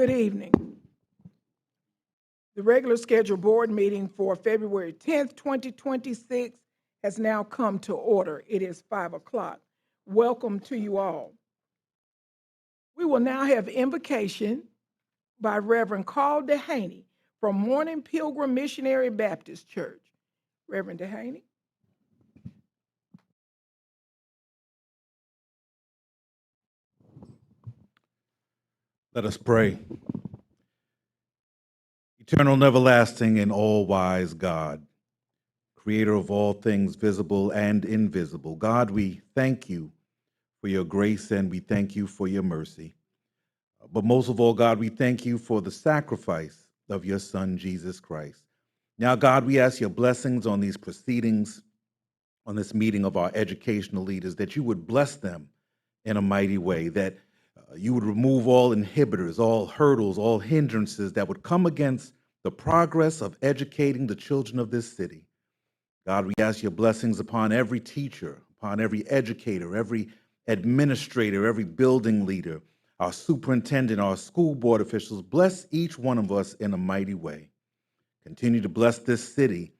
Good evening. The regular scheduled board meeting for February 10th, 2026 has now come to order. It is 5 o'clock. Welcome to you all. We will now have invocation by Reverend Carl Dehaney from Morning Pilgrim Missionary Baptist Church. Reverend Dehaney. Let us pray. Eternal and everlasting and all-wise God, creator of all things visible and invisible, God, we thank you for your grace and we thank you for your mercy. But most of all, God, we thank you for the sacrifice of your Son, Jesus Christ. Now, God, we ask your blessings on these proceedings, on this meeting of our educational leaders, that you would bless them in a mighty way, that you would remove all inhibitors, all hurdles, all hindrances that would come against the progress of educating the children of this city. God, we ask your blessings upon every teacher, upon every educator, every administrator, every building leader, our superintendent, our school board officials. Bless each one of us in a mighty way. Continue to bless this city.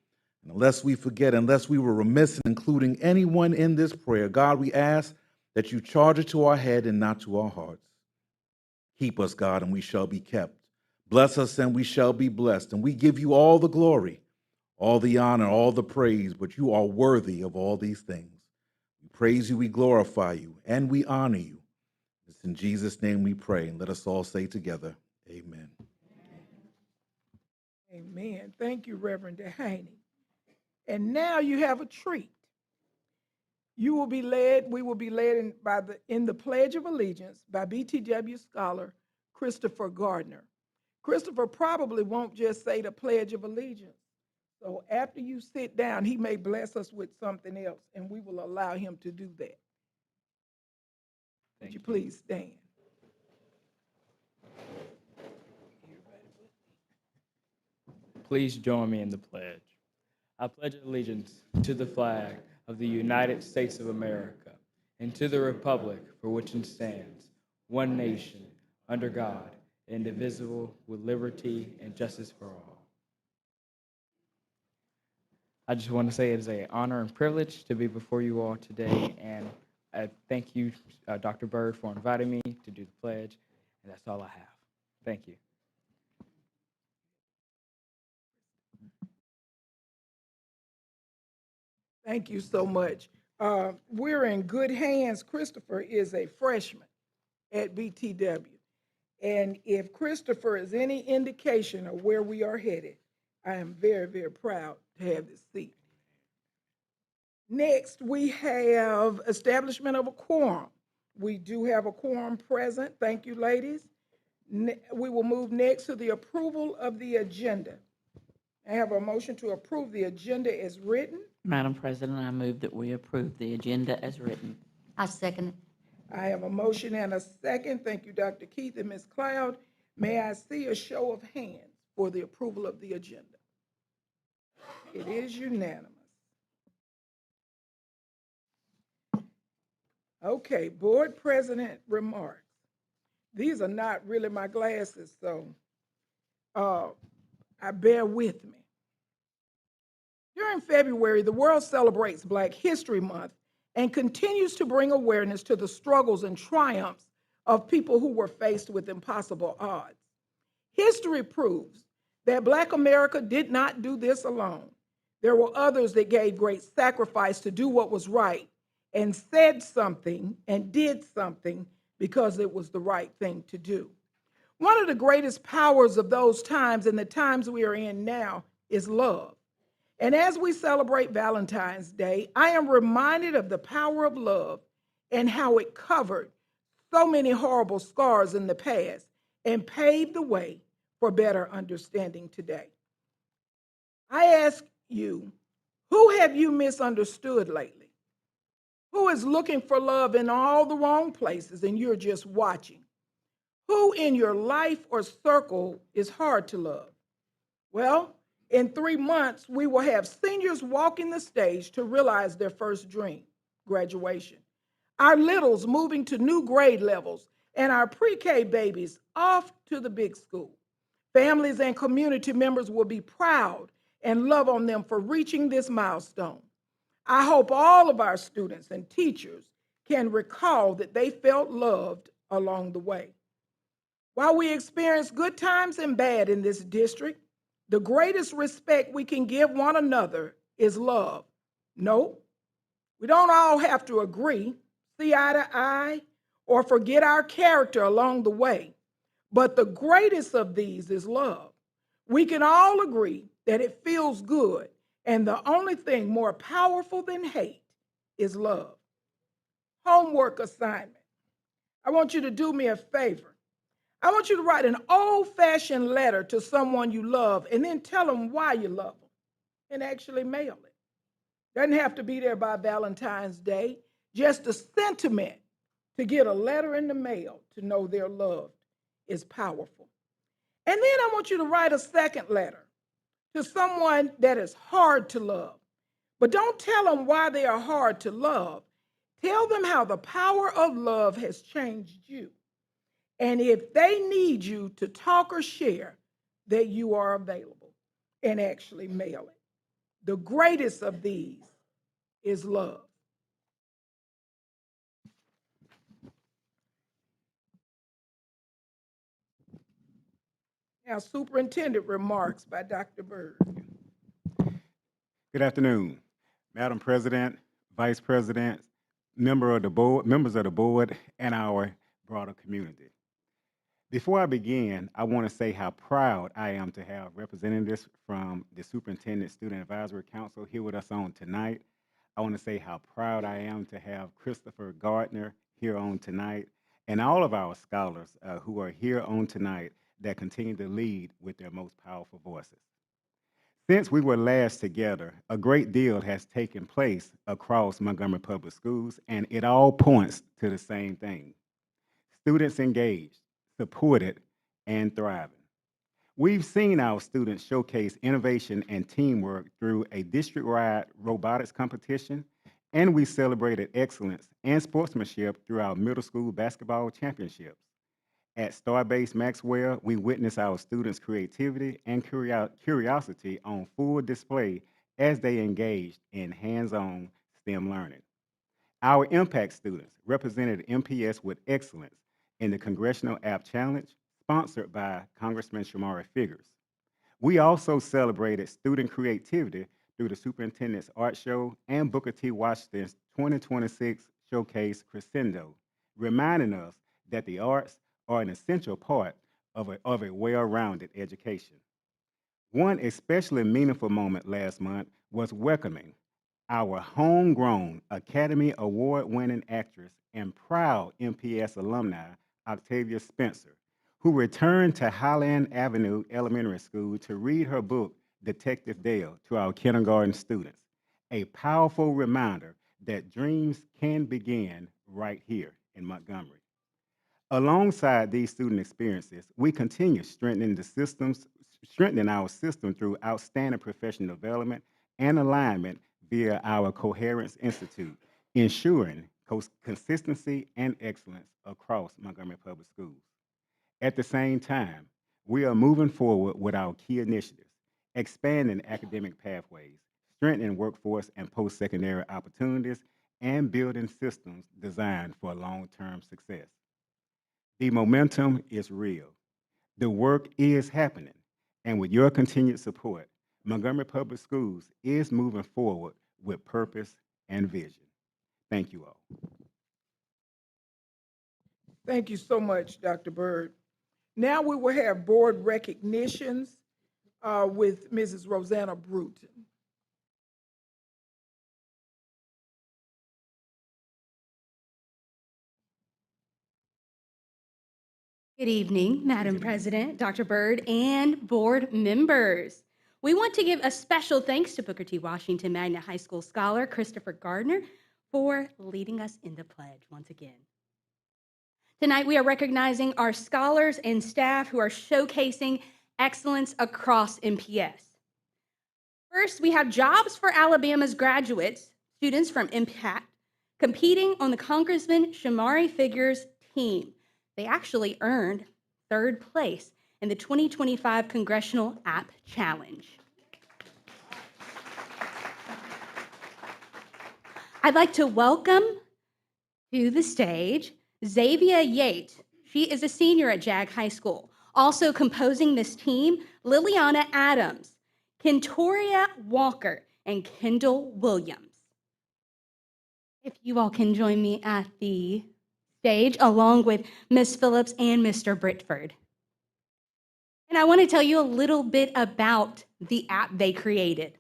And unless we forget, unless we were remiss in including anyone in this prayer, God, we ask that you charge it to our head and not to our hearts. Keep us, God, and we shall be kept. Bless us, and we shall be blessed. And we give you all the glory, all the honor, all the praise, but you are worthy of all these things. We praise you, we glorify you, and we honor you. It's in Jesus' name we pray, and let us all say together, amen. Amen. Thank you, Reverend Dehaney. And now you have a treat. We will be led in the Pledge of Allegiance by BTW scholar Christopher Gardner. Christopher probably won't just say the Pledge of Allegiance. So after you sit down, he may bless us with something else, and we will allow him to do that. Would you please stand? Please join me in the pledge. I pledge allegiance to the flag of the United States of America and to the republic for which it stands, one nation, under God, indivisible, with liberty and justice for all. I just want to say it is an honor and privilege to be before you all today, and I thank you, Dr. Bird, for inviting me to do the pledge, and that's all I have. Thank you. Thank you so much. We're in good hands. Christopher is a freshman at BTW. And if Christopher is any indication of where we are headed, I am very, very proud to have this seat. Next, we have establishment of a quorum. We do have a quorum present. Thank you, ladies. We will move next to the approval of the agenda. I have a motion to approve the agenda as written. Madam President, I move that we approve the agenda as written. I second it. I have a motion and a second. Thank you, Dr. Keith and Ms. Cloud. May I see a show of hands for the approval of the agenda? It is unanimous. Okay, board president remarks. These are not really my glasses, so I bear with me. During February, the world celebrates Black History Month and continues to bring awareness to the struggles and triumphs of people who were faced with impossible odds. History proves that Black America did not do this alone. There were others that gave great sacrifice to do what was right and said something and did something because it was the right thing to do. One of the greatest powers of those times and the times we are in now is love. And as we celebrate Valentine's Day, I am reminded of the power of love and how it covered so many horrible scars in the past and paved the way for better understanding today. I ask you, who have you misunderstood lately? Who is looking for love in all the wrong places and you're just watching? Who in your life or circle is hard to love? Well, in 3 months, we will have seniors walking the stage to realize their first dream, graduation. Our littles moving to new grade levels and our pre-K babies off to the big school. Families and community members will be proud and love on them for reaching this milestone. I hope all of our students and teachers can recall that they felt loved along the way. While we experience good times and bad in this district, the greatest respect we can give one another is love. No, we don't all have to agree, see eye to eye, or forget our character along the way. But the greatest of these is love. We can all agree that it feels good, and the only thing more powerful than hate is love. Homework assignment. I want you to do me a favor. I want you to write an old-fashioned letter to someone you love and then tell them why you love them and actually mail it. Doesn't have to be there by Valentine's Day. Just a sentiment to get a letter in the mail to know they're loved is powerful. And then I want you to write a second letter to someone that is hard to love. But don't tell them why they are hard to love. Tell them how the power of love has changed you. And if they need you to talk or share, that you are available, and actually mail it. The greatest of these is love. Now, superintendent remarks by Dr. Byrd. Good afternoon, Madam President, Vice President, members of the board, and our broader community. Before I begin, I want to say how proud I am to have representatives from the Superintendent Student Advisory Council here with us on tonight. I want to say how proud I am to have Christopher Gardner here on tonight, and all of our scholars who are here on tonight that continue to lead with their most powerful voices. Since we were last together, a great deal has taken place across Montgomery Public Schools, and it all points to the same thing. Students engaged, supported, and thriving. We've seen our students showcase innovation and teamwork through a district-wide robotics competition, and we celebrated excellence and sportsmanship through our middle school basketball championships. At Starbase Maxwell, we witnessed our students' creativity and curiosity on full display as they engaged in hands-on STEM learning. Our impact students represented MPS with excellence in the Congressional App Challenge, sponsored by Congressman Shamari Figures. We also celebrated student creativity through the Superintendent's Art Show and Booker T. Washington's 2026 Showcase Crescendo, reminding us that the arts are an essential part of a well-rounded education. One especially meaningful moment last month was welcoming our homegrown Academy Award-winning actress and proud MPS alumni, Octavia Spencer, who returned to Highland Avenue Elementary School to read her book, Detective Dale, to our kindergarten students, a powerful reminder that dreams can begin right here in Montgomery. Alongside these student experiences, we continue strengthening our system through outstanding professional development and alignment via our Coherence Institute, ensuring consistency and excellence across Montgomery Public Schools. At the same time, we are moving forward with our key initiatives, expanding academic pathways, strengthening workforce and post-secondary opportunities, and building systems designed for long-term success. The momentum is real. The work is happening. And with your continued support, Montgomery Public Schools is moving forward with purpose and vision. Thank you all. Thank you so much, Dr. Byrd. Now we will have board recognitions with Mrs. Rosanna Bruton. Good evening, Madam President, Dr. Byrd, and board members. We want to give a special thanks to Booker T. Washington Magnet High School scholar Christopher Gardner for leading us in the pledge once again. Tonight, we are recognizing our scholars and staff who are showcasing excellence across MPS. First, we have Jobs for Alabama's graduates, students from Impact, competing on the Congressman Shamari Figures team. they actually earned third place in the 2025 Congressional App Challenge. I'd like to welcome to the stage Xavier Yates. She is a senior at Jag High School. Also composing this team, Liliana Adams, Kentoria Walker, and Kendall Williams. If you all can join me at the stage, along with Ms. Phillips and Mr. Britford. And I want to tell you a little bit about the app they created.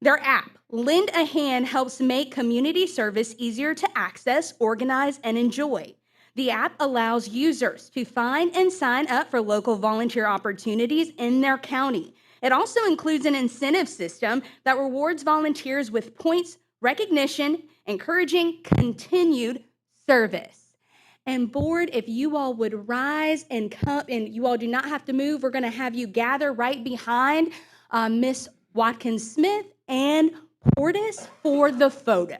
Their app, Lend a Hand, helps make community service easier to access, organize, and enjoy. The app allows users to find and sign up for local volunteer opportunities in their county. It also includes an incentive system that rewards volunteers with points, recognition, encouraging continued service. And board, if you all would rise and come, and you all do not have to move, we're going to have you gather right behind Miss Watkins Smith and Portis for the photo.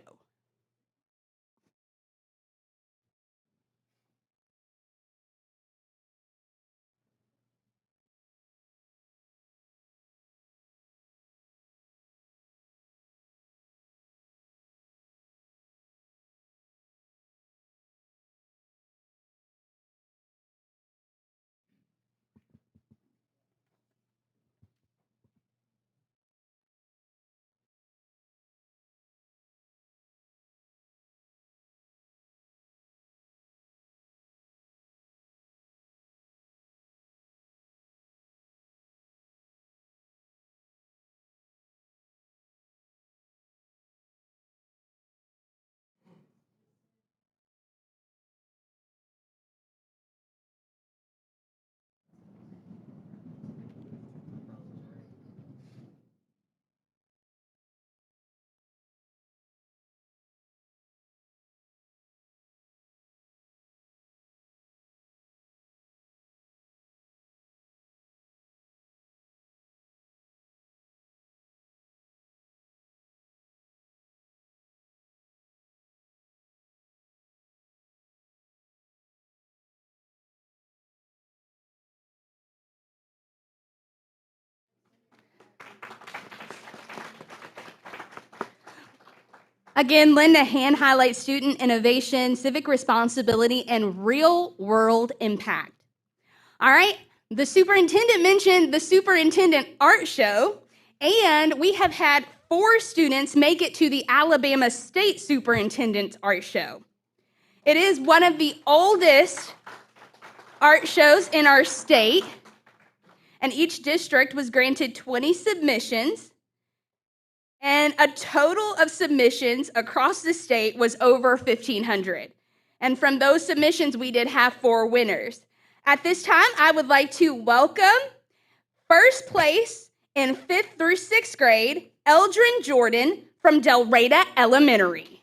Again, Lend a Hand highlights student innovation, civic responsibility, and real-world impact. All right, the superintendent mentioned the superintendent art show, and we have had 4 students make it to the Alabama State Superintendent Art Show. It is one of the oldest art shows in our state, and each district was granted 20 submissions. And a total of submissions across the state was over 1,500. And from those submissions, we did have 4 winners. At this time, I would like to welcome first place in 5th through 6th grade, Eldrin Jordan from Del Reyta Elementary.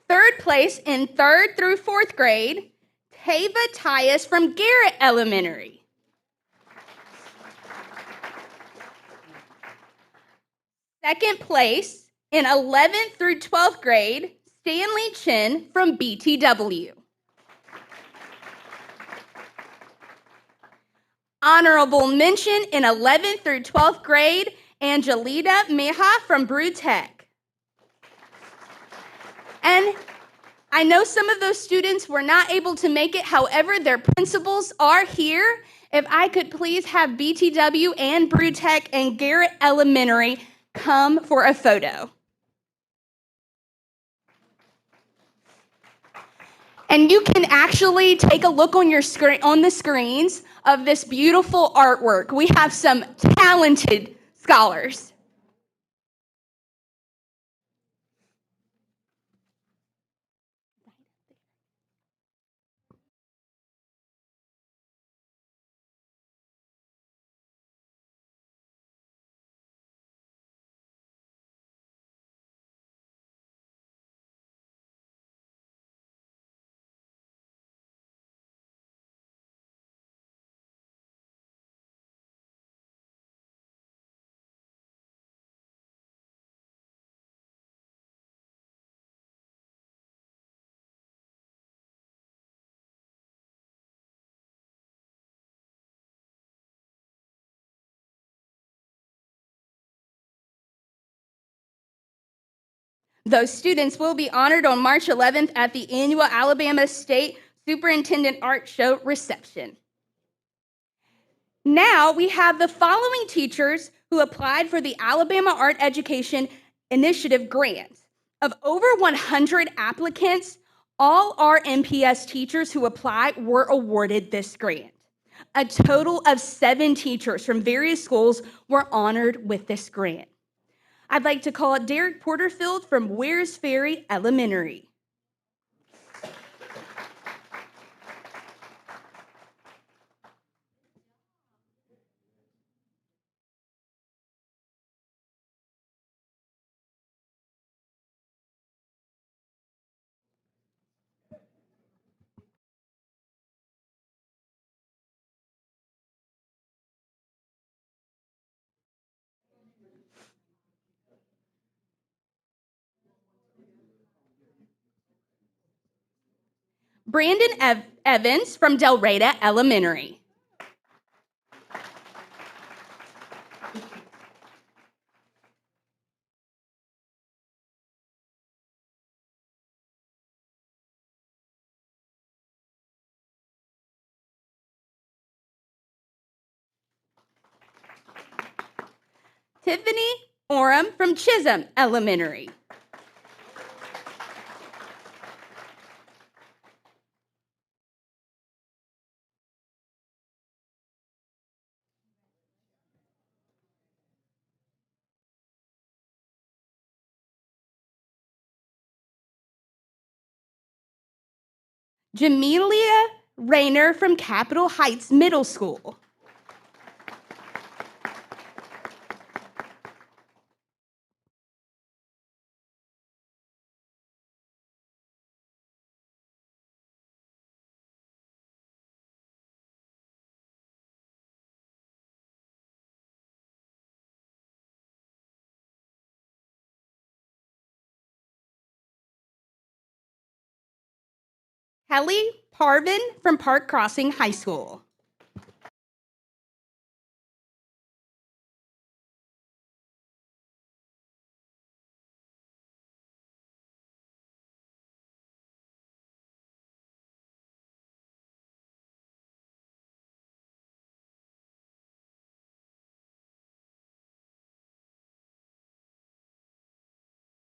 Third place in 3rd through 4th grade, Tava Tyus from Garrett Elementary. Second place in 11th through 12th grade, Stanley Chin from BTW. Honorable mention in 11th through 12th grade, Angelita Meja from Brew Tech. And I know some of those students were not able to make it. However, their principals are here. If I could please have BTW and Brew Tech and Garrett Elementary come for a photo. And you can actually take a look on your screen, on the screens of this beautiful artwork. We have some talented scholars. Those students will be honored on March 11th at the annual Alabama State Superintendent Art Show reception. Now we have the following teachers who applied for the Alabama Art Education Initiative grant. Of over 100 applicants, all RMPS teachers who applied were awarded this grant. A total of 7 teachers from various schools were honored with this grant. I'd like to call Derek Porterfield from Wares Ferry Elementary. Brandon Evans from Delreta Elementary. Tiffany Oram from Chisholm Elementary. Jamelia Rayner from Capitol Heights Middle School. Kelly Parvin from Park Crossing High School.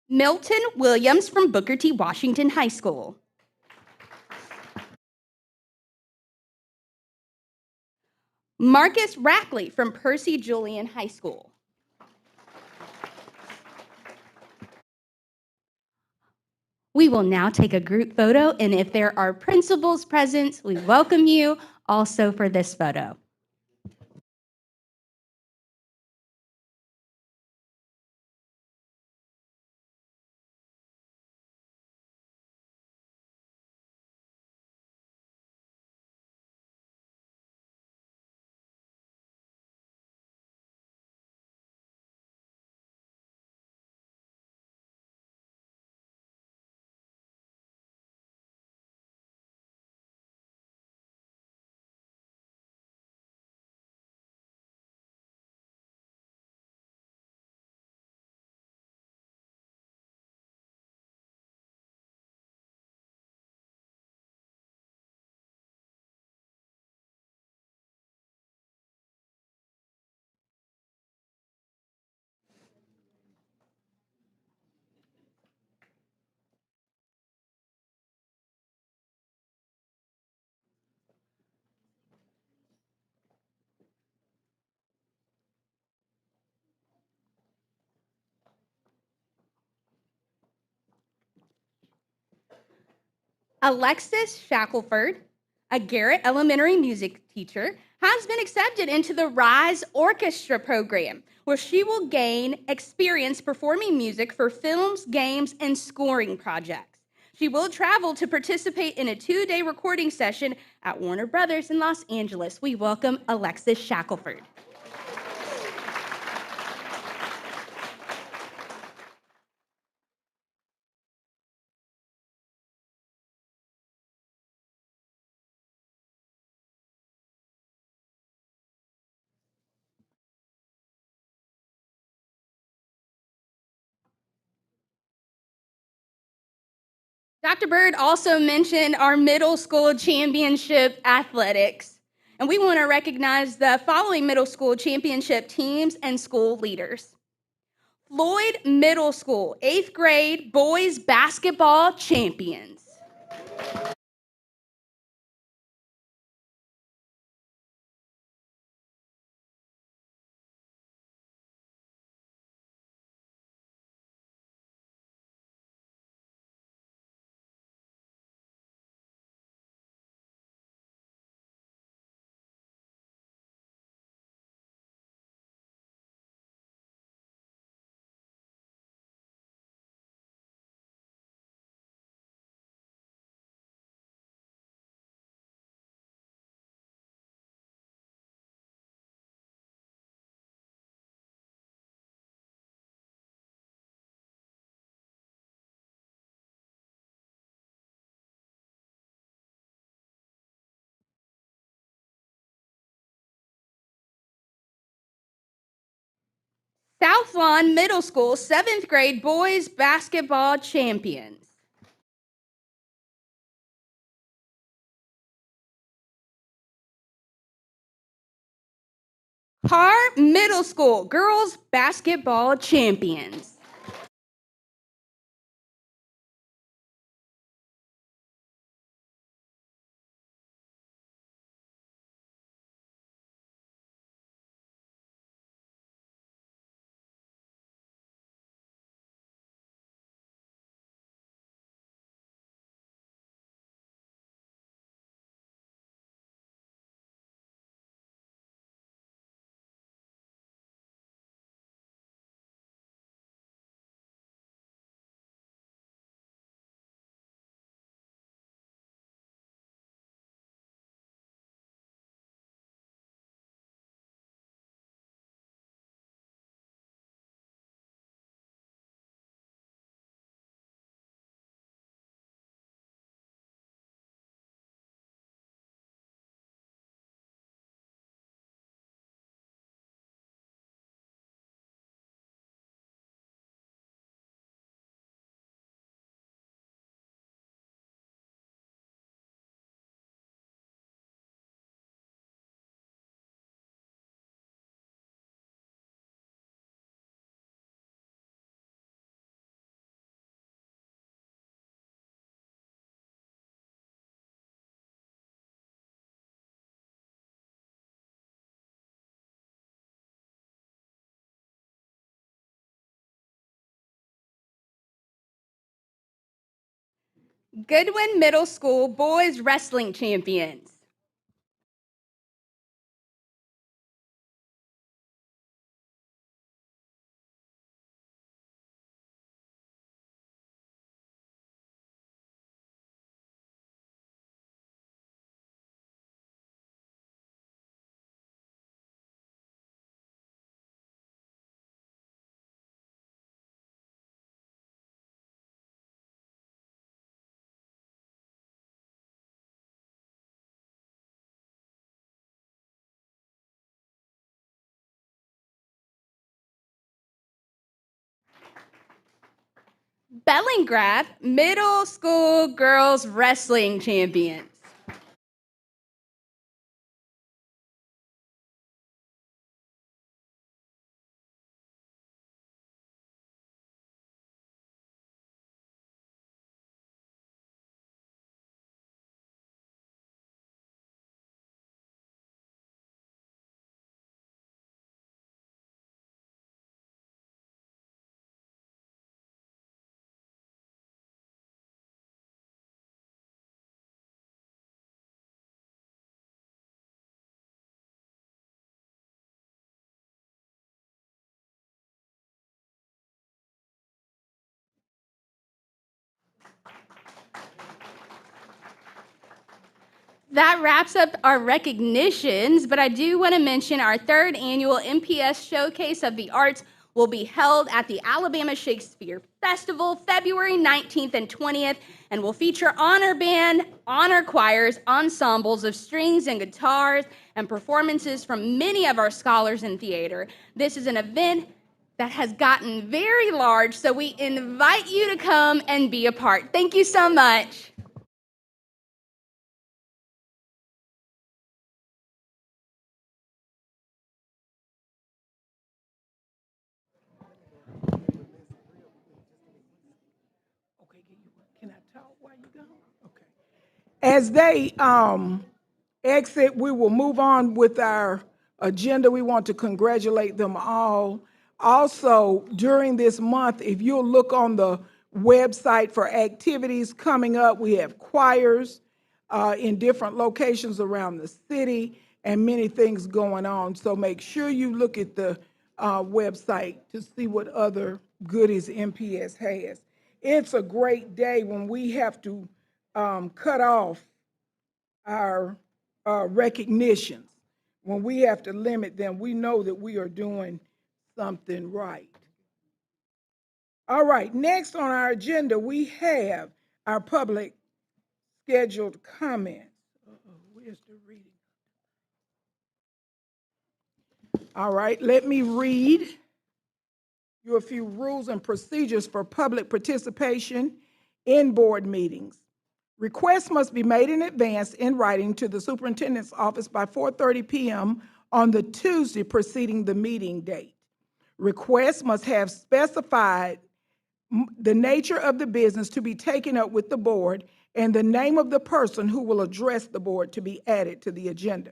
Milton Williams from Booker T. Washington High School. Marcus Rackley from Percy Julian High School. We will now take a group photo, and if there are principals present, we welcome you also for this photo. Alexis Shackelford, a Garrett Elementary music teacher, has been accepted into the RISE Orchestra program, where she will gain experience performing music for films, games, and scoring projects. She will travel to participate in a 2-day recording session at Warner Brothers in Los Angeles. We welcome Alexis Shackelford. Dr. Bird also mentioned our middle school championship athletics, and we want to recognize the following middle school championship teams and school leaders. Floyd Middle School, 8th grade boys basketball champions. South Lawn Middle School, 7th grade boys basketball champions. Carr Middle School, girls basketball champions. Goodwin Middle School boys wrestling champions. Bellingrad Middle School girls wrestling champions. That wraps up our recognitions, but I do want to mention our third annual MPS Showcase of the Arts will be held at the Alabama Shakespeare Festival February 19th and 20th and will feature honor band, honor choirs, ensembles of strings and guitars, and performances from many of our scholars in theater. This is an event that has gotten very large, so we invite you to come and be a part. Thank you so much. Okay, can I talk while you go? Okay. As they exit, we will move on with our agenda. We want to congratulate them all. Also, during this month, if you'll look on the website for activities coming up, we have choirs in different locations around the city and many things going on. So make sure you look at the website to see what other goodies MPS has. It's a great day when we have to cut off our recognitions. When we have to limit them, we know that we are doing something right. All right, next on our agenda, we have our public scheduled comments. Where's the reading? All right, let me read you a few rules and procedures for public participation in board meetings. Requests must be made in advance in writing to the superintendent's office by 4:30 p.m. on the Tuesday preceding the meeting date. Requests must have specified the nature of the business to be taken up with the board and the name of the person who will address the board to be added to the agenda.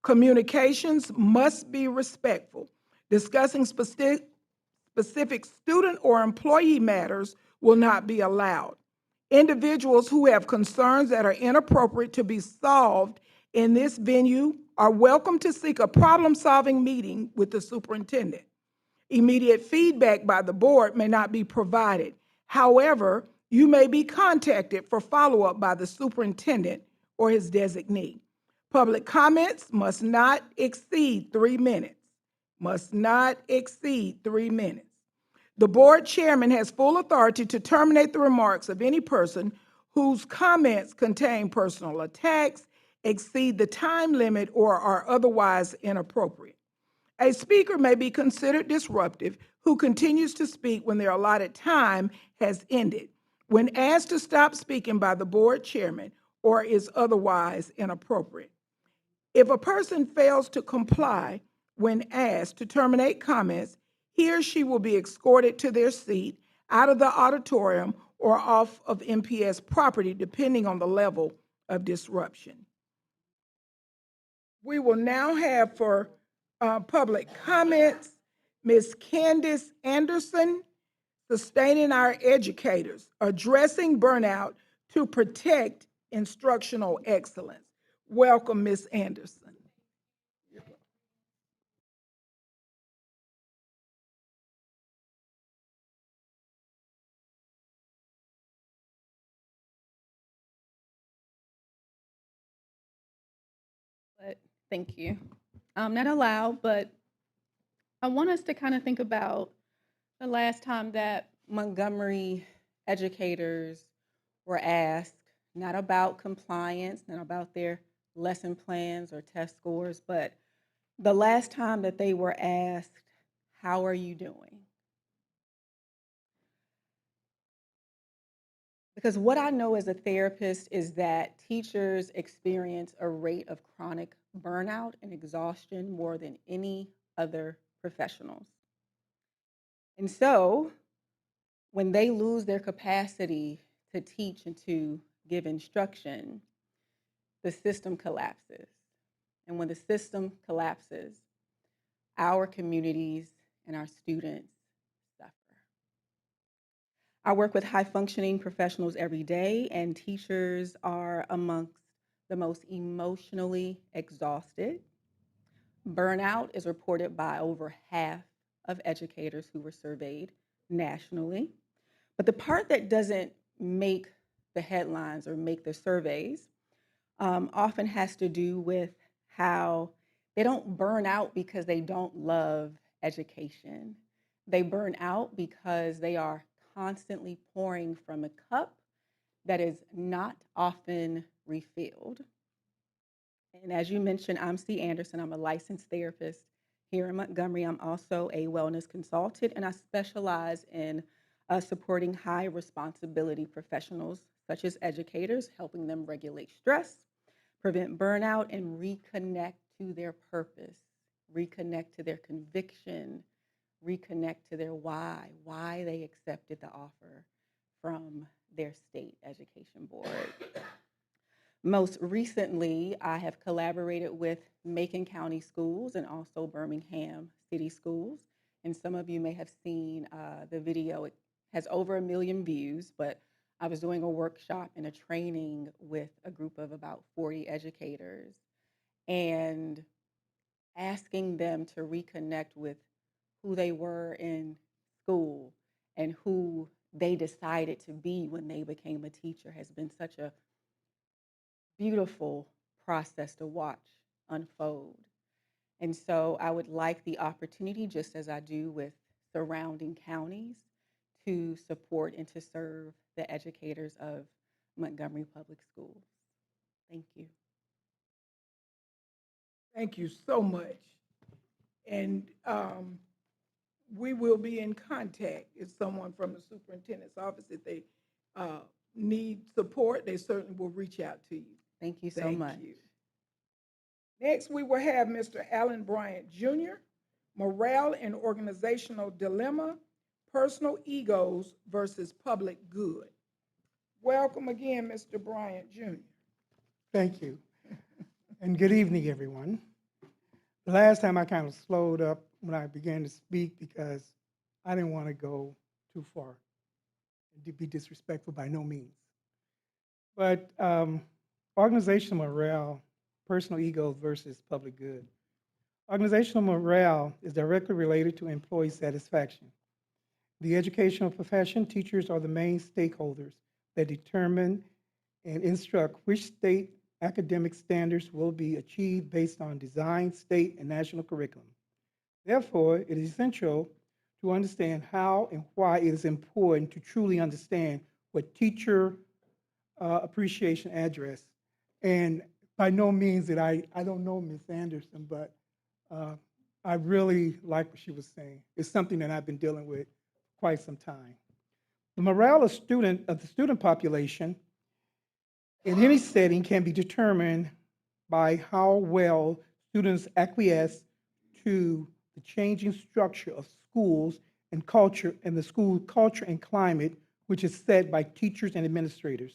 Communications must be respectful. Discussing specific student or employee matters will not be allowed. Individuals who have concerns that are inappropriate to be solved in this venue are welcome to seek a problem-solving meeting with the superintendent. Immediate feedback by the board may not be provided. However, you may be contacted for follow-up by the superintendent or his designee. Public comments must not exceed 3 minutes. Must not exceed 3 minutes. The board chairman has full authority to terminate the remarks of any person whose comments contain personal attacks, exceed the time limit, or are otherwise inappropriate. A speaker may be considered disruptive who continues to speak when their allotted time has ended, when asked to stop speaking by the board chairman, or is otherwise inappropriate. If a person fails to comply when asked to terminate comments, he or she will be escorted to their seat, out of the auditorium, or off of MPS property, depending on the level of disruption. We will now have for public comments Ms. Candace Anderson, Sustaining Our Educators, Addressing Burnout to Protect Instructional Excellence. Welcome, Ms. Anderson. But thank you. Not allowed, but I want us to kind of think about the last time that Montgomery educators were asked, not about compliance, not about their lesson plans or test scores, but the last time that they were asked, how are you doing? Because what I know as a therapist is that teachers experience a rate of chronic burnout and exhaustion more than any other professionals. And so when they lose their capacity to teach and to give instruction, the system collapses. And when the system collapses, our communities and our students suffer. I work with high functioning professionals every day, and teachers are amongst the most emotionally exhausted. Burnout is reported by over half of educators who were surveyed nationally. But the part that doesn't make the headlines or make the surveys often has to do with how they don't burn out because they don't love education. They burn out because they are constantly pouring from a cup that is not often refilled. And as you mentioned, I'm C. Anderson. I'm a licensed therapist Here in Montgomery, I'm also a wellness consultant, and I specialize in supporting high responsibility professionals, such as educators, helping them regulate stress, prevent burnout, and reconnect to their purpose, reconnect to their conviction, reconnect to their why they accepted the offer from their state education board. Most recently, I have collaborated with Macon County Schools and also Birmingham City Schools. And some of you may have seen the video. It has over 1 million views, but I was doing a workshop and a training with a group of about 40 educators and asking them to reconnect with who they were in school and who they decided to be when they became a teacher has been such a beautiful process to watch unfold. And so I would like the opportunity, just as I do with surrounding counties, to support and to serve the educators of Montgomery Public Schools. Thank you. Thank you so much. And we will be in contact if someone from the superintendent's office, if they uh, need support, they certainly will reach out to you. Thank you so Thank much. you. Next, we will have Mr. Alan Bryant Jr., Morale and Organizational Dilemma, Personal Egos versus Public Good. Welcome again, Mr. Bryant Jr. Thank you. And good evening, everyone. The last time I kind of slowed up when I began to speak because I didn't want to go too far and to be disrespectful by no means. But organizational morale, personal ego versus public good. Organizational morale is directly related to employee satisfaction. The educational profession, teachers are the main stakeholders that determine and instruct which state academic standards will be achieved based on design, state, and national curriculum. Therefore, it is essential to understand how and why it is important to truly understand what teacher appreciation address. And by no means that I don't know Ms. Anderson, but I really like what she was saying. It's something that I've been dealing with quite some time. The morale of the student population in any setting can be determined by how well students acquiesce to the changing structure of schools and culture and the school culture and climate, which is set by teachers and administrators.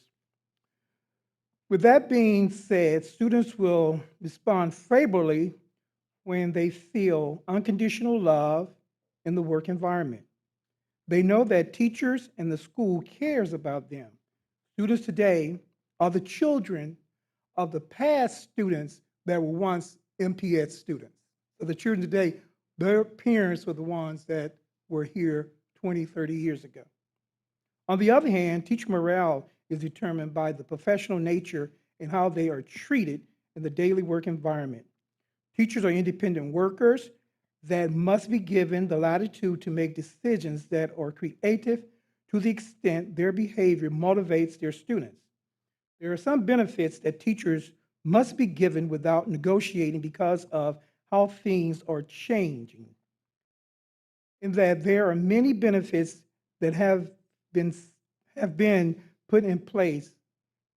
With that being said, students will respond favorably when they feel unconditional love in the work environment. They know that teachers and the school cares about them. Students today are the children of the past students that were once MPS students. So the children today, their parents were the ones that were here 20, 30 years ago. On the other hand, teacher morale is determined by the professional nature and how they are treated in the daily work environment. Teachers are independent workers that must be given the latitude to make decisions that are creative to the extent their behavior motivates their students. There are some benefits that teachers must be given without negotiating because of how things are changing. In that there are many benefits that have been put in place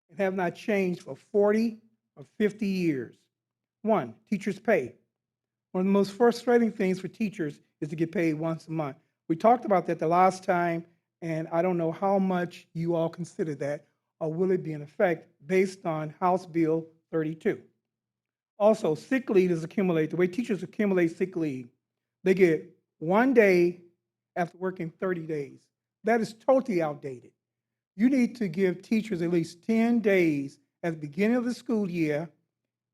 and have not changed for 40 or 50 years. One, teachers' pay. One of the most frustrating things for teachers is to get paid once a month. We talked about that the last time, and I don't know how much you all consider that, or will it be in effect based on House Bill 32. Also, sick leave is accumulated. The way teachers accumulate sick leave, they get 1 day after working 30 days. That is totally outdated. You need to give teachers at least 10 days at the beginning of the school year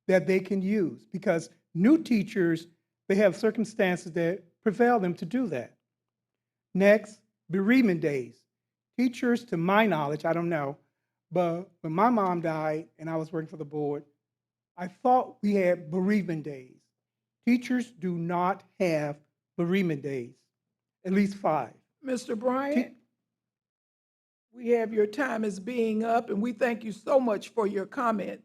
that they can use, because new teachers, they have circumstances that prevail them to do that. Next, bereavement days. Teachers, to my knowledge, I don't know, but when my mom died and I was working for the board, I thought we had bereavement days. Teachers do not have bereavement days, at least 5. Mr. Bryant, we have your time as being up, and we thank you so much for your comments.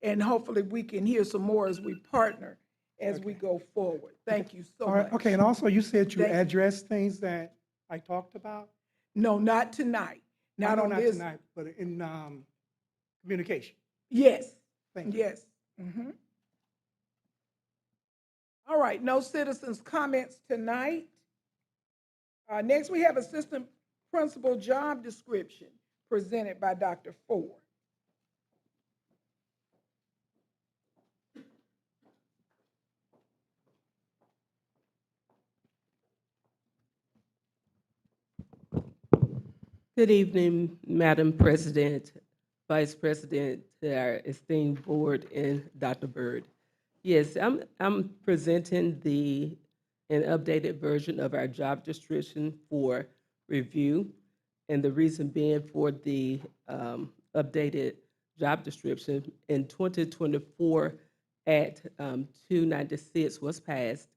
And hopefully we can hear some more as we partner as we go forward. Thank you so All right, much. okay, and also you said you Thank you. addressed things that I talked about? No, not tonight. I Not know on not this. tonight, but in communication. Yes, Thank you. yes. All right, no citizens' comments tonight. Next, we have assistant principal job description presented by Dr. Ford. Good evening, Madam President, Vice President, to our esteemed board, and Dr. Byrd. Yes, I'm presenting an updated version of our job description for review. And the reason being for the updated job description in 2024 Act 296 was passed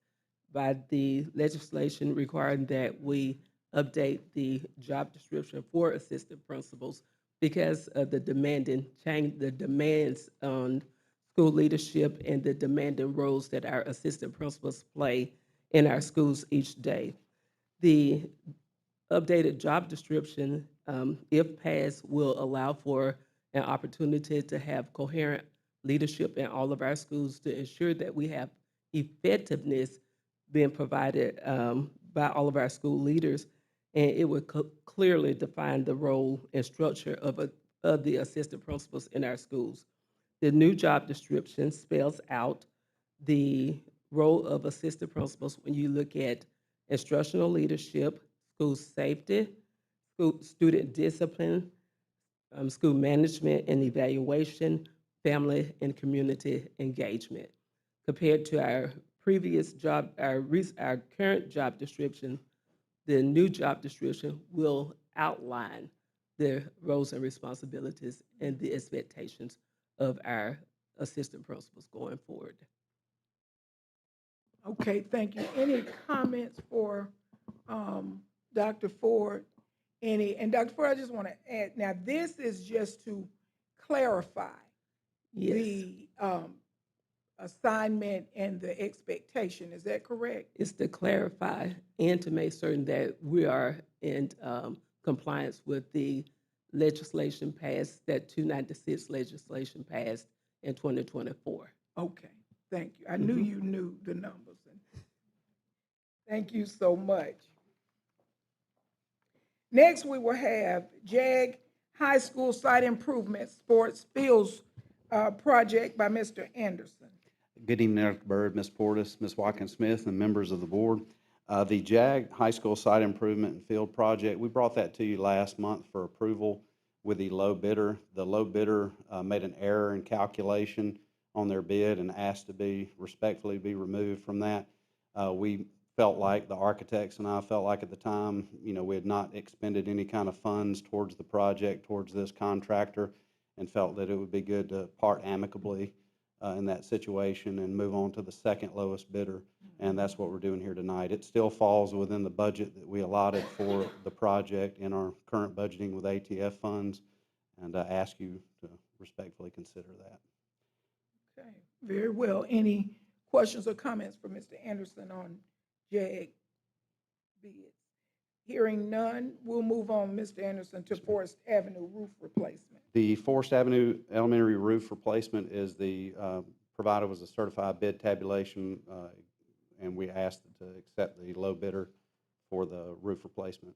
by the legislation requiring that we update the job description for assistant principals because of the the demands on school leadership and the demanding roles that our assistant principals play in our schools each day. The updated job description, if passed, will allow for an opportunity to have coherent leadership in all of our schools to ensure that we have effectiveness being provided by all of our school leaders, and it would clearly define the role and structure of the assistant principals in our schools. The new job description spells out the role of assistant principals when you look at instructional leadership, school safety, student discipline, school management and evaluation, family and community engagement. Compared to our previous job, our current job description, the new job description will outline the roles and responsibilities and the expectations of our assistant principals going forward. Okay, thank you. Any comments for Dr. Ford? And Dr. Ford, I just want to add, now this is just to clarify Yes, the assignment and the expectation. Is that correct? it's to clarify and to make certain that we are in compliance with the legislation passed, that 296 legislation passed in 2024. Okay, thank you. I knew you knew the numbers. Thank you so much. Next, we will have JAG High School Site Improvement Sports Fields Project by Mr. Anderson. Good evening, Dr. Byrd, Ms. Portis, Ms. Watkins-Smith, and members of the board. The JAG High School Site Improvement and Field Project, we brought that to you last month for approval with the low bidder. The low bidder made an error in calculation on their bid and asked to be respectfully be removed from that. We felt like, the architects and I felt like at the time, we had not expended any kind of funds towards the project, towards this contractor, and felt that it would be good to part amicably in that situation and move on to the second lowest bidder. And that's what we're doing here tonight. It still falls within the budget that we allotted for the project in our current budgeting with ATF funds, and I ask you to respectfully consider that. Okay, very well. Any questions or comments for Mr. Anderson on JAG bids? Hearing none, we'll move on, Mr. Anderson, to Forest Avenue roof replacement. The Forest Avenue Elementary roof replacement is provided was a certified bid tabulation, and we asked to accept the low bidder for the roof replacement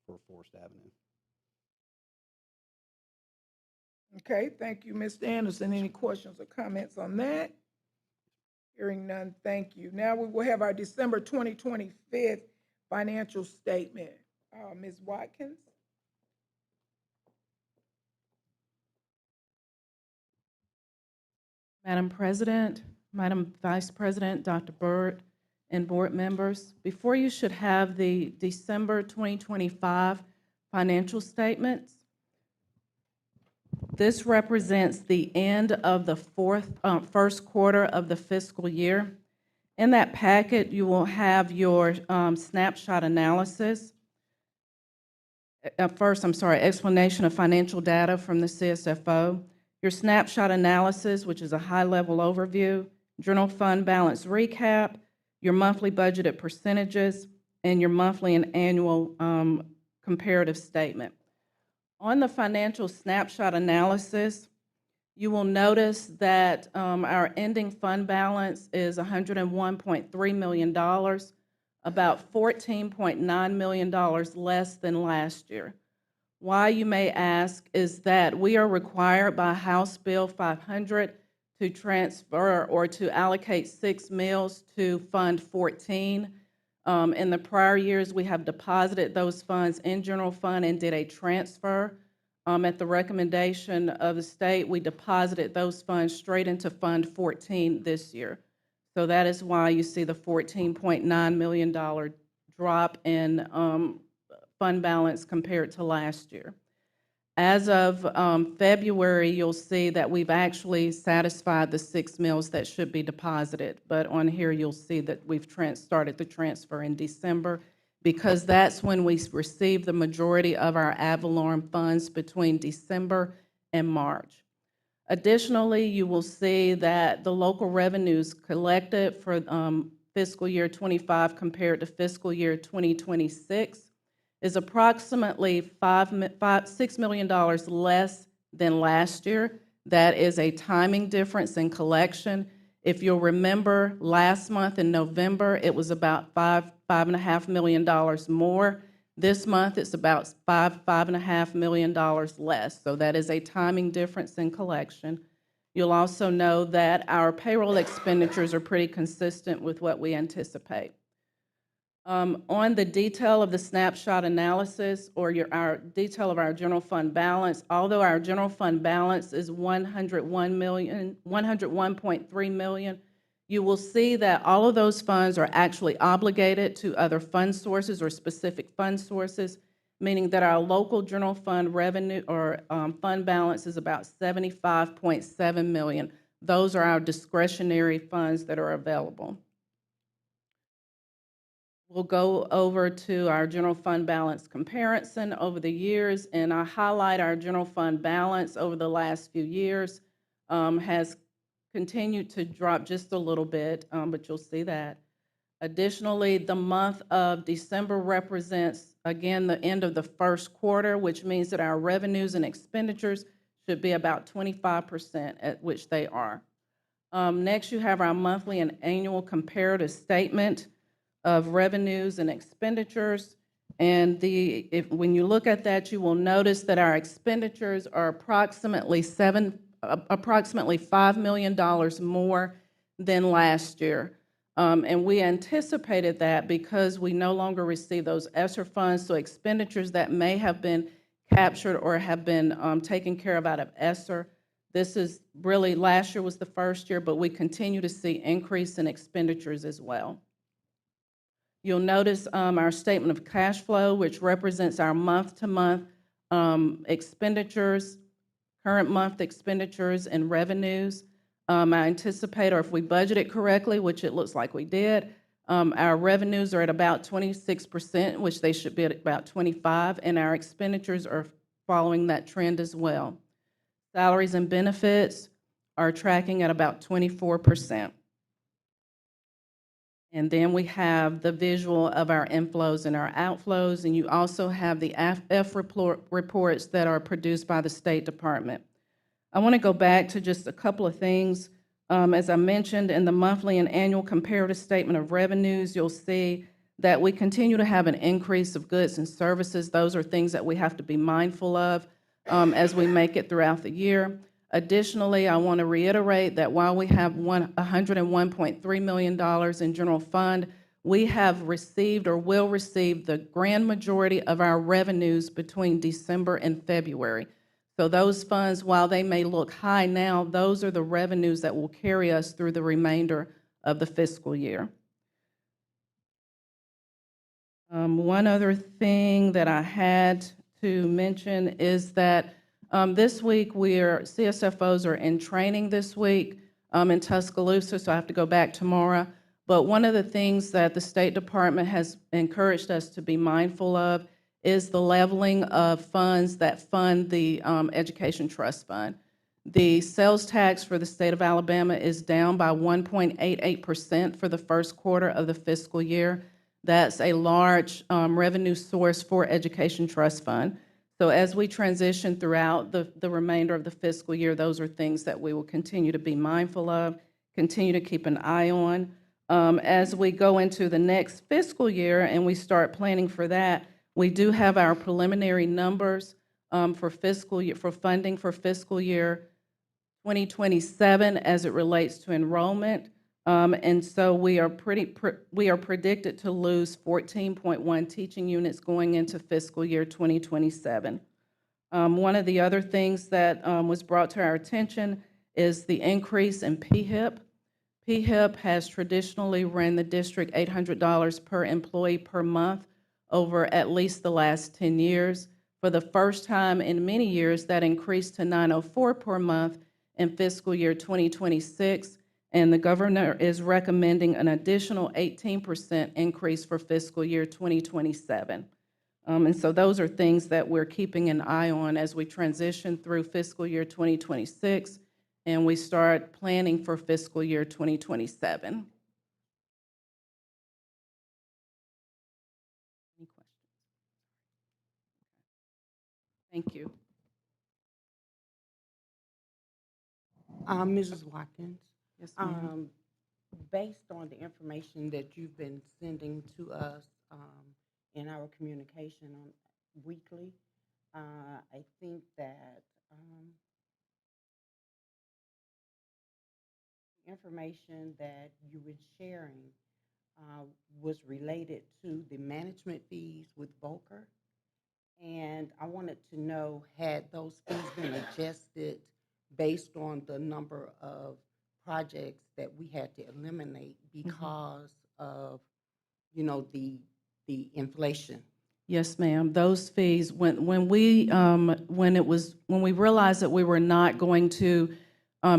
for Forest Avenue. Okay, thank you, Mr. Anderson. Any questions or comments on that? Hearing none, thank you. Now we will have our December 2025 financial statement. Ms. Watkins? Madam President, Madam Vice President, Dr. Byrd, and board members, before you should have the December 2025 financial statements. This represents the end of the first quarter of the fiscal year. In that packet, you will have your snapshot analysis. Explanation of financial data from the CSFO. Your snapshot analysis, which is a high-level overview, general fund balance recap, your monthly budgeted percentages, and your monthly and annual comparative statement. On the financial snapshot analysis, you will notice that our ending fund balance is $101.3 million, about $14.9 million less than last year. Why, you may ask, is that we are required by House Bill 500 to transfer or to allocate 6 mills to Fund 14. In the prior years, we have deposited those funds in general fund and did a transfer. At the recommendation of the state, we deposited those funds straight into Fund 14 this year. So that is why you see the $14.9 million drop in fund balance compared to last year. As of February, you'll see that we've actually satisfied the 6 mills that should be deposited. But on here, you'll see that we've started the transfer in December, because that's when we received the majority of our ad valorem funds, between December and March. Additionally, you will see that the local revenues collected for fiscal year 25 compared to fiscal year 2026 is approximately $6 million less than last year. That is a timing difference in collection. If you'll remember, last month in November, it was about $5.5 million more. This month, it's about $5.5 million less. So that is a timing difference in collection. You'll also know that our payroll expenditures are pretty consistent with what we anticipate. On the detail of the snapshot analysis, or our detail of our general fund balance, although our general fund balance is $101.3 million, you will see that all of those funds are actually obligated to other fund sources or specific fund sources, meaning that our local general fund revenue or fund balance is about $75.7 million. Those are our discretionary funds that are available. We'll go over to our general fund balance comparison over the years, and I highlight our general fund balance over the last few years has continued to drop just a little bit, but you'll see that. Additionally, the month of December represents, again, the end of the first quarter, which means that our revenues and expenditures should be about 25%, at which they are. Next, you have our monthly and annual comparative statement of revenues and expenditures. And when you look at that, you will notice that our expenditures are approximately $5 million more than last year. And we anticipated that because we no longer receive those ESSER funds, so expenditures that may have been captured or have been taken care of out of ESSER. This is really, last year was the first year, but we continue to see increase in expenditures as well. You'll notice our statement of cash flow, which represents our month-to-month expenditures, current month expenditures and revenues. I anticipate, or if we budget it correctly, which it looks like we did, our revenues are at about 26%, which they should be at about 25%, and our expenditures are following that trend as well. Salaries and benefits are tracking at about 24%. And then we have the visual of our inflows and our outflows, and you also have the F reports that are produced by the State Department. I want to go back to just a couple of things. As I mentioned, in the monthly and annual comparative statement of revenues, you'll see that we continue to have an increase of goods and services. Those are things that we have to be mindful of as we make it throughout the year. Additionally, I want to reiterate that while we have $101.3 million in general fund, we have received or will receive the grand majority of our revenues between December and February. So those funds, while they may look high now, those are the revenues that will carry us through the remainder of the fiscal year. One other thing that I had to mention is that this week, CSFOs are in training this week in Tuscaloosa, so I have to go back tomorrow. But one of the things that the State Department has encouraged us to be mindful of is the leveling of funds that fund the Education Trust Fund. The sales tax for the state of Alabama is down by 1.88% for the first quarter of the fiscal year. That's a large revenue source for Education Trust Fund. So as we transition throughout the remainder of the fiscal year, those are things that we will continue to be mindful of, continue to keep an eye on. As we go into the next fiscal year and we start planning for that, we do have our preliminary numbers for funding for fiscal year 2027 as it relates to enrollment. And so we are predicted to lose 14.1 teaching units going into fiscal year 2027. One of the other things that was brought to our attention is the increase in PHIP. PHIP has traditionally ran the district $800 per employee per month over at least the last 10 years. For the first time in many years, that increased to $904 per month in fiscal year 2026, and the governor is recommending an additional 18% increase for fiscal year 2027. And so those are things that we're keeping an eye on as we transition through fiscal year 2026 and we start planning for fiscal year 2027. Any questions? Thank you. Mrs. Watkins, Yes, ma'am. based on the information that you've been sending to us in our communication weekly, I think that the information that you were sharing was related to the management fees with Volker. And I wanted to know, had those fees been adjusted based on the number of projects that we had to eliminate because of, you know, the inflation? Yes, ma'am. Those fees, when we realized that we were not going to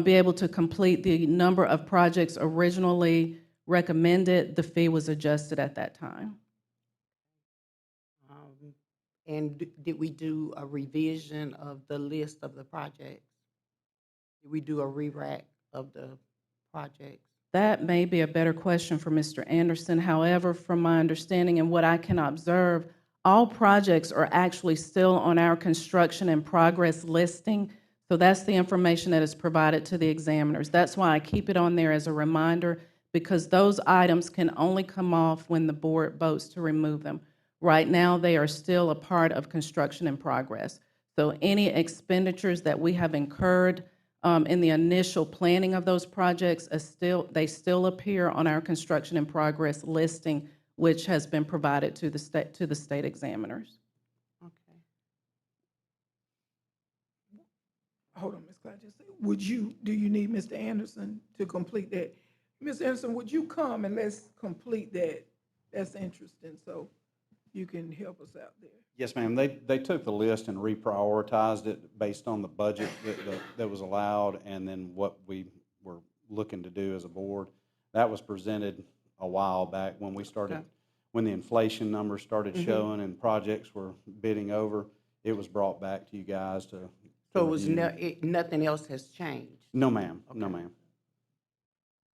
be able to complete the number of projects originally recommended, the fee was adjusted at that time. And did we do a revision of the list of the projects? Did we do a re-rack of the projects? That may be a better question for Mr. Anderson. However, from my understanding and what I can observe, all projects are actually still on our construction in progress listing. So that's the information that is provided to the examiners. That's why I keep it on there as a reminder, because those items can only come off when the board votes to remove them. Right now, they are still a part of construction in progress. So any expenditures that we have incurred in the initial planning of those projects they still appear on our construction in progress listing, which has been provided to the state examiners. Okay. Hold on, Ms. Clyde, just say, do you need Mr. Anderson to complete that? Ms. Anderson, would you come and let's complete that? That's interesting, so you can help us out there. Yes, ma'am. They took the list and reprioritized it based on the budget that was allowed and then what we were looking to do as a board. That was presented a while back when we started, when the inflation numbers started showing and projects were bidding over. It was brought back to you guys to So it was review. nothing else has changed? No, ma'am. No, ma'am.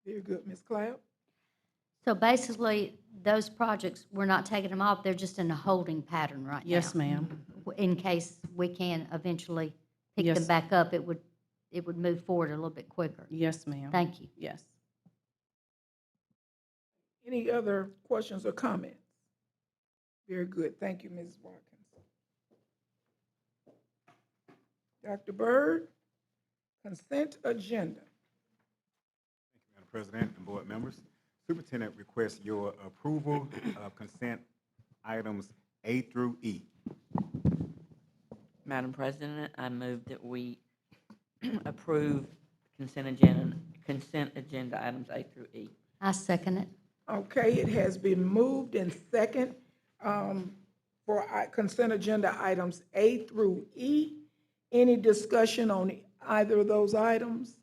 Very good, Ms. Clapp. So basically, those projects, we're not taking them off, they're just in a holding pattern right now. Yes, ma'am. In case we can eventually pick Yes. them back up, it would move forward a little bit quicker. Yes, ma'am. Thank you. Yes. Any other questions or comments? Very good. Thank you, Ms. Watkins. Dr. Byrd, consent agenda. Thank you, Madam President and board members. Superintendent requests your approval of consent items A through E. Madam President, I move that we approve consent agenda items A through E. I second it. Okay, it has been moved and second for consent agenda items A through E. Any discussion on either of those items?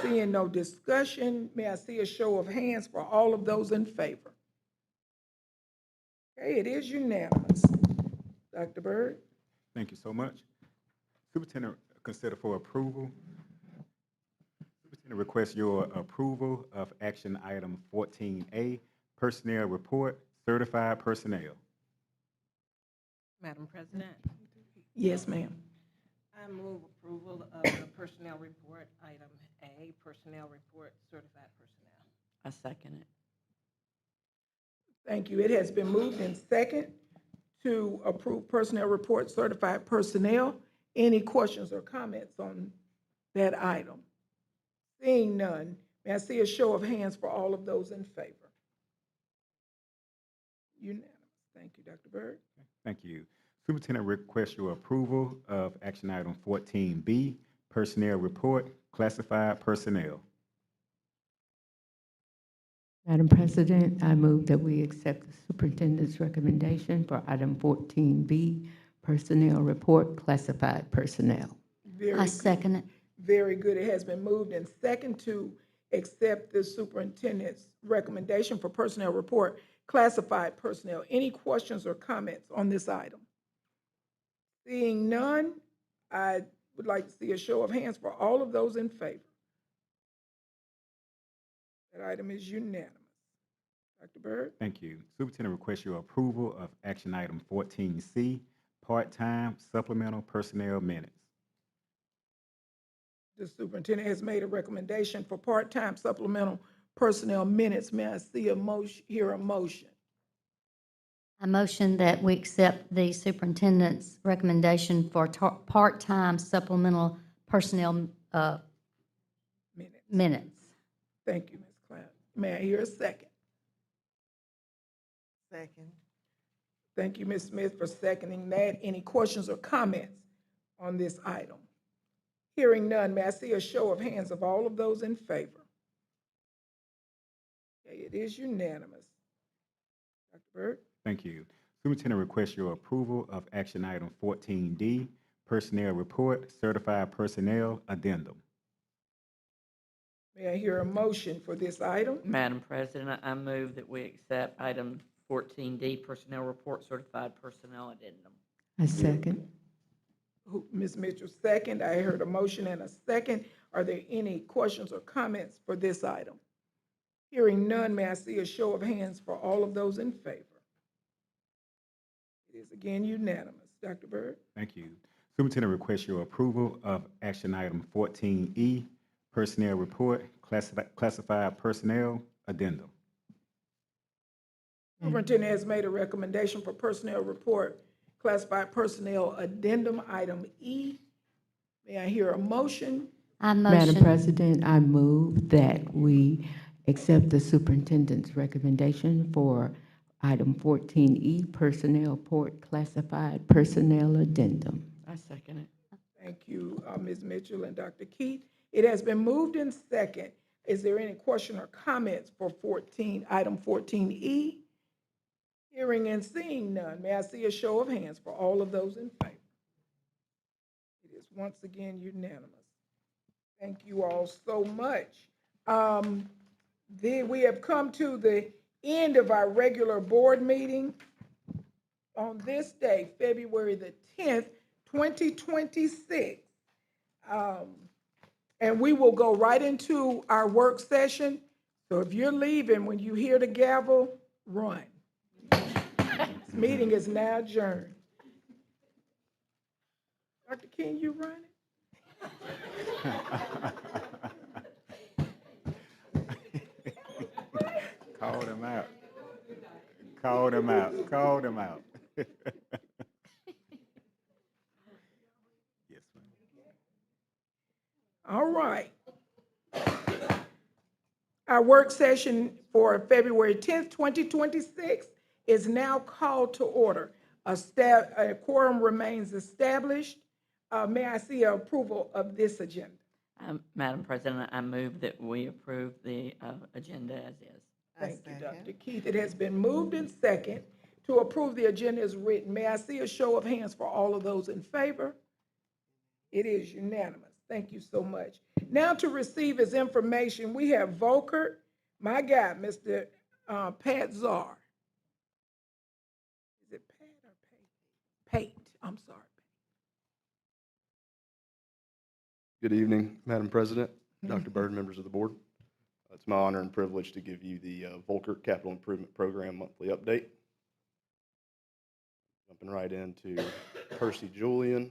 Seeing no discussion, may I see a show of hands for all of those in favor? Okay, it is unanimous. Dr. Byrd? Thank you so much. Superintendent consider for approval. Superintendent requests your approval of action item 14A, personnel report, certified personnel. Madam President, Yes, ma'am. I move approval of the personnel report, item A, personnel report, certified personnel. I second it. Thank you. It has been moved in second to approve personnel report, certified personnel. Any questions or comments on that item? Seeing none, may I see a show of hands for all of those in favor? Unanimous. Thank you, Dr. Byrd. Thank you. Superintendent requests your approval of action item 14B, personnel report, classified personnel. Madam President, I move that we accept the superintendent's recommendation for item 14B, personnel report, classified personnel. Very I good. second it. Very good. It has been moved in second to accept the superintendent's recommendation for personnel report, classified personnel. Any questions or comments on this item? Seeing none, I would like to see a show of hands for all of those in favor. That item is unanimous. Dr. Byrd? Thank you. Superintendent requests your approval of action item 14C, part-time supplemental personnel minutes. The superintendent has made a recommendation for part-time supplemental personnel minutes. May I see a motion, hear a motion? I motion that we accept the superintendent's recommendation for part-time supplemental personnel minutes. Thank you, Ms. Cloud. May I hear a second? Second. Thank you, Ms. Smith, for seconding that. Any questions or comments on this item? Hearing none, may I see a show of hands of all of those in favor? Okay, it is unanimous. Dr. Byrd? Thank you. Superintendent requests your approval of action item 14D, personnel report, certified personnel addendum. May I hear a motion for this item? Madam President, I move that we accept item 14D, personnel report, certified personnel addendum. I second. Ms. Mitchell, second. I heard a motion and a second. Are there any questions or comments for this item? Hearing none, may I see a show of hands for all of those in favor? It is again unanimous. Dr. Byrd? Thank you. Superintendent requests your approval of action item 14E, personnel report, classified personnel addendum. Superintendent has made a recommendation for personnel report, classified personnel addendum, item E. May I hear a motion? I motion. Madam President, I move that we accept the superintendent's recommendation for item 14E, personnel report, classified personnel addendum. I second it. Thank you, Ms. Mitchell and Dr. Keith. It has been moved in second. Is there any question or comments for item 14E? Hearing and seeing none, may I see a show of hands for all of those in favor? It is once again unanimous. Thank you all so much. We have come to the end of our regular board meeting on this day, February the 10th, 2026. And we will go right into our work session. So if you're leaving, when you hear the gavel, run. This meeting is now adjourned. Dr. King, you running? Call them out. Call them out. Call them out. Yes, ma'am. All right. Our work session for February 10th, 2026 is now called to order. A quorum remains established. May I see approval of this agenda? Madam President, I move that we approve the agenda as is. Thank you, Dr. Keith. It has been moved in second to approve the agenda as written. May I see a show of hands for all of those in favor? It is unanimous. Thank you so much. Now to receive his information, we have Volker, my guy, Mr. Pat Czar. Is it Pat or Pate? Pate, I'm sorry. Good evening, Madam President, Dr. Byrd, members of the board. It's my honor and privilege to give you the Volker Capital Improvement Program monthly update. Jumping right into Percy Julian.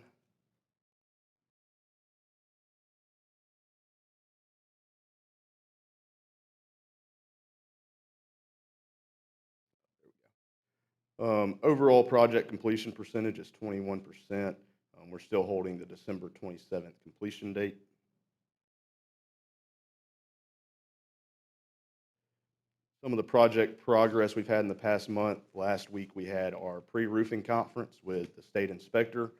Overall project completion percentage is 21%. We're still holding the December 27th completion date. Some of the project progress we've had in the past month. Last week we had our pre-roofing conference with the state inspector.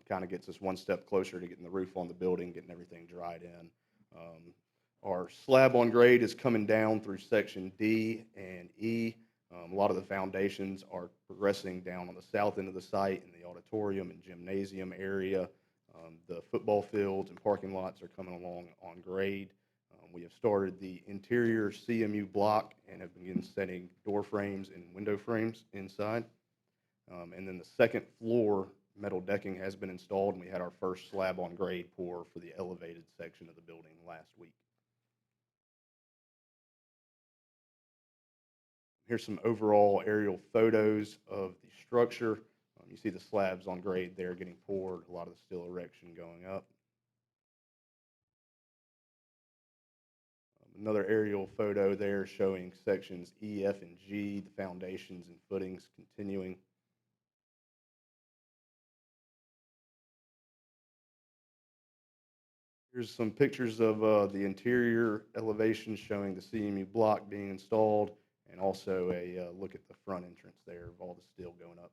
Kind of gets us one step closer to getting the roof on the building, getting everything dried in. Our slab on grade is coming down through section D and E. A lot of the foundations are progressing down on the south end of the site in the auditorium and gymnasium area. The football fields and parking lots are coming along on grade. We have started the interior CMU block and have begun setting door frames and window frames inside. And then the second floor metal decking has been installed, and we had our first slab on grade pour for the elevated section of the building last week. Here's some overall aerial photos of the structure. You see the slabs on grade there getting poured, a lot of the steel erection going up. Another aerial photo there showing sections E, F, and G, the foundations and footings continuing. Here's some pictures of the interior elevation showing the CMU block being installed, and also a look at the front entrance there of all the steel going up.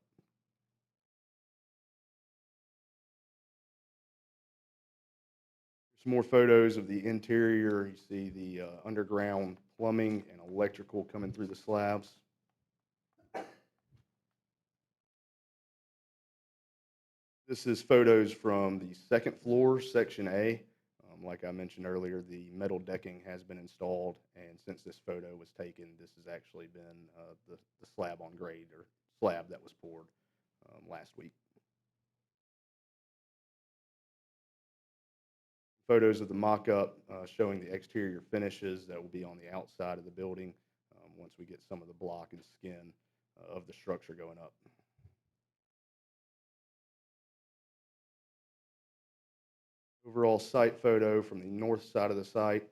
Some more photos of the interior. You see the underground plumbing and electrical coming through the slabs. This is photos from the second floor, section A. Like I mentioned earlier, the metal decking has been installed, and since this photo was taken, this has actually been the slab on grade, or slab that was poured last week. Photos of the mock-up showing the exterior finishes that will be on the outside of the building once we get some of the block and skin of the structure going up. Overall site photo from the north side of the site.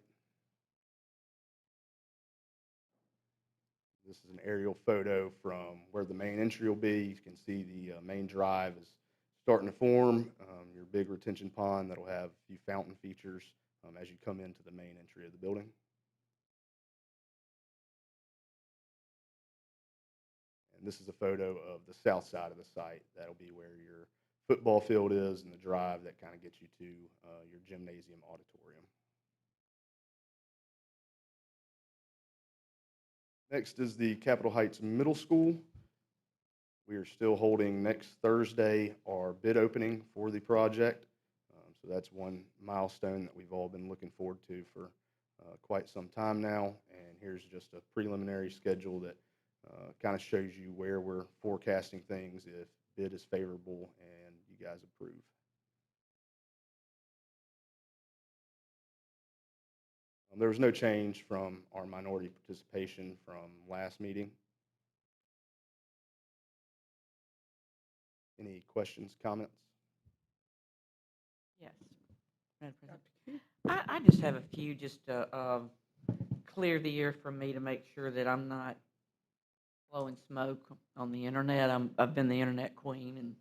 This is an aerial photo from where the main entry will be. You can see the main drive is starting to form. Your big retention pond that'll have a few fountain features as you come into the main entry of the building. And this is a photo of the south side of the site. That'll be where your football field is and the drive that kind of gets you to your gymnasium auditorium. Next is the Capitol Heights Middle School. We are still holding next Thursday our bid opening for the project. So that's one milestone that we've all been looking forward to for quite some time now. And here's just a preliminary schedule that kind of shows you where we're forecasting things if bid is favorable and you guys approve. There was no change from our minority participation from last meeting. Any questions, comments? Yes. Madam President. I just have a few just to clear the air for me to make sure that I'm not blowing smoke on the internet. I've been the internet queen and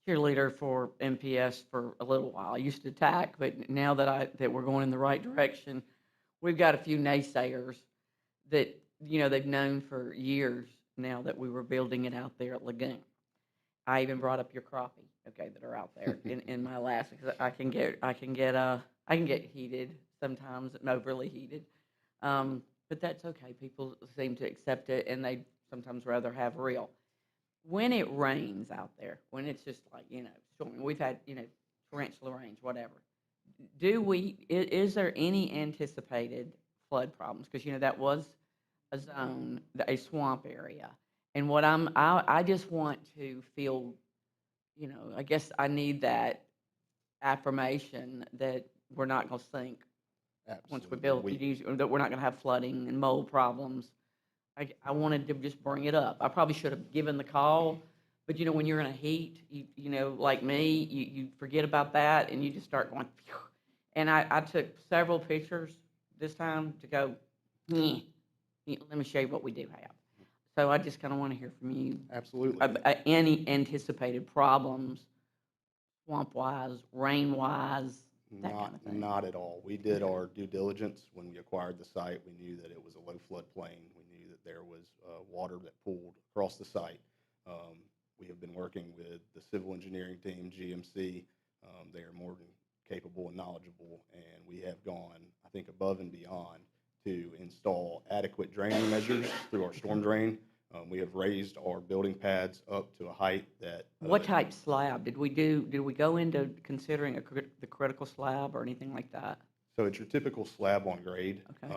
cheerleader for MPS for a little while. I used to attack, but now that we're going in the right direction, we've got a few naysayers that, they've known for years now that we were building it out there at Lagoon. I even brought up your crappie, okay, that are out there in my last, because I can get heated sometimes, overly heated, but that's okay. People seem to accept it, and they sometimes rather have real. When it rains out there, when it's just like storming, we've had torrential rains, whatever. Is there any anticipated flood problems? Because that was a zone, a swamp area. And what I just want to feel, I guess I need that affirmation that we're not gonna sink once we Absolutely. build it, or that we're not gonna have flooding and mold problems. I wanted to just bring it up. I probably should have given the call, but when you're in a heat, like me, you forget about that and you just start going, phew. And I took several pictures this time to go, "Nyeh, let me show you what we do have." So I just kind of want to hear from you. Absolutely. Any anticipated problems, swamp-wise, rain-wise, that kind of thing? Not at all. We did our due diligence when we acquired the site. We knew that it was a low flood plain. We knew that there was water that pooled across the site. We have been working with the civil engineering team, GMC. They are more than capable and knowledgeable, and we have gone, I think, above and beyond to install adequate draining measures through our storm drain. We have raised our building pads up to a height that. What type slab? Did we go into considering the critical slab or anything like that? So it's your typical slab on grade. Okay.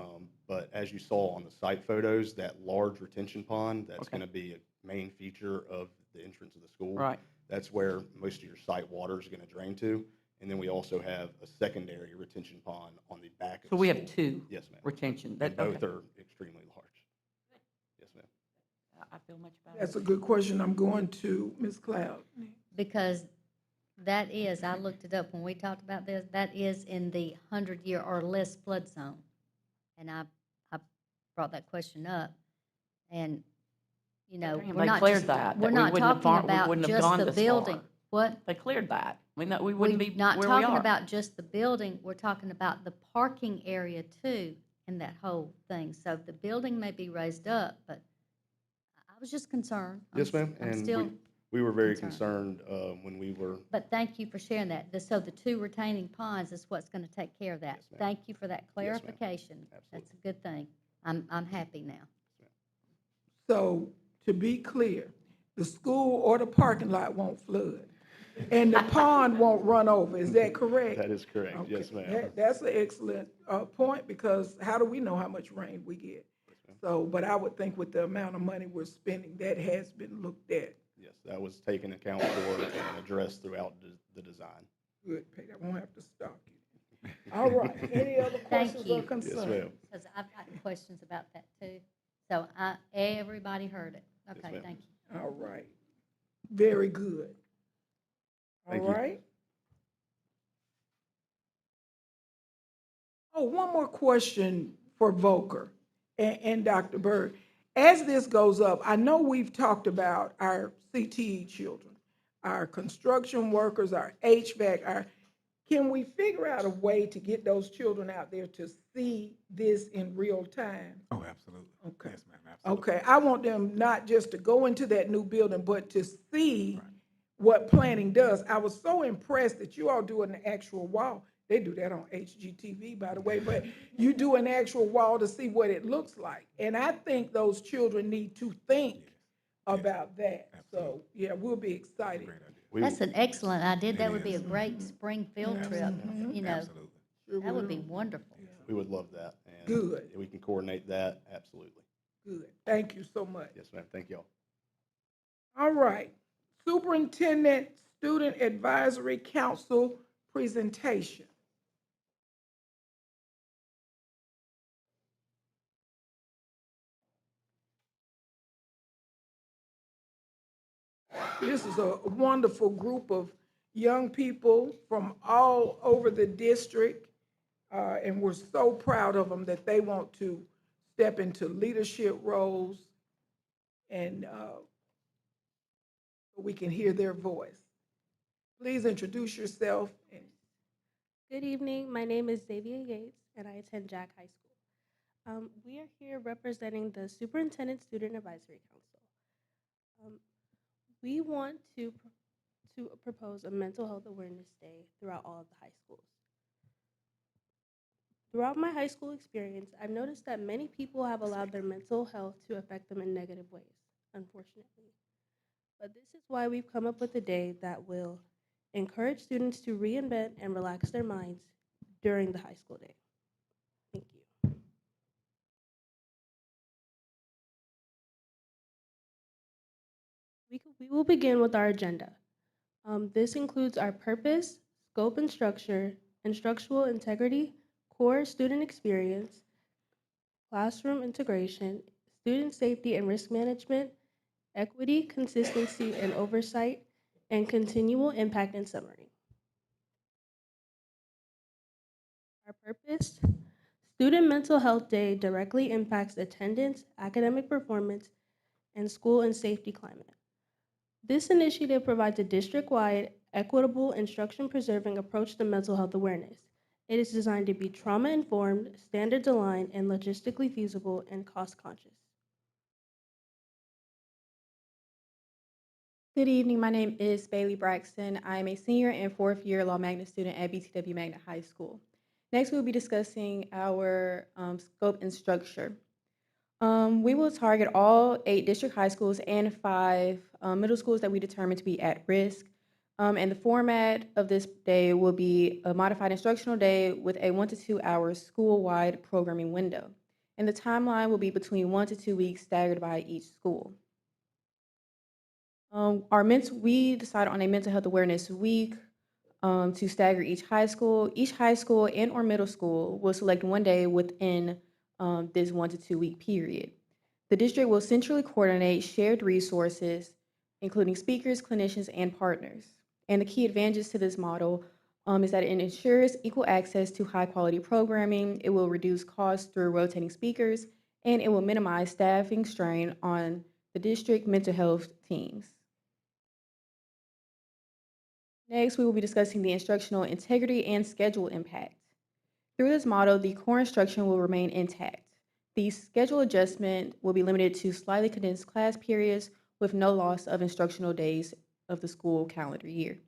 But as you saw on the site photos, that large retention pond, that's Okay. going to be a main feature of the entrance of the school. Right. That's where most of your site water is going to drain to. And then we also have a secondary retention pond on the back of So the we school. have two Yes, ma'am. retention. And both Okay. are extremely large. Yes, ma'am. I feel much better. That's a good question. I'm going to Ms. Cloud. Because that is, I looked it up when we talked about this, that is in the 100-year or less flood zone. And I brought that question up, and, Damn, we're they not cleared just, that. we're We not wouldn't have talking we about wouldn't have just gone the this building. far. What? They cleared that. We wouldn't be We're not where talking we are. about just the building, we're talking about the parking area too, in that whole thing. So the building may be raised up, but I was just concerned. Yes, ma'am. I'm And still we were very concerned when we were. But thank you for sharing that. So the two retaining ponds is what's going to take care of that. Yes, ma'am. Thank you for that Yes, ma'am. clarification. Absolutely. That's a good thing. I'm happy now. So to be clear, the school or the parking lot won't flood, and the pond won't run over. Is that correct? That is correct. Okay. Yes, ma'am. That's an excellent point, because how do we know how much rain we get? So, but I would think with the amount of money we're spending, that has been looked at. Yes, that was taken account for and addressed throughout the design. Good, Pete, I won't have to stop you. All right, any other questions or you. concerns? Yes, ma'am. Because I've got questions about that too. So everybody heard it. Okay, ma'am. thank you. All right, very good. All Thank you. right. Oh, one more question for Volker and Dr. Bird. As this goes up, I know we've talked about our CTE children, our construction workers, our HVAC, can we figure out a way to get those children out there to see this in real time? Oh, absolutely. Okay. Yes, ma'am, absolutely. Okay, I want them not just to go into that new building, but to see what planning does. I was so impressed that you all do an actual wall. They do that on HGTV, by the way, but you do an actual wall to see what it looks like. And I think those children need to think about that. So, yeah, we'll be excited. That's an excellent idea. That would be a great spring field trip, Absolutely. That would be wonderful. We would love that. And Good. if we can coordinate that, absolutely. Good. Thank you so much. Yes, ma'am. Thank y'all. All right. Superintendent Student Advisory Council presentation. This is a wonderful group of young people from all over the district, and we're so proud of them that they want to step into leadership roles, and we can hear their voice. Please introduce yourself. Good evening. My name is Xavier Yates, and I attend Jack High School. We are here representing the Superintendent Student Advisory Council. We want to propose a mental health awareness day throughout all of the high schools. Throughout my high school experience, I've noticed that many people have allowed their mental health to affect them in negative ways, unfortunately. But this is why we've come up with a day that will encourage students to reinvent and relax their minds during the high school day. Thank you. We will begin with our agenda. This includes our purpose, scope and structure, instructional integrity, core student experience, classroom integration, student safety and risk management, equity, consistency, and oversight, and continual impact and summary. Our purpose: Student Mental Health Day directly impacts attendance, academic performance, and school and safety climate. This initiative provides a district-wide, equitable, instruction-preserving approach to mental health awareness. It is designed to be trauma-informed, standards-aligned, and logistically feasible and cost-conscious. Good evening. My name is Bailey Braxton. I am a senior and fourth year Law Magna student at BTW Magna High School. Next, we'll be discussing our scope and structure. We will target all 8 district high schools and 5 middle schools that we determine to be at risk. And the format of this day will be a modified instructional day with a 1 to 2 hour school-wide programming window. And the timeline will be between 1 to 2 weeks staggered by each school. We decided on a mental health awareness week to stagger each high school. Each high school and or middle school will select one day within this 1 to 2 week period. The district will centrally coordinate shared resources, including speakers, clinicians, and partners. And the key advantages to this model is that it ensures equal access to high quality programming, it will reduce costs through rotating speakers, and it will minimize staffing strain on the district mental health teams. Next, we will be discussing the instructional integrity and schedule impact. Through this model, the core instruction will remain intact. The schedule adjustment will be limited to slightly condensed class periods with no loss of instructional days of the school calendar year.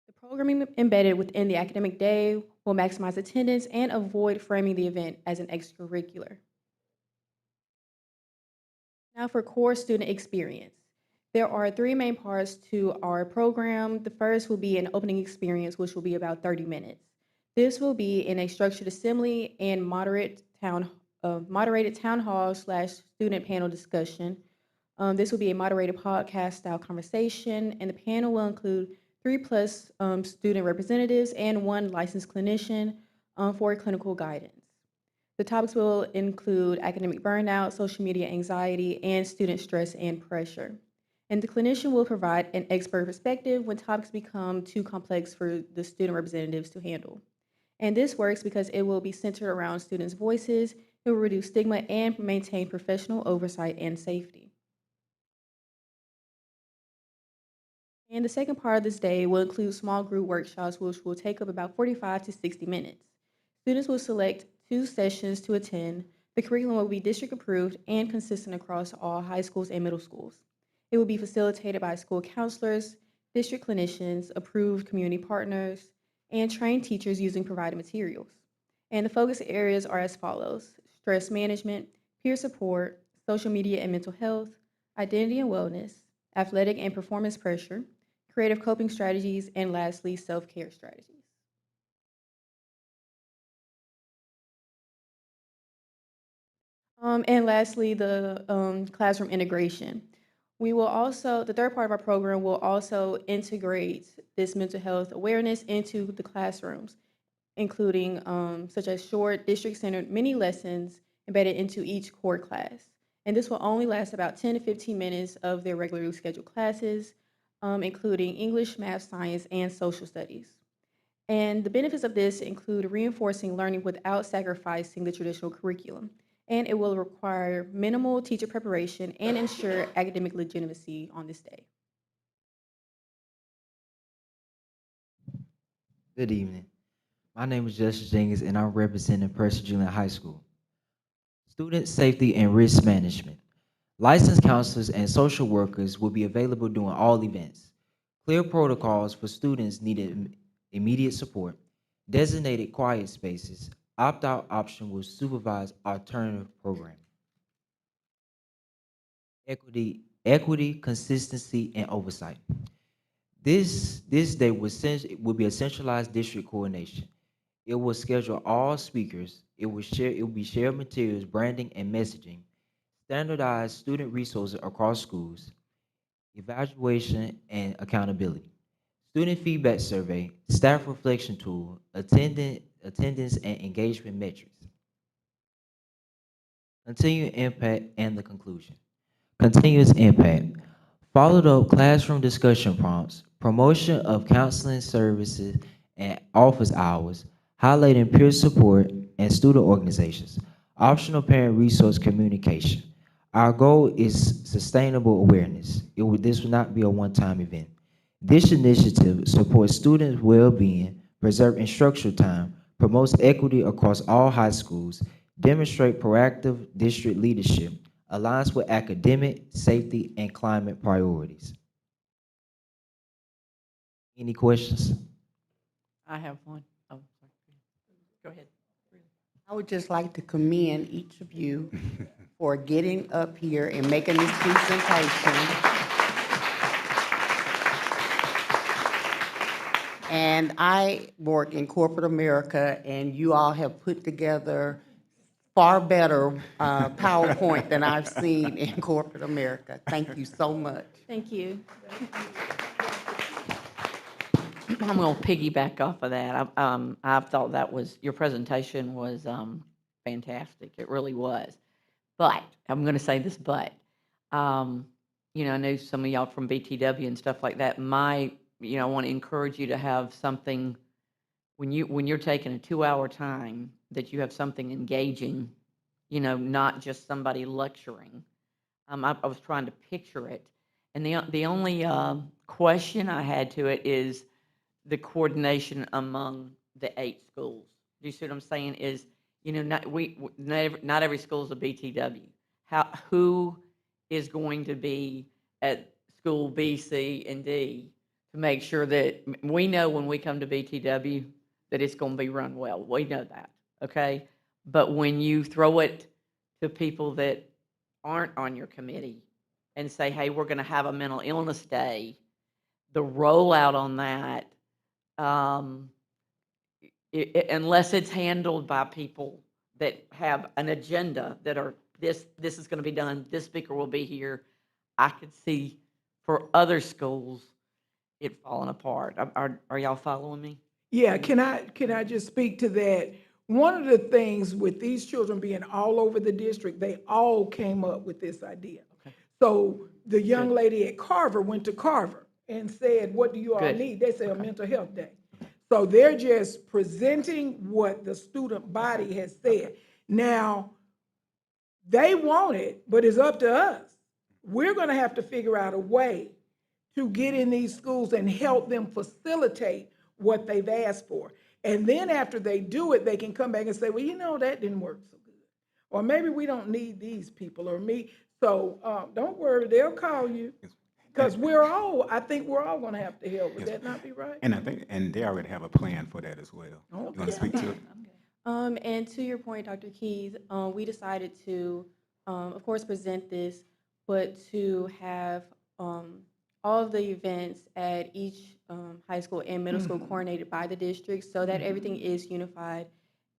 The programming embedded within the academic day will maximize attendance and avoid framing the event as an extracurricular. Now for core student experience. There are 3 main parts to our program. The first will be an opening experience, which will be about 30 minutes. This will be in a structured assembly and moderated town hall / student panel discussion. This will be a moderated podcast style conversation, and the panel will include 3+ student representatives and 1 licensed clinician for clinical guidance. The topics will include academic burnout, social media anxiety, and student stress and pressure. And the clinician will provide an expert perspective when topics become too complex for the student representatives to handle. And this works because it will be centered around students' voices, it will reduce stigma and maintain professional oversight and safety. And the second part of this day will include small group workshops, which will take up about 45 to 60 minutes. Students will select 2 sessions to attend. The curriculum will be district approved and consistent across all high schools and middle schools. It will be facilitated by school counselors, district clinicians, approved community partners, and trained teachers using provided materials. And the focus areas are as follows: stress management, peer support, social media and mental health, identity and wellness, athletic and performance pressure, creative coping strategies, and lastly, self-care strategies. And lastly, the classroom integration. The third part of our program will also integrate this mental health awareness into the classrooms, including such as short district-centered mini lessons embedded into each core class. And this will only last about 10 to 15 minutes of their regularly scheduled classes, including English, math, science, and social studies. And the benefits of this include reinforcing learning without sacrificing the traditional curriculum. And it will require minimal teacher preparation and ensure academic legitimacy on this day. Good evening. My name is Justice Jenkins, and I'm representing Percy Julian High School. Student safety and risk management. Licensed counselors and social workers will be available during all events. Clear protocols for students needing immediate support. Designated quiet spaces. Opt-out option will supervise alternative programming. Equity, consistency, and oversight. This day will be a centralized district coordination. It will schedule all speakers. It will be shared materials, branding, and messaging. Standardized student resources across schools. Evaluation and accountability. student feedback survey, staff reflection tool, attendance and engagement metrics. Continued impact and the conclusion. Continuous impact. Followed up classroom discussion prompts, promotion of counseling services and office hours, highlighting peer support and student organizations, optional parent resource communication. Our goal is sustainable awareness. This will not be a one-time event. This initiative supports students' well-being, preserve instructional time, promotes equity across all high schools, demonstrate proactive district leadership, aligns with academic, safety, and climate priorities. Any questions? I have one. Oh, sorry. Go ahead. I would just like to commend each of you for getting up here and making this presentation. And I work in corporate America, and you all have put together far better PowerPoint than I've seen in corporate America. Thank you so much. Thank you. I'm going to piggyback off of that. I thought that was, your presentation was fantastic. It really was. But, I'm going to say this but. You know, I know some of y'all from BTW and stuff like that. I want to encourage you to have something, when you're taking a 2-hour time, that you have something engaging, you know, not just somebody lecturing. I was trying to picture it. And the only question I had to it is the coordination among the 8 schools. Do you see what I'm saying? Is, you know, not every school is a BTW. Who is going to be at school B, C, and D to make sure that we know when we come to BTW that it's going to be run well. We know that, okay? But when you throw it to people that aren't on your committee and say, hey, we're going to have a mental illness day, the rollout on that, unless it's handled by people that have an agenda that are, this is going to be done, this speaker will be here, I could see for other schools it falling apart. Are y'all following me? Yeah, can I just speak to that? One of the things with these children being all over the district, they all came up with this idea. Okay. So the young Good. lady at Carver went to Carver and said, what do you all Good. need? They said a mental health day. So they're just presenting what the student body has said. Now, they want it, but it's up to us. We're gonna have to figure out a way to get in these schools and help them facilitate what they've asked for. And then after they do it, they can come back and say, well, you know, that didn't work so good. Or maybe we don't need these people or me. So don't worry, they'll call you. Because I think we're all gonna have to help. Would that not be right? And I think, and they already have a plan for that as well. You want to speak to it? And to your point, Dr. Keys, we decided to, of course, present this, but to have all of the events at each high school and middle school coordinated by the district so that everything is unified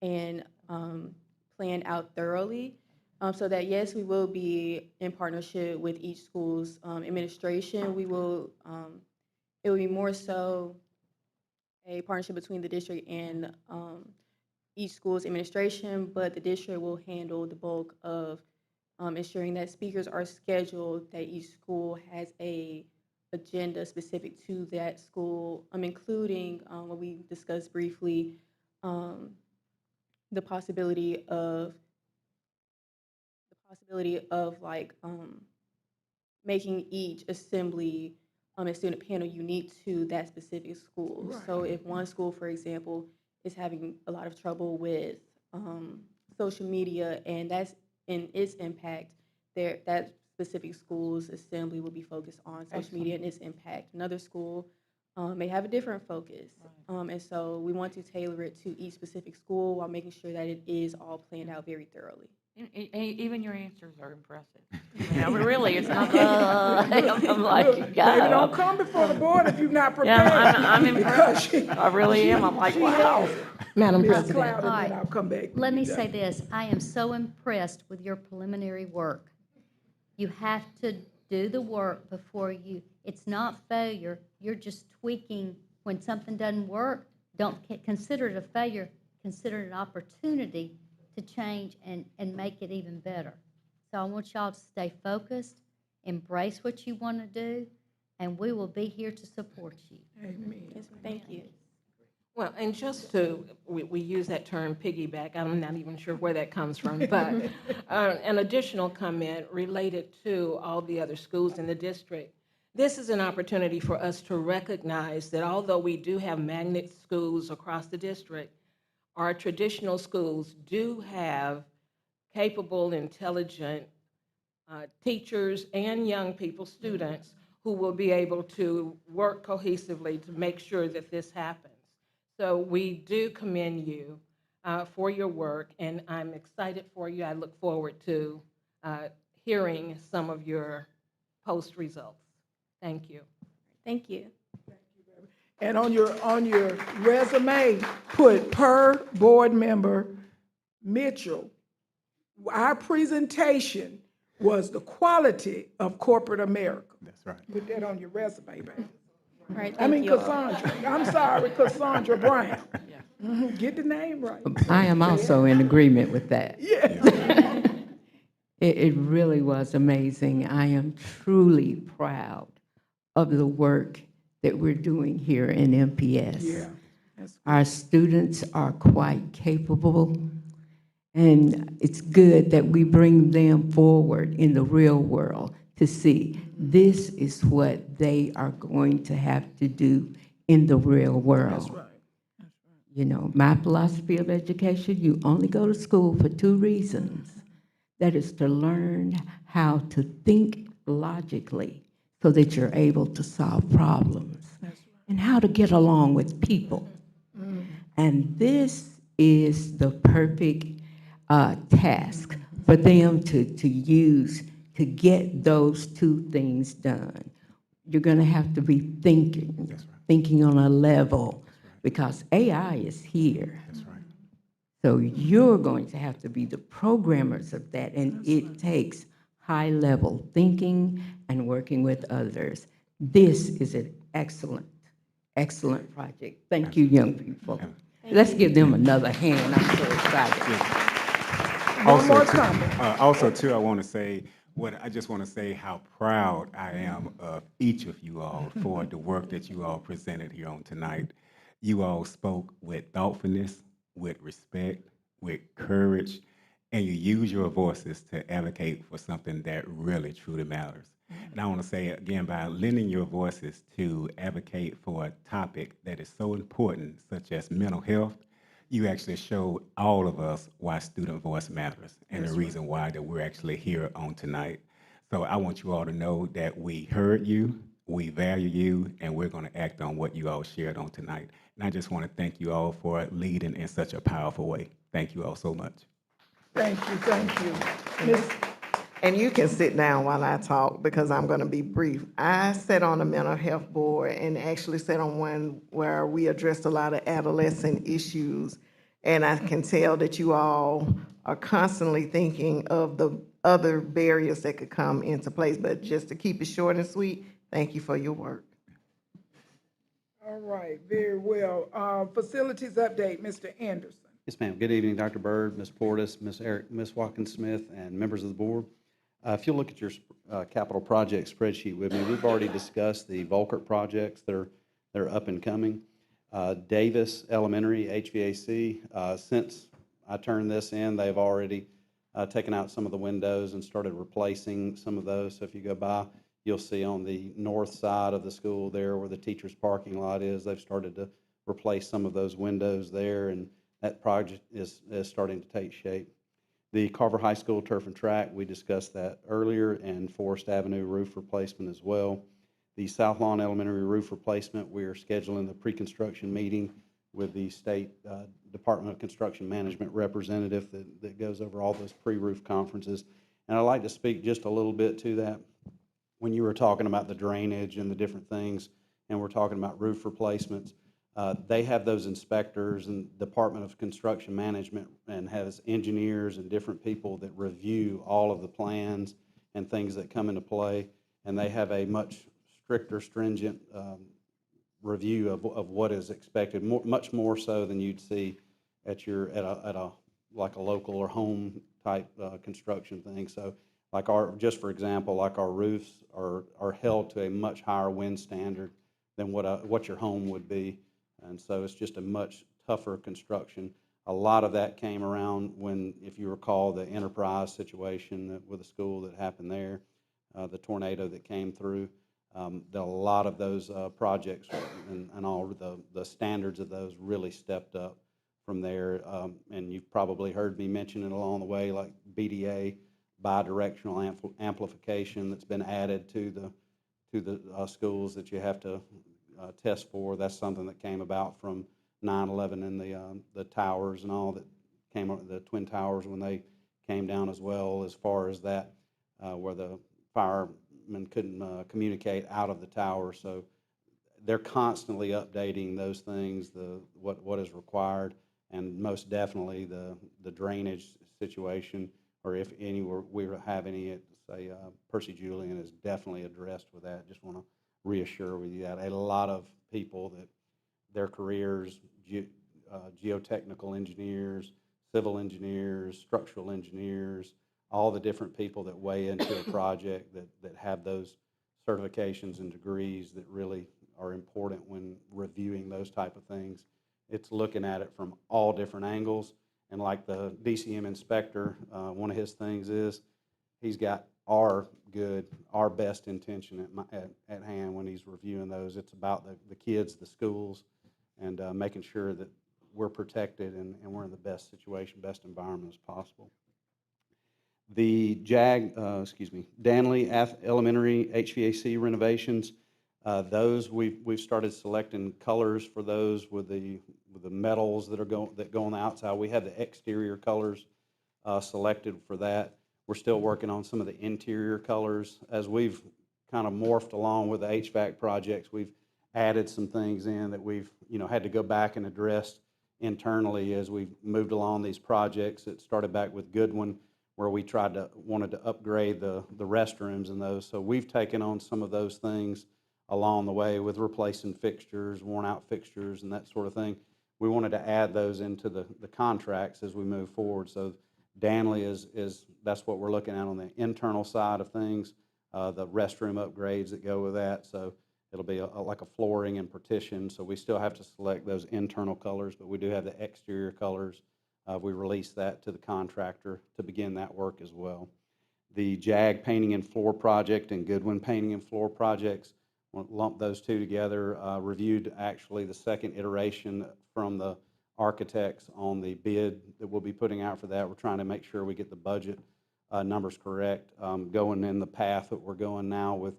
and planned out thoroughly. So that, yes, we will be in partnership with each school's administration. We will, it will be more so a partnership between the district and each school's administration, but the district will handle the bulk of ensuring that speakers are scheduled, that each school has a agenda specific to that school, including what we discussed briefly, the possibility of like making each assembly and student panel unique to that specific school. Right. So if one school, for example, is having a lot of trouble with social media and that's in its impact, that specific school's assembly will be focused on social media and its impact. Another school may have a different focus. And so we want to tailor it to each specific school while making sure that it is all planned out very thoroughly. Even your answers are impressive. You know, really, it's not, I'm like, God. Baby, don't come before the board if you're not prepared. Yeah, I'm impressed. Because I really am. I'm like, she wow. has it. Madam Ms. President. Cloud, and All then right. I'll come back. Let me say this, I am so impressed with your preliminary work. You have to Do the work before you, it's not failure. You're just tweaking. When something doesn't work, don't consider it a failure. Consider it an opportunity to change and make it even better. So I want y'all to stay focused, embrace what you want to do, and we will be here to support you. Amen. Yes, thank you. Well, and just to, we use that term piggyback, I'm not even sure where that comes from, but an additional comment related to all the other schools in the district. This is an opportunity for us to recognize that although we do have magnet schools across the district, our traditional schools do have capable, intelligent teachers and young people, students, who will be able to work cohesively to make sure that this happens. So we do commend you for your work, and I'm excited for you. I look forward to hearing some of your post results. Thank you. Thank you. And on your resume, put per board member Mitchell. Our presentation was the quality of corporate America. That's right. Put that on your resume, baby. All right, I thank mean, you all. Cassandra. I'm sorry, Cassandra Brown. Get the name right. I am also in agreement with that. Yeah. It really was amazing. I am truly proud of the work that we're doing here in MPS. Yeah. That's Our students are quite capable, and it's good that we bring them forward in the real world to see this is what they are going to have to do in the real world. That's right. You know, my philosophy of education, you only go to school for 2 reasons. That is to learn how to think logically so that you're able to solve problems and how to get along with people. And this is the perfect task for them to use to get those 2 things done. You're going to have to be thinking on a level, because AI is here. That's right. So you're going to have to be the programmers of that, and it takes high-level thinking and working with others. This is an excellent, excellent project. Thank you, young people. Let's give them another hand. I'm so excited. Also, too, I want to say, I just want to say how proud I am of each of you all for the work that you all presented here on tonight. You all spoke with thoughtfulness, with respect, with courage, and you use your voices to advocate for something that really truly matters. And I want to say again, by lending your voices to advocate for a topic that is so important, such as mental health, you actually showed all of us why student voice matters and the reason why that we're actually here on tonight. So I want you all to know that we heard you, we value you, and we're going to act on what you all shared on tonight. And I just want to thank you all for leading in such a powerful way. Thank you all so much. Thank you, thank you. Ms. And you can sit down while I talk because I'm going to be brief. I sat on a mental health board and actually sat on one where we addressed a lot of adolescent issues. And I can tell that you all are constantly thinking of the other barriers that could come into place. But just to keep it short and sweet, thank you for your work. All right, very well. Facilities update, Mr. Anderson. Yes, ma'am. Good evening, Dr. Byrd, Ms. Portis, Ms. Watkins-Smith, and members of the board. If you'll look at your capital project spreadsheet with me, we've already discussed the Volkert projects. They're up and coming. Davis Elementary HVAC, since I turned this in, they've already taken out some of the windows and started replacing some of those. So if you go by, you'll see on the north side of the school there where the teacher's parking lot is, they've started to replace some of those windows there, and that project is starting to take shape. The Carver High School turf and track, we discussed that earlier, and Forest Avenue roof replacement as well. The South Lawn Elementary roof replacement, we are scheduling the pre-construction meeting with the State Department of Construction Management representative that goes over all those pre-roof conferences. And I'd like to speak just a little bit to that. When you were talking about the drainage and the different things, and we're talking about roof replacements, they have those inspectors and Department of Construction Management and has engineers and different people that review all of the plans and things that come into play. and they have a much stricter, stringent review of what is expected, much more so than you'd see at a like a local or home type construction thing. So like just for example, like our roofs are held to a much higher wind standard than what your home would be. And so it's just a much tougher construction. A lot of that came around when, if you recall, the Enterprise situation with the school that happened there, the tornado that came through. A lot of those projects and all the standards of those really stepped up from there. And you've probably heard me mention it along the way, like BDA, bidirectional amplification, that's been added to the schools that you have to test for. That's something that came about from 9/11 and the towers and all that came up, the Twin Towers when they came down as well, as far as that, where the firemen couldn't communicate out of the tower. So they're constantly updating those things, what is required, and most definitely the drainage situation, or if any we have any at, say, Percy Julian is definitely addressed with that. Just want to reassure with you that a lot of people that their careers, geotechnical engineers, civil engineers, structural engineers, all the different people that weigh into a project that have those certifications and degrees that really are important when reviewing those type of things. It's looking at it from all different angles. And like the DCM inspector, one of his things is he's got our best intention at hand when he's reviewing those. It's about the kids, the schools, and making sure that we're protected and we're in the best situation, best environment as possible. The Danley Elementary HVAC renovations, those we've started selecting colors for those with the metals that go on the outside. We have the exterior colors selected for that. We're still working on some of the interior colors. As we've kind of morphed along with the HVAC projects, we've added some things in that we've had to go back and address internally as we've moved along these projects. It started back with Goodwin, where we wanted to upgrade the restrooms and those. So we've taken on some of those things along the way with replacing fixtures, worn out fixtures, and that sort of thing. We wanted to add those into the contracts as we move forward. So Danley that's what we're looking at on the internal side of things, the restroom upgrades that go with that. So it'll be like a flooring and partition. So we still have to select those internal colors, but we do have the exterior colors. We released that to the contractor to begin that work as well. The JAG painting and floor project and Goodwin painting and floor projects, we'll lump those two together. Reviewed actually the second iteration from the architects on the bid that we'll be putting out for that. We're trying to make sure we get the budget numbers correct. Going in the path that we're going now with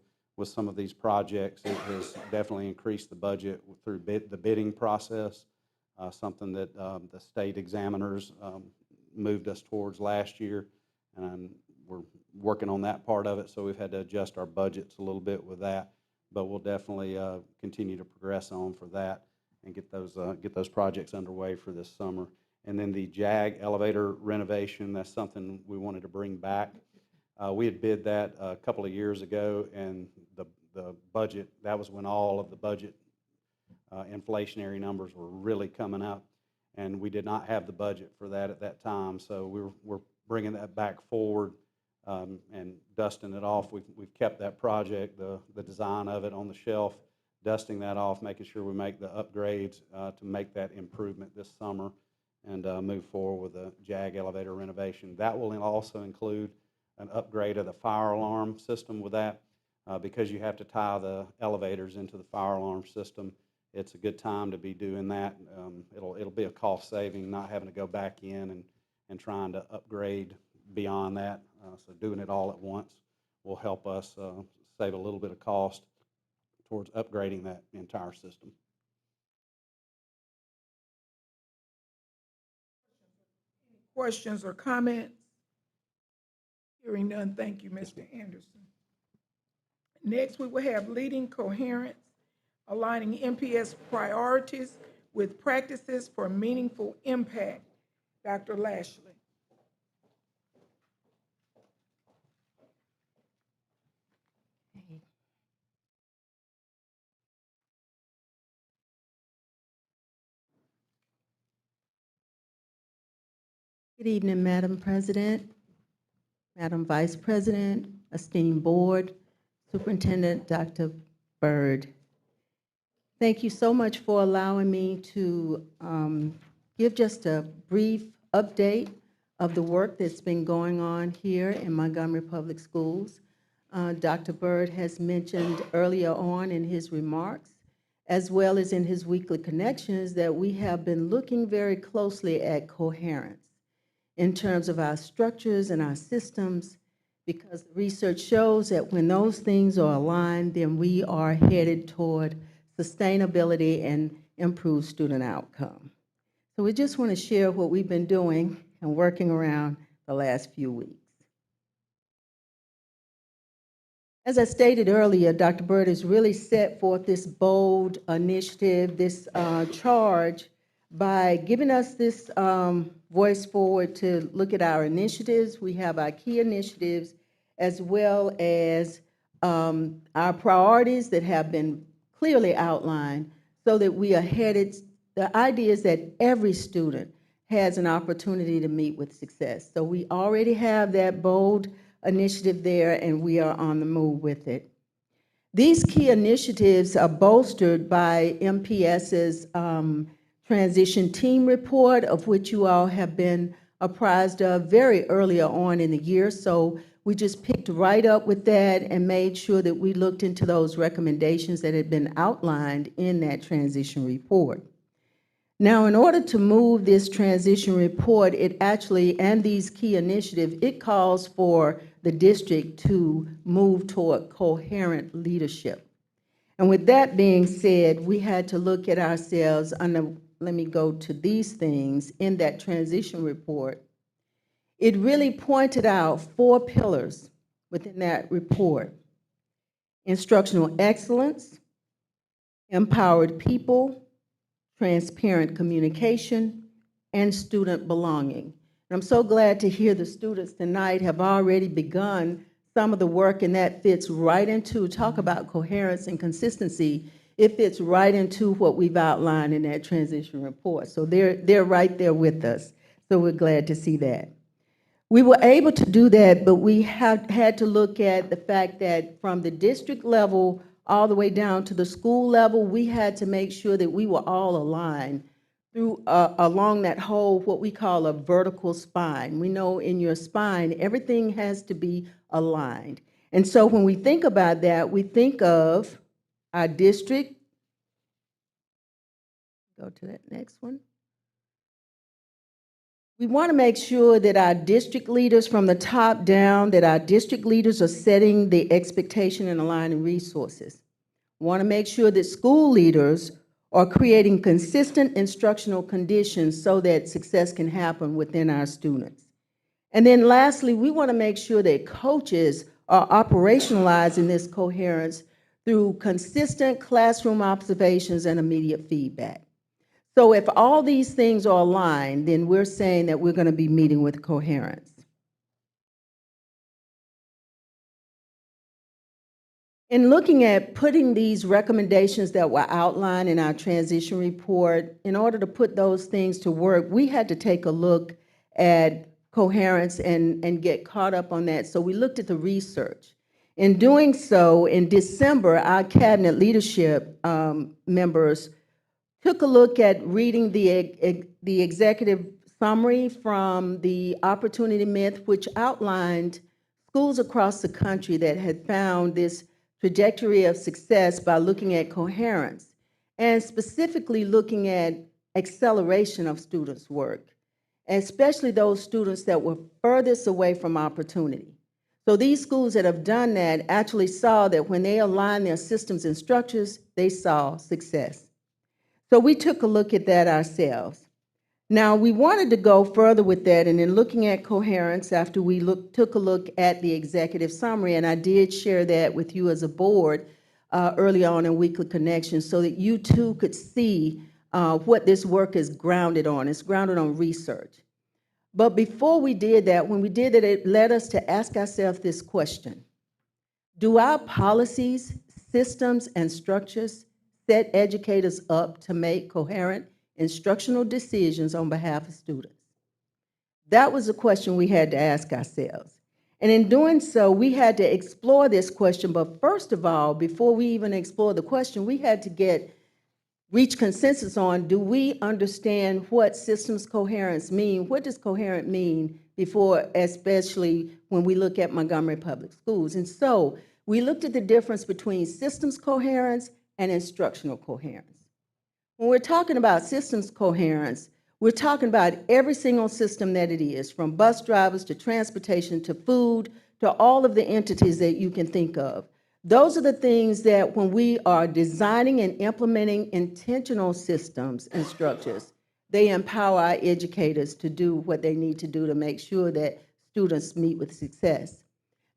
some of these projects, it has definitely increased the budget through the bidding process, something that the state examiners moved us towards last year, and we're working on that part of it, so we've had to adjust our budgets a little bit with that, but we'll definitely continue to progress on for that and get those projects underway for this summer. And then the JAG elevator renovation, that's something we wanted to bring back. We had bid that a couple of years ago, and the budget, that was when all of the budget inflationary numbers were really coming up, and we did not have the budget for that at that time. So we're bringing that back forward and dusting it off. We've kept that project, the design of it on the shelf, dusting that off, making sure we make the upgrades to make that improvement this summer and move forward with the JAG elevator renovation. That will also include an upgrade of the fire alarm system with that. Because you have to tie the elevators into the fire alarm system, it's a good time to be doing that. It'll be a cost saving, not having to go back in and trying to upgrade beyond that. So doing it all at once will help us save a little bit of cost towards upgrading that entire system. Questions or comments? Hearing none, thank you, Mr. Anderson. Next, we will have leading coherence, aligning MPS priorities with practices for meaningful impact. Dr. Lashley. Good evening, Madam President, Madam Vice President, esteemed board, Superintendent Dr. Byrd. Thank you so much for allowing me to give just a brief update of the work that's been going on here in Montgomery Public Schools. Dr. Byrd has mentioned earlier on in his remarks, as well as in his weekly connections, that we have been looking very closely at coherence in terms of our structures and our systems, because the research shows that when those things are aligned, then we are headed toward sustainability and improved student outcome. So we just want to share what we've been doing and working around the last few weeks. As I stated earlier, Dr. Byrd has really set forth this bold initiative, this charge, by giving us this voice forward to look at our initiatives. We have our key initiatives, as well as our priorities that have been clearly outlined, so that we are headed. The idea is that every student has an opportunity to meet with success. So we already have that bold initiative there, and we are on the move with it. These key initiatives are bolstered by MPS's transition team report, of which you all have been apprised of very earlier on in the year. So we just picked right up with that and made sure that we looked into those recommendations that had been outlined in that transition report. Now, in order to move this transition report, it actually, and these key initiatives, it calls for the district to move toward coherent leadership. And with that being said, we had to look at ourselves under, let me go to these things in that transition report. It really pointed out 4 pillars within that report: instructional excellence, empowered people, transparent communication, and student belonging. And I'm so glad to hear the students tonight have already begun some of the work, and that fits right into, talk about coherence and consistency, it fits right into what we've outlined in that transition report. So they're right there with us. So we're glad to see that. We were able to do that, but we had to look at the fact that from the district level all the way down to the school level, we had to make sure that we were all aligned through along that whole, what we call a vertical spine. We know in your spine, everything has to be aligned. And so when we think about that, we think of our district. Go to that next one. We want to make sure that our district leaders from the top down, that our district leaders are setting the expectation and aligning resources. We want to make sure that school leaders are creating consistent instructional conditions so that success can happen within our students. And then lastly, we want to make sure that coaches are operationalizing this coherence through consistent classroom observations and immediate feedback. So if all these things are aligned, then we're saying that we're going to be meeting with coherence. In looking at putting these recommendations that were outlined in our transition report, in order to put those things to work, we had to take a look at coherence and get caught up on that. So we looked at the research. In doing so, in December, our cabinet leadership members took a look at reading the executive summary from the Opportunity Myth, which outlined schools across the country that had found this trajectory of success by looking at coherence, and specifically looking at acceleration of students' work, especially those students that were furthest away from opportunity. So these schools that have done that actually saw that when they aligned their systems and structures, they saw success. So we took a look at that ourselves. Now, we wanted to go further with that, and in looking at coherence, after we took a look at the executive summary, and I did share that with you as a board early on in Weekly Connections, so that you too could see what this work is grounded on. It's grounded on research. But before we did that, when we did that, it led us to ask ourselves this question: do our policies, systems, and structures set educators up to make coherent instructional decisions on behalf of students? That was a question we had to ask ourselves. And in doing so, we had to explore this question. But first of all, before we even explore the question, we had to reach consensus on, do we understand what systems coherence mean? What does coherent mean before, especially when we look at Montgomery Public Schools? And so we looked at the difference between systems coherence and instructional coherence. When we're talking about systems coherence, we're talking about every single system that it is, from bus drivers to transportation to food to all of the entities that you can think of. Those are the things that when we are designing and implementing intentional systems and structures, they empower our educators to do what they need to do to make sure that students meet with success.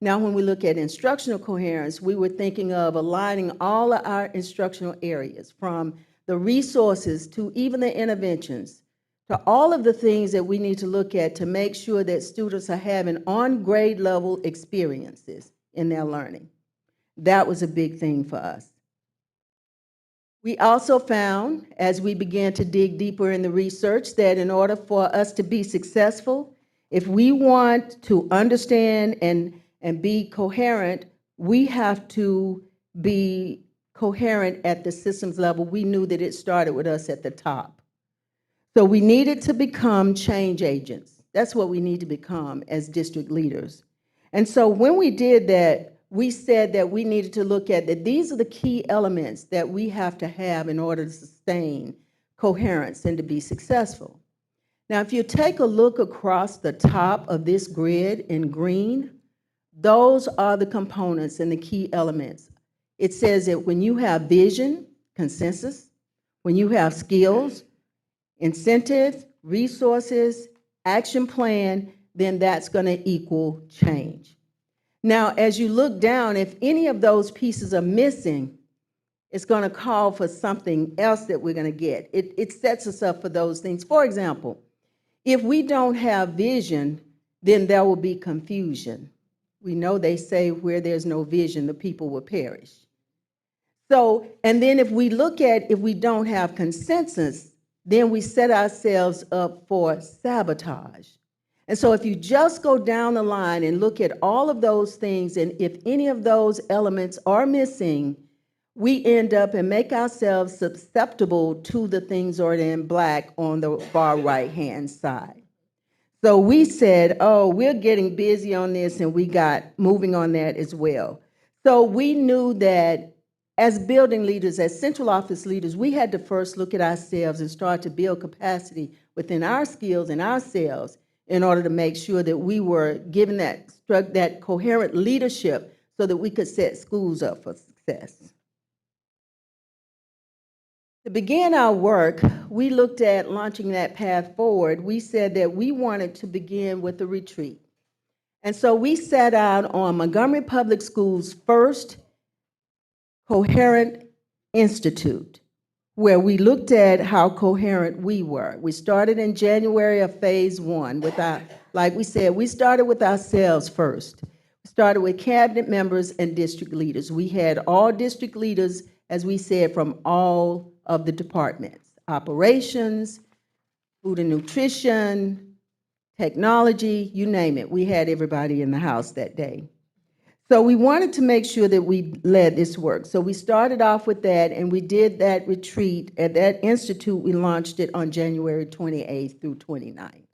Now, when we look at instructional coherence, we were thinking of aligning all of our instructional areas, from the resources to even the interventions, to all of the things that we need to look at to make sure that students are having on-grade level experiences in their learning. That was a big thing for us. We also found, as we began to dig deeper in the research, that in order for us to be successful, if we want to understand and be coherent, we have to be coherent at the systems level. We knew that it started with us at the top. So we needed to become change agents. That's what we need to become as district leaders. And so when we did that, we said that we needed to look at that these are the key elements that we have to have in order to sustain coherence and to be successful. Now, if you take a look across the top of this grid in green, those are the components and the key elements. It says that when you have vision, consensus, when you have skills, incentives, resources, action plan, then that's going to equal change. Now, as you look down, if any of those pieces are missing, it's going to call for something else that we're going to get. It sets us up for those things. For example, if we don't have vision, then there will be confusion. We know they say where there's no vision, the people will perish. So, and then if we look at, if we don't have consensus, then we set ourselves up for sabotage. And so if you just go down the line and look at all of those things, and if any of those elements are missing, we end up and make ourselves susceptible to the things that are in black on the far right-hand side. So we said, oh, we're getting busy on this, and we got moving on that as well. So we knew that as building leaders, as central office leaders, we had to first look at ourselves and start to build capacity within our skills and ourselves in order to make sure that we were given that coherent leadership so that we could set schools up for success. To begin our work, we looked at launching that path forward. We said that we wanted to begin with a retreat. And so we set out on Montgomery Public Schools' first Coherent Institute, where we looked at how coherent we were. We started in January of phase one with like we said, we started with ourselves first. We started with cabinet members and district leaders. We had all district leaders, as we said, from all of the departments: operations, food and nutrition, technology, you name it. We had everybody in the house that day. So we wanted to make sure that we led this work. So we started off with that, and we did that retreat at that institute. We launched it on January 28th through 29th.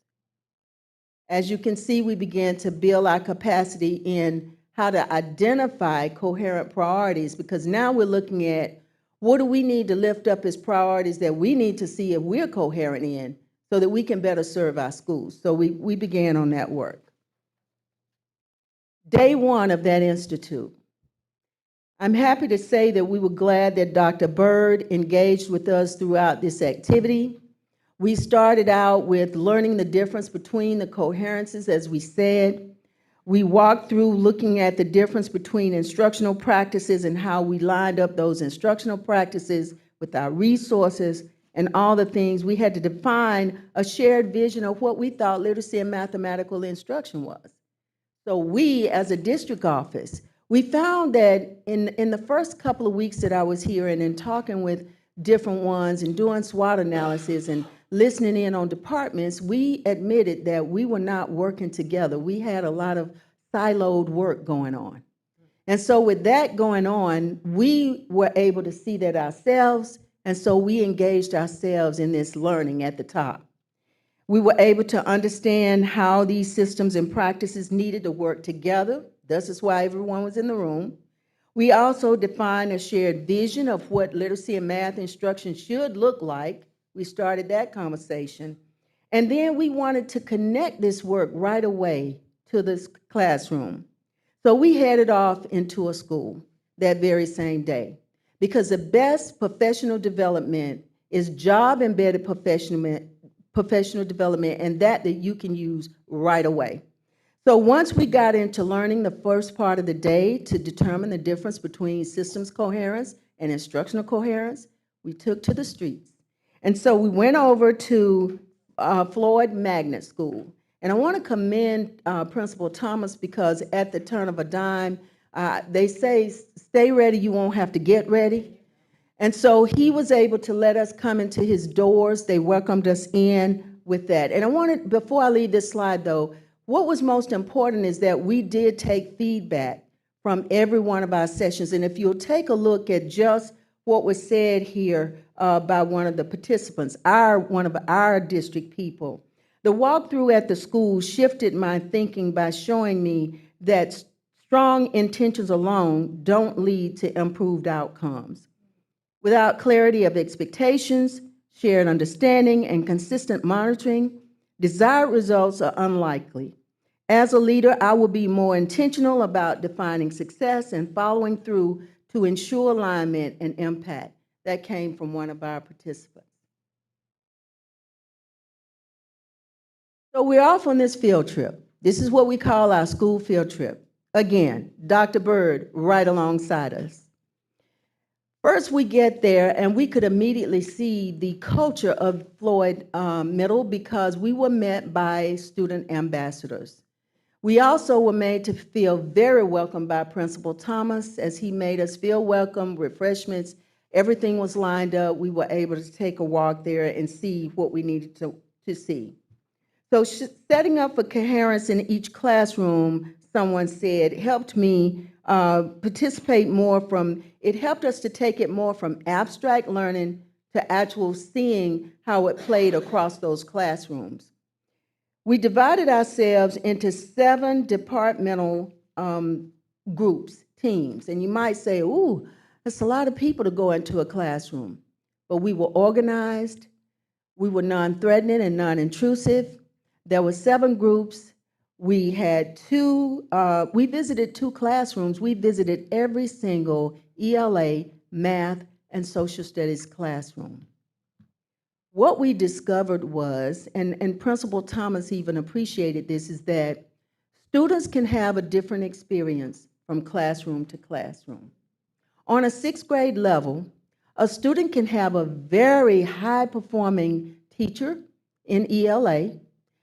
As you can see, we began to build our capacity in how to identify coherent priorities, because now we're looking at what do we need to lift up as priorities that we need to see if we're coherent in so that we can better serve our schools. So we began on that work. Day one of that institute, I'm happy to say that we were glad that Dr. Byrd engaged with us throughout this activity. We started out with learning the difference between the coherences, as we said. We walked through looking at the difference between instructional practices and how we lined up those instructional practices with our resources and all the things. We had to define a shared vision of what we thought literacy and mathematical instruction was. So we, as a district office, we found that in the first couple of weeks that I was here and in talking with different ones and doing SWOT analysis and listening in on departments, we admitted that we were not working together. We had a lot of siloed work going on. And so with that going on, we were able to see that ourselves, and so we engaged ourselves in this learning at the top. We were able to understand how these systems and practices needed to work together. This is why everyone was in the room. We also defined a shared vision of what literacy and math instruction should look like. We started that conversation. And then we wanted to connect this work right away to this classroom. So we headed off into a school that very same day, because the best professional development is job-embedded professional development, and that you can use right away. So once we got into learning the first part of the day to determine the difference between systems coherence and instructional coherence, we took to the streets. And so we went over to Floyd Magnet School. And I want to commend Principal Thomas, because at the turn of a dime, they say, stay ready, you won't have to get ready. And so he was able to let us come into his doors. They welcomed us in with that. And I wanted, before I leave this slide though, what was most important is that we did take feedback from every one of our sessions. And if you'll take a look at just what was said here by one of the participants, one of our district people, the walkthrough at the school shifted my thinking by showing me that strong intentions alone don't lead to improved outcomes. Without clarity of expectations, shared understanding, and consistent monitoring, desired results are unlikely. As a leader, I will be more intentional about defining success and following through to ensure alignment and impact. That came from one of our participants. So we're off on this field trip. This is what we call our school field trip. Again, Dr. Bird right alongside us. First, we get there, and we could immediately see the culture of Floyd Middle, because we were met by student ambassadors. We also were made to feel very welcome by Principal Thomas, as he made us feel welcome, refreshments, everything was lined up. We were able to take a walk there and see what we needed to see. So setting up for coherence in each classroom, someone said, helped me participate more from, it helped us to take it more from abstract learning to actual seeing how it played across those classrooms. We divided ourselves into 7 departmental groups, teams, and you might say, ooh, that's a lot of people to go into a classroom. But we were organized, we were non-threatening and non-intrusive. There were 7 groups. We had we visited 2 classrooms. We visited every single ELA, math, and social studies classroom. What we discovered was, and Principal Thomas even appreciated this, is that students can have a different experience from classroom to classroom. On a 6th grade level, a student can have a very high-performing teacher in ELA,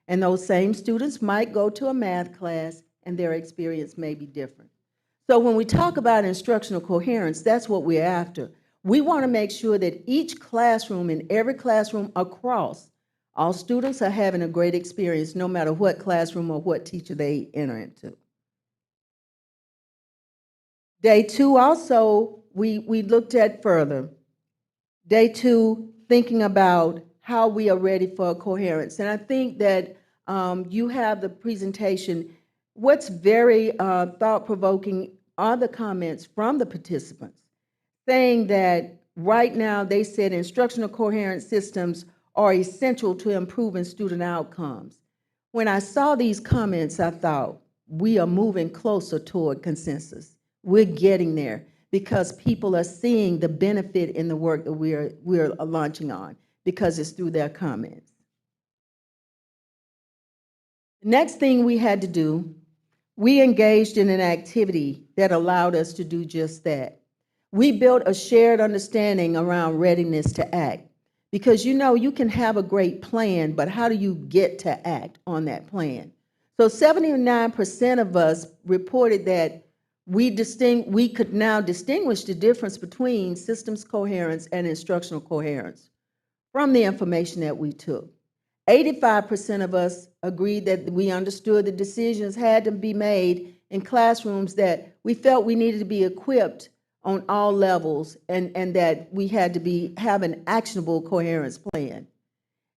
and those same students might go to a math class, and their experience may be different. So when we talk about instructional coherence, that's what we're after. We want to make sure that each classroom, in every classroom across, all students are having a great experience, no matter what classroom or what teacher they enter into. Day 2 also, we looked at further. Day 2, thinking about how we are ready for coherence. And I think that you have the presentation. What's very thought-provoking are the comments from the participants, saying that right now they said instructional coherence systems are essential to improving student outcomes. When I saw these comments, I thought, we are moving closer toward consensus. We're getting there, because people are seeing the benefit in the work that we're launching on, because it's through their comments. The next thing we had to do, we engaged in an activity that allowed us to do just that. We built a shared understanding around readiness to act, because you can have a great plan, but how do you get to act on that plan? So 79% of us reported that we could now distinguish the difference between systems coherence and instructional coherence. from the information that we took. 85% of us agreed that we understood the decisions had to be made in classrooms that we felt we needed to be equipped on all levels and that we had to have an actionable coherence plan.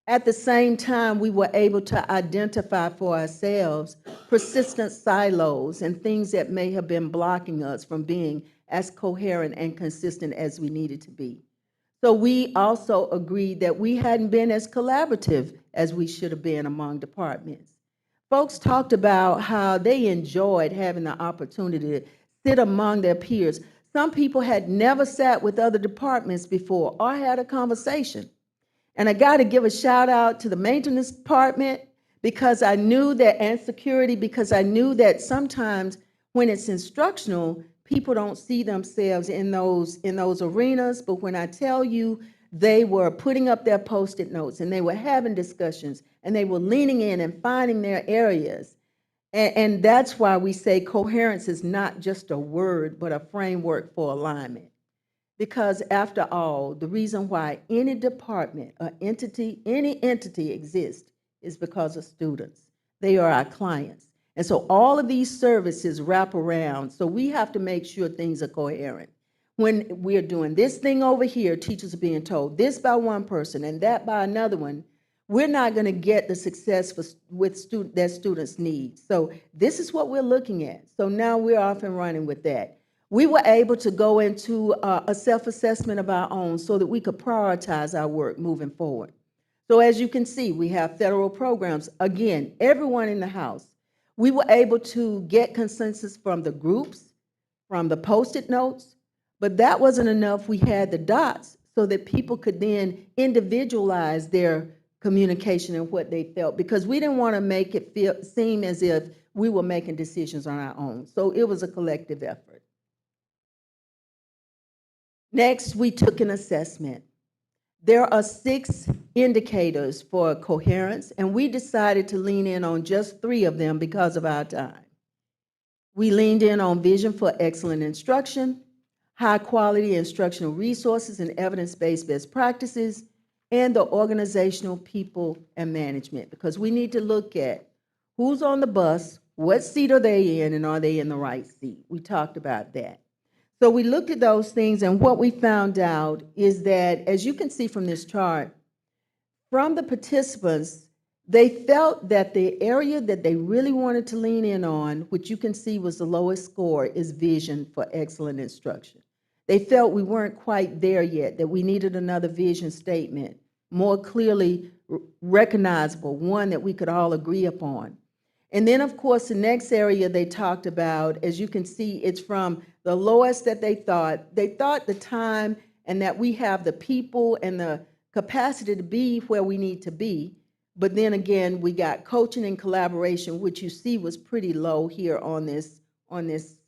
At the same time, we were able to identify for ourselves persistent silos and things that may have been blocking us from being as coherent and consistent as we needed to be. So we also agreed that we hadn't been as collaborative as we should have been among departments. Folks talked about how they enjoyed having the opportunity to sit among their peers. Some people had never sat with other departments before or had a conversation. And I got to give a shout out to the maintenance department because I knew that, and security, because I knew that sometimes when it's instructional, people don't see themselves in those arenas. But when I tell you, they were putting up their Post-it notes and they were having discussions and they were leaning in and finding their areas. And that's why we say coherence is not just a word, but a framework for alignment. Because after all, the reason why any department or entity, any entity exists is because of students. They are our clients. And so all of these services wrap around. So we have to make sure things are coherent. When we're doing this thing over here, teachers are being told this by one person and that by another one, we're not going to get the success that students need. So this is what we're looking at. So now we're off and running with that. We were able to go into a self-assessment of our own so that we could prioritize our work moving forward. So as you can see, we have federal programs. Again, everyone in the House. We were able to get consensus from the groups, from the Post-it notes, but that wasn't enough. We had the dots so that people could then individualize their communication and what they felt, because we didn't want to make it seem as if we were making decisions on our own. So it was a collective effort. Next, we took an assessment. There are 6 indicators for coherence, and we decided to lean in on just 3 of them because of our time. We leaned in on vision for excellent instruction, high quality instructional resources and evidence-based best practices, and the organizational people and management, because we need to look at who's on the bus, what seat are they in, and are they in the right seat? We talked about that. So we looked at those things, and what we found out is that, as you can see from this chart, from the participants, they felt that the area that they really wanted to lean in on, which you can see was the lowest score, is vision for excellent instruction. They felt we weren't quite there yet, that we needed another vision statement, more clearly recognizable, one that we could all agree upon. And then, of course, the next area they talked about, as you can see, it's from the lowest that they thought the time and that we have the people and the capacity to be where we need to be. But then again, we got coaching and collaboration, which you see was pretty low here on this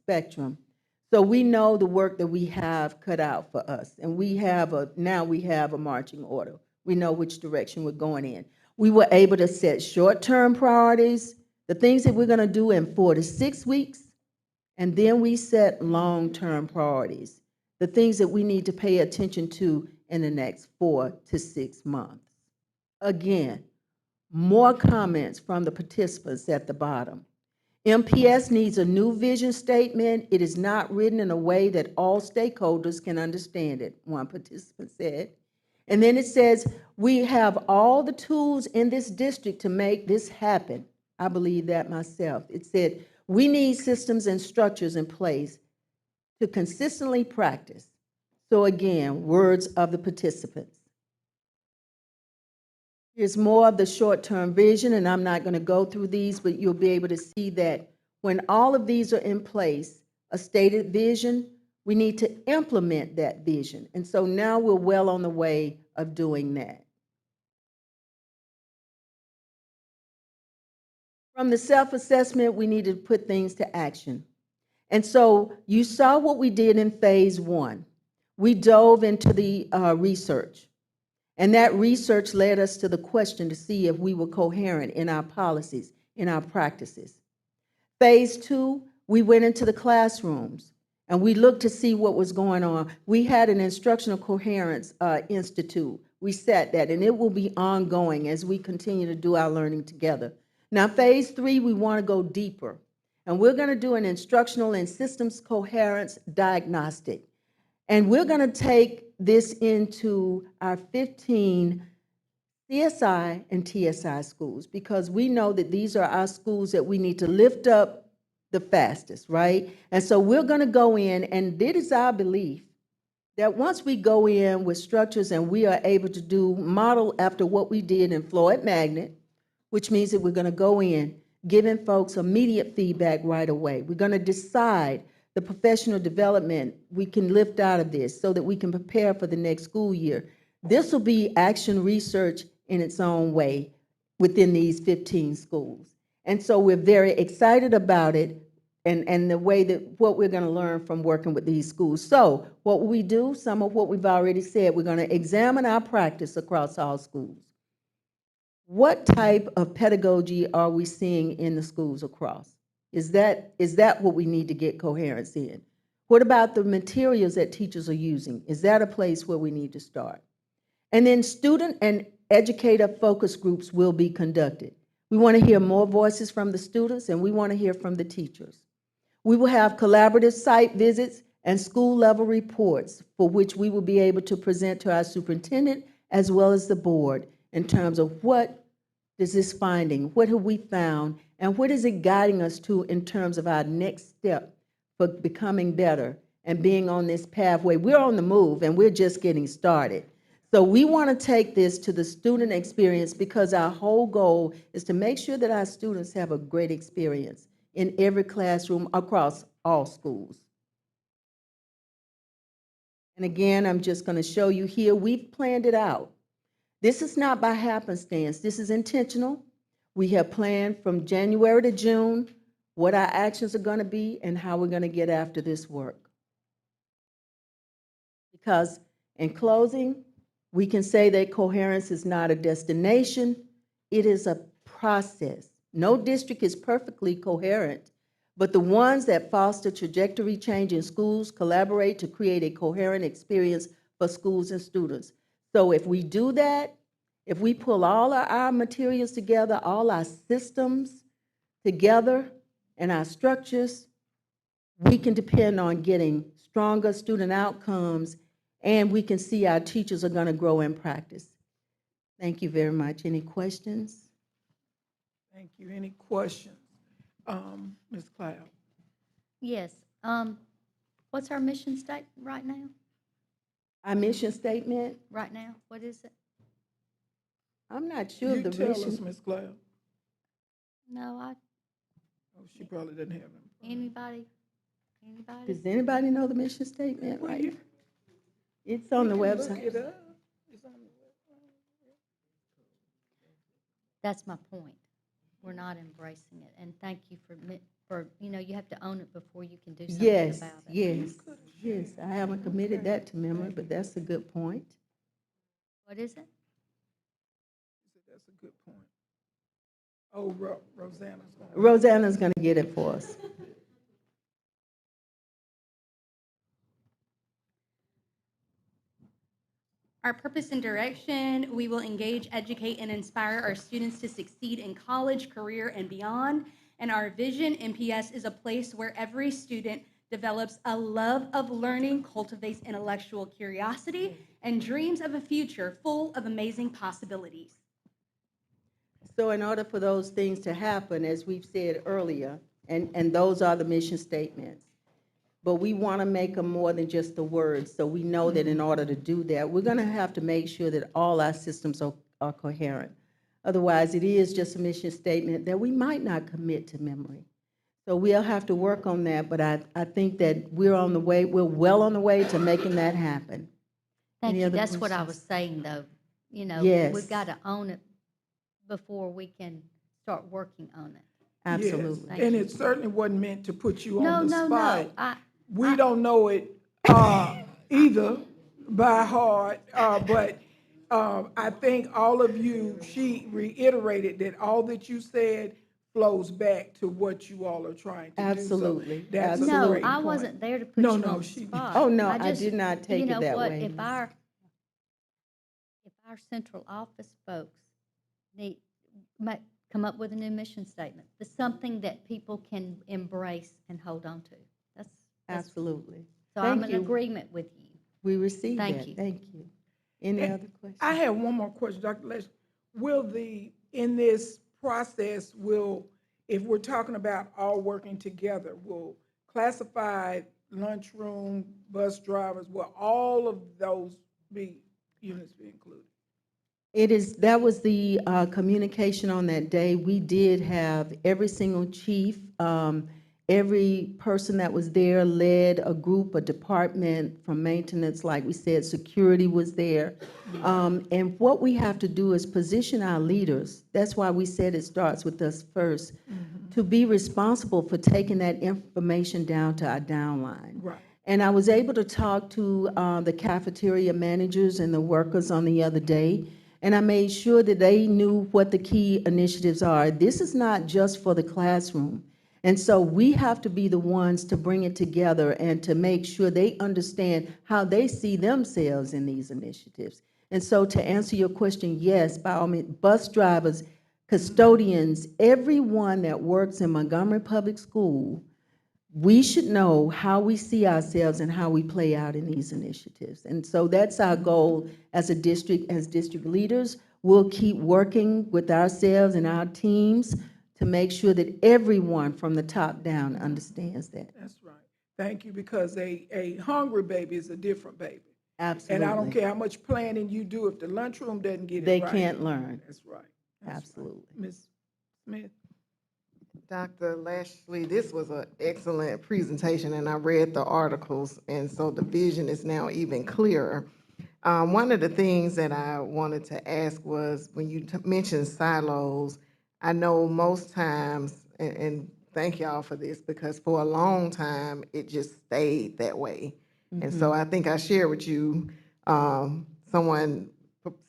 spectrum. So we know the work that we have cut out for us, and now we have a marching order. We know which direction we're going in. We were able to set short-term priorities, the things that we're going to do in 4 to 6 weeks, and then we set long-term priorities, the things that we need to pay attention to in the next 4 to 6 months. Again, more comments from the participants at the bottom. MPS needs a new vision statement. It is not written in a way that all stakeholders can understand it, one participant said. And then it says, we have all the tools in this district to make this happen. I believe that myself. It said, we need systems and structures in place to consistently practice. So again, words of the participants. Here's more of the short-term vision, and I'm not going to go through these, but you'll be able to see that when all of these are in place, a stated vision, we need to implement that vision. And so now we're well on the way of doing that. From the self-assessment, we need to put things to action. And so you saw what we did in phase 1. We dove into the research. And that research led us to the question to see if we were coherent in our policies, in our practices. Phase 2, we went into the classrooms and we looked to see what was going on. We had an instructional coherence institute we set that, and it will be ongoing as we continue to do our learning together. Now, phase 3, we want to go deeper, and we're going to do an instructional and systems coherence diagnostic. And we're going to take this into our 15 CSI and TSI schools, because we know that these are our schools that we need to lift up the fastest, right? And so we're going to go in, and it is our belief that once we go in with structures and we are able to do model after what we did in Floyd Magnet, which means that we're going to go in giving folks immediate feedback right away. We're going to decide the professional development we can lift out of this so that we can prepare for the next school year. This will be action research in its own way within these 15 schools. And so we're very excited about it and the way that what we're going to learn from working with these schools. So what will we do? Some of what we've already said. We're going to examine our practice across all schools. What type of pedagogy are we seeing in the schools across? Is that what we need to get coherence in? What about the materials that teachers are using? Is that a place where we need to start? And then student and educator focus groups will be conducted. We want to hear more voices from the students, and we want to hear from the teachers. We will have collaborative site visits and school-level reports for which we will be able to present to our superintendent as well as the board in terms of what is this finding, what have we found, and what is it guiding us to in terms of our next step for becoming better and being on this pathway. We're on the move, and we're just getting started. So we want to take this to the student experience, because our whole goal is to make sure that our students have a great experience in every classroom across all schools. And again, I'm just going to show you here, we've planned it out. This is not by happenstance. This is intentional. We have planned from January to June what our actions are going to be and how we're going to get after this work. Because in closing, we can say that coherence is not a destination, it is a process. No district is perfectly coherent, but the ones that foster trajectory change in schools collaborate to create a coherent experience for schools and students. So if we do that, if we pull all of our materials together, all our systems together and our structures, we can depend on getting stronger student outcomes, and we can see our teachers are going to grow in practice. Thank you very much. Any questions? Thank you. Any questions? Ms. Cloud? Yes. What's our mission statement right now? Our mission statement? Right now, what is it? I'm not sure You the tell mission. us, Ms. Cloud. No, Oh, she probably doesn't have them. anybody? Does anybody know the mission statement? Well, Right. you- It's on the you can look website. it up. It's on the website. That's my point. We're not embracing it. And thank you for, you have to own it before you can do something Yes, about it. yes, yes. I haven't committed that to memory, but that's a good point. What is it? That's a good point. Oh, Rosanna's going. Rosanna's going to get it for us. Our purpose and direction, we will engage, educate, and inspire our students to succeed in college, career, and beyond. And our vision, MPS, is a place where every student develops a love of learning, cultivates intellectual curiosity, and dreams of a future full of amazing possibilities. So in order for those things to happen, as we've said earlier, and those are the mission statements, but we want to make them more than just the words. So we know that in order to do that, we're going to have to make sure that all our systems are coherent. Otherwise, it is just a mission statement that we might not commit to memory. So we'll have to work on that, but I think that we're well on the way to making that happen. Thank Any you. other That's what I questions? was saying, though. Yes. We've got to own it before we can start working on it. Absolutely. Yes. And it certainly wasn't meant to put you No, on the no, spot. no. We don't know it either by heart, but I think all of you, she reiterated that all that you said flows back to what you all are trying to Absolutely. do. So that's Absolutely. a great I point. wasn't there to put No, you no, on the she- spot. Oh, no, I just- did not take you it know that what? way. If our our central office folks need, might come up with a new mission statement. That's something that people can embrace and hold on to. That's Absolutely. So Thank I'm in you. agreement with you. We received Thank that. you. Thank you. Any And other questions? I have one more question, Dr. Leslie. In this process, if we're talking about all working together, will classified lunchroom, bus drivers, will all of those units be included? That was the communication on that day. We did have every single chief, every person that was there led a group, a department from maintenance, like we said, security was there. And what we have to do is position our leaders. That's why we said it starts with us first, to be responsible for taking that information down to our downline. Right. And I was able to talk to the cafeteria managers and the workers on the other day, and I made sure that they knew what the key initiatives are. This is not just for the classroom. And so we have to be the ones to bring it together and to make sure they understand how they see themselves in these initiatives. And so to answer your question, yes, by all means, bus drivers, custodians, everyone that works in Montgomery Public School, we should know how we see ourselves and how we play out in these initiatives. And so that's our goal as a district, as district leaders. We'll keep working with ourselves and our teams to make sure that everyone from the top down understands that. That's right. Thank you, because a hungry baby is a different baby. Absolutely. And I don't care how much planning you do, if the lunchroom doesn't get They it right. can't learn. That's right. Absolutely. Ms. Smith? Dr. Lashley, this was an excellent presentation, and I read the articles, and so the vision is now even clearer. One of the things that I wanted to ask was, when you mentioned silos, I know most times, and thank y'all for this, because for a long time, it just stayed that way. And so I think I shared with you, someone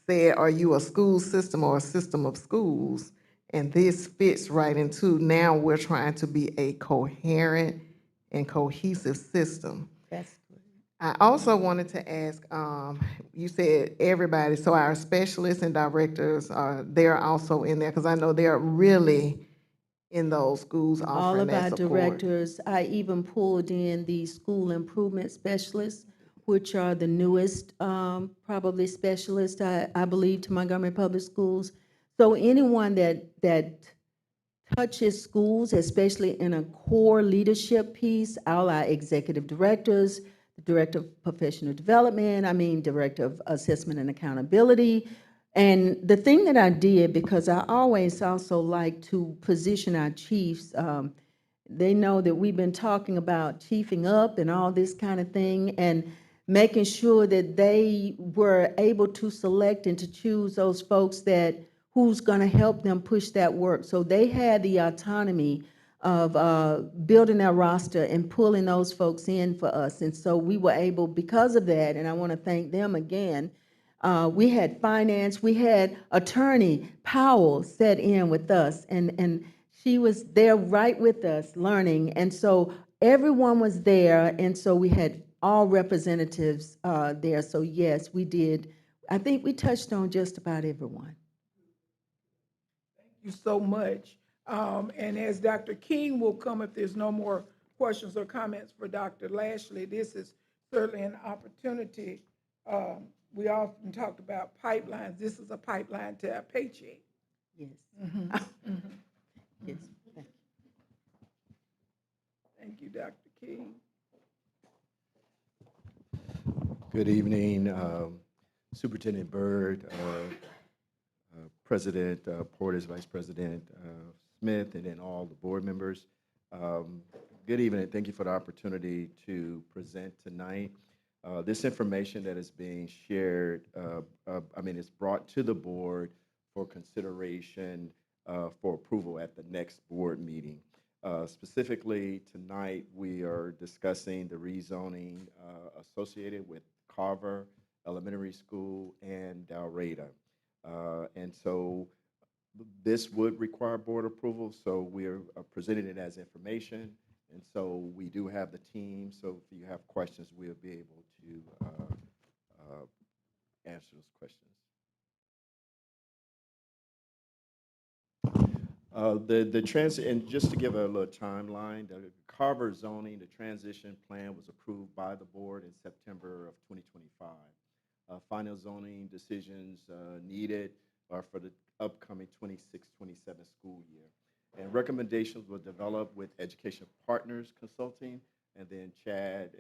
said, are you a school system or a system of schools? And this fits right into, now we're trying to be a coherent and cohesive system. That's good. I also wanted to ask, you said everybody, so our specialists and directors, they're also in there, because I know they're really in those schools All offering of that our support. directors, I even pulled in the school improvement specialists, which are the newest, probably specialists, I believe, to Montgomery Public Schools. So anyone that touches schools, especially in a core leadership piece, all our executive directors, the director of professional development, director of assessment and accountability. And the thing that I did, because I always also like to position our chiefs, they know that we've been talking about chiefing up and all this kind of thing, and making sure that they were able to select and to choose those folks who's going to help them push that work. So they had the autonomy of building their roster and pulling those folks in for us. And so we were able, because of that, and I want to thank them again, we had finance, we had attorney Powell set in with us, and she was there right with us learning. And so everyone was there, and so we had all representatives there. So yes, we did. I think we touched on just about everyone. You so much. And as Dr. King will come, if there's no more questions or comments for Dr. Lashley, this is certainly an opportunity. We often talked about pipelines. This is a pipeline to our paycheck. Yes. Yes. Thank you, Dr. King. Good evening, Superintendent Byrd, President Portis, Vice President Smith, and then all the board members. Good evening. Thank you for the opportunity to present tonight. This information that is being shared, it's brought to the board for consideration for approval at the next board meeting. Specifically, tonight we are discussing the rezoning associated with Carver Elementary School and Dalreda. And so this would require board approval, so we are presenting it as information. And so we do have the team, so if you have questions, we'll be able to answer those questions. And just to give a little timeline, the Carver zoning, the transition plan was approved by the board in September of 2025. Final zoning decisions needed are for the upcoming 26-27 school year. And recommendations were developed with Education Partners Consulting, and then Chad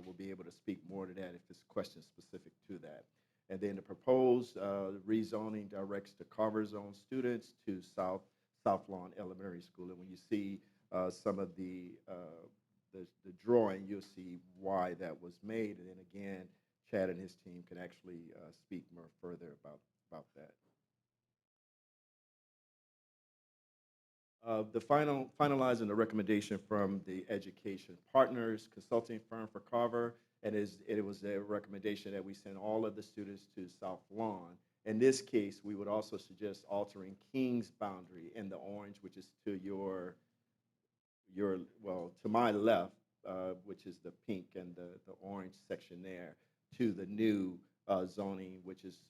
will be able to speak more to that if this question is specific to that. And then the proposed rezoning directs the Carver zone students to South Lawn Elementary School. And when you see some of the drawing, you'll see why that was made. And then again, Chad and his team can actually speak more further about that. Finalizing the recommendation from the Education Partners Consulting Firm for Carver, and it was a recommendation that we send all of the students to South Lawn. In this case, we would also suggest altering King's boundary in the orange, which is to to my left, which is the pink and the orange section there, to the new zoning, which is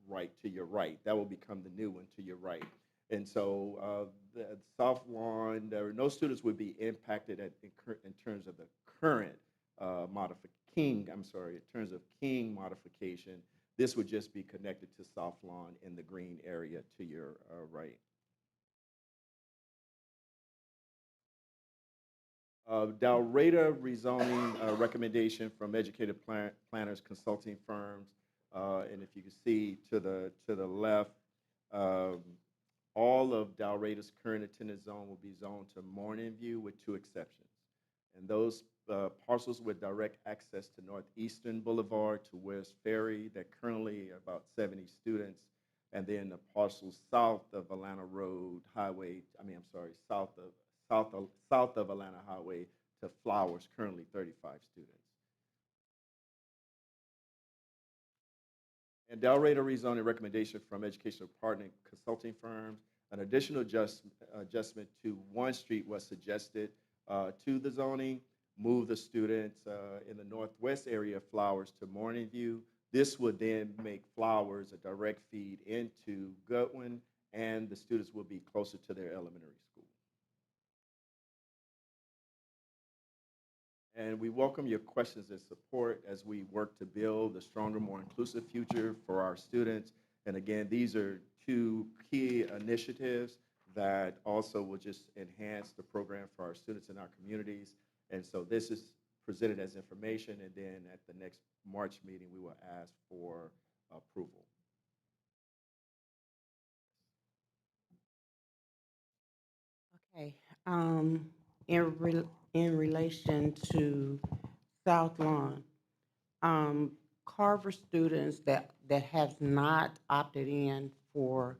right to your right. That will become the new one to your right. And so the South Lawn, no students would be impacted in terms of the current in terms of King modification. This would just be connected to South Lawn in the green area to your right. Dalreda rezoning recommendation from educated planners consulting firms, and if you can see to the left, all of Dalreda's current attendance zone will be zoned to Morning View with 2 exceptions. And those parcels with direct access to Northeastern Boulevard to West Ferry, that currently are about 70 students. And then the parcels south of Atlanta Road Highway, south of Atlanta Highway to Flowers, currently 35 students. And Dalreda rezoning recommendation from educational partner consulting firms. An additional adjustment to one street was suggested to the zoning. Move the students in the northwest area of Flowers to Morning View. This would then make Flowers a direct feed into Goodwin, and the students will be closer to their elementary school. And we welcome your questions and support as we work to build a stronger, more inclusive future for our students. And again, these are 2 key initiatives that also will just enhance the program for our students in our communities. And so this is presented as information, and then at the next March meeting, we will ask for approval. Okay. In relation to South Lawn, Carver students that have not opted in to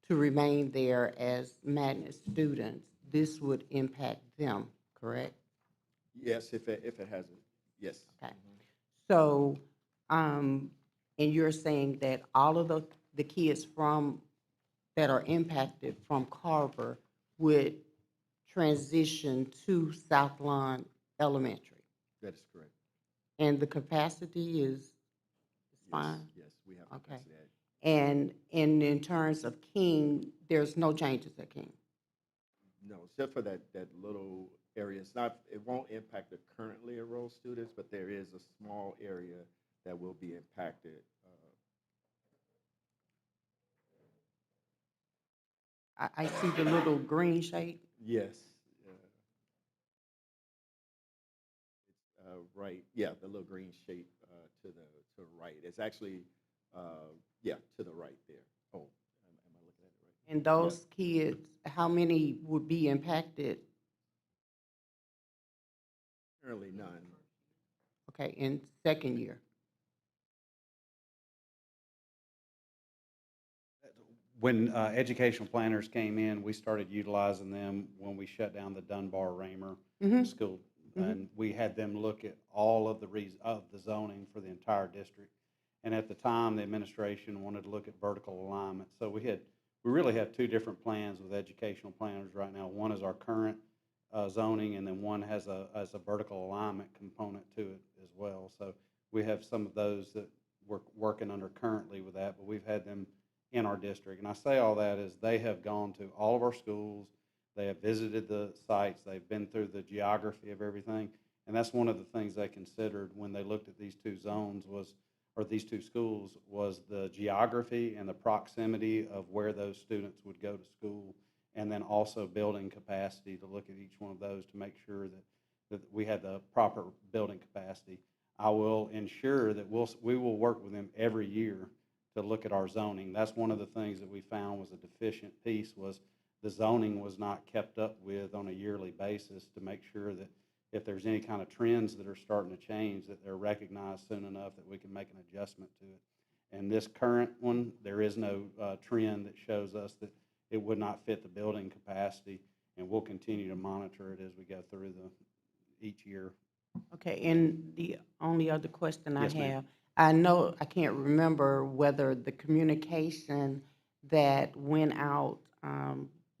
remain there as magnet students, this would impact them, correct? Yes, if it hasn't, yes. Okay. So, and you're saying that all of the kids that are impacted from Carver would transition to South Lawn Elementary? That is correct. And the capacity is fine? Yes, we have Okay. capacity. And in terms of King, there's no changes at King? No, except for that little area. It won't impact the currently enrolled students, but there is a small area that will be impacted. I see the little green shade. Yes. It's right. Yeah, the little green shape to the right. It's actually to the right there. Oh, am I looking at it right? And those kids, how many would be impacted? Currently none. Okay, in second year? When educational planners came in, we started utilizing them when we shut down the Dunbar-Raymer school. And we had them look at all of the zoning for the entire district. And at the time, the administration wanted to look at vertical alignment. So we really have 2 different plans with educational planners right now. One is our current zoning, and then one has a vertical alignment component to it as well. So we have some of those that we're working under currently with that, but we've had them in our district. And I say all that is they have gone to all of our schools, they have visited the sites, they've been through the geography of everything. And that's one of the things they considered when they looked at these two zones was, or these two schools, was the geography and the proximity of where those students would go to school, and then also building capacity to look at each one of those to make sure that we had the proper building capacity. I will ensure that we will work with them every year to look at our zoning. That's one of the things that we found was a deficient piece, was the zoning was not kept up with on a yearly basis to make sure that if there's any kind of trends that are starting to change, that they're recognized soon enough that we can make an adjustment to it. And this current one, there is no trend that shows us that it would not fit the building capacity, and we'll continue to monitor it as we go through each year. Okay, and the only other question I Yes, ma'am. have, I know, I can't remember whether the communication that went out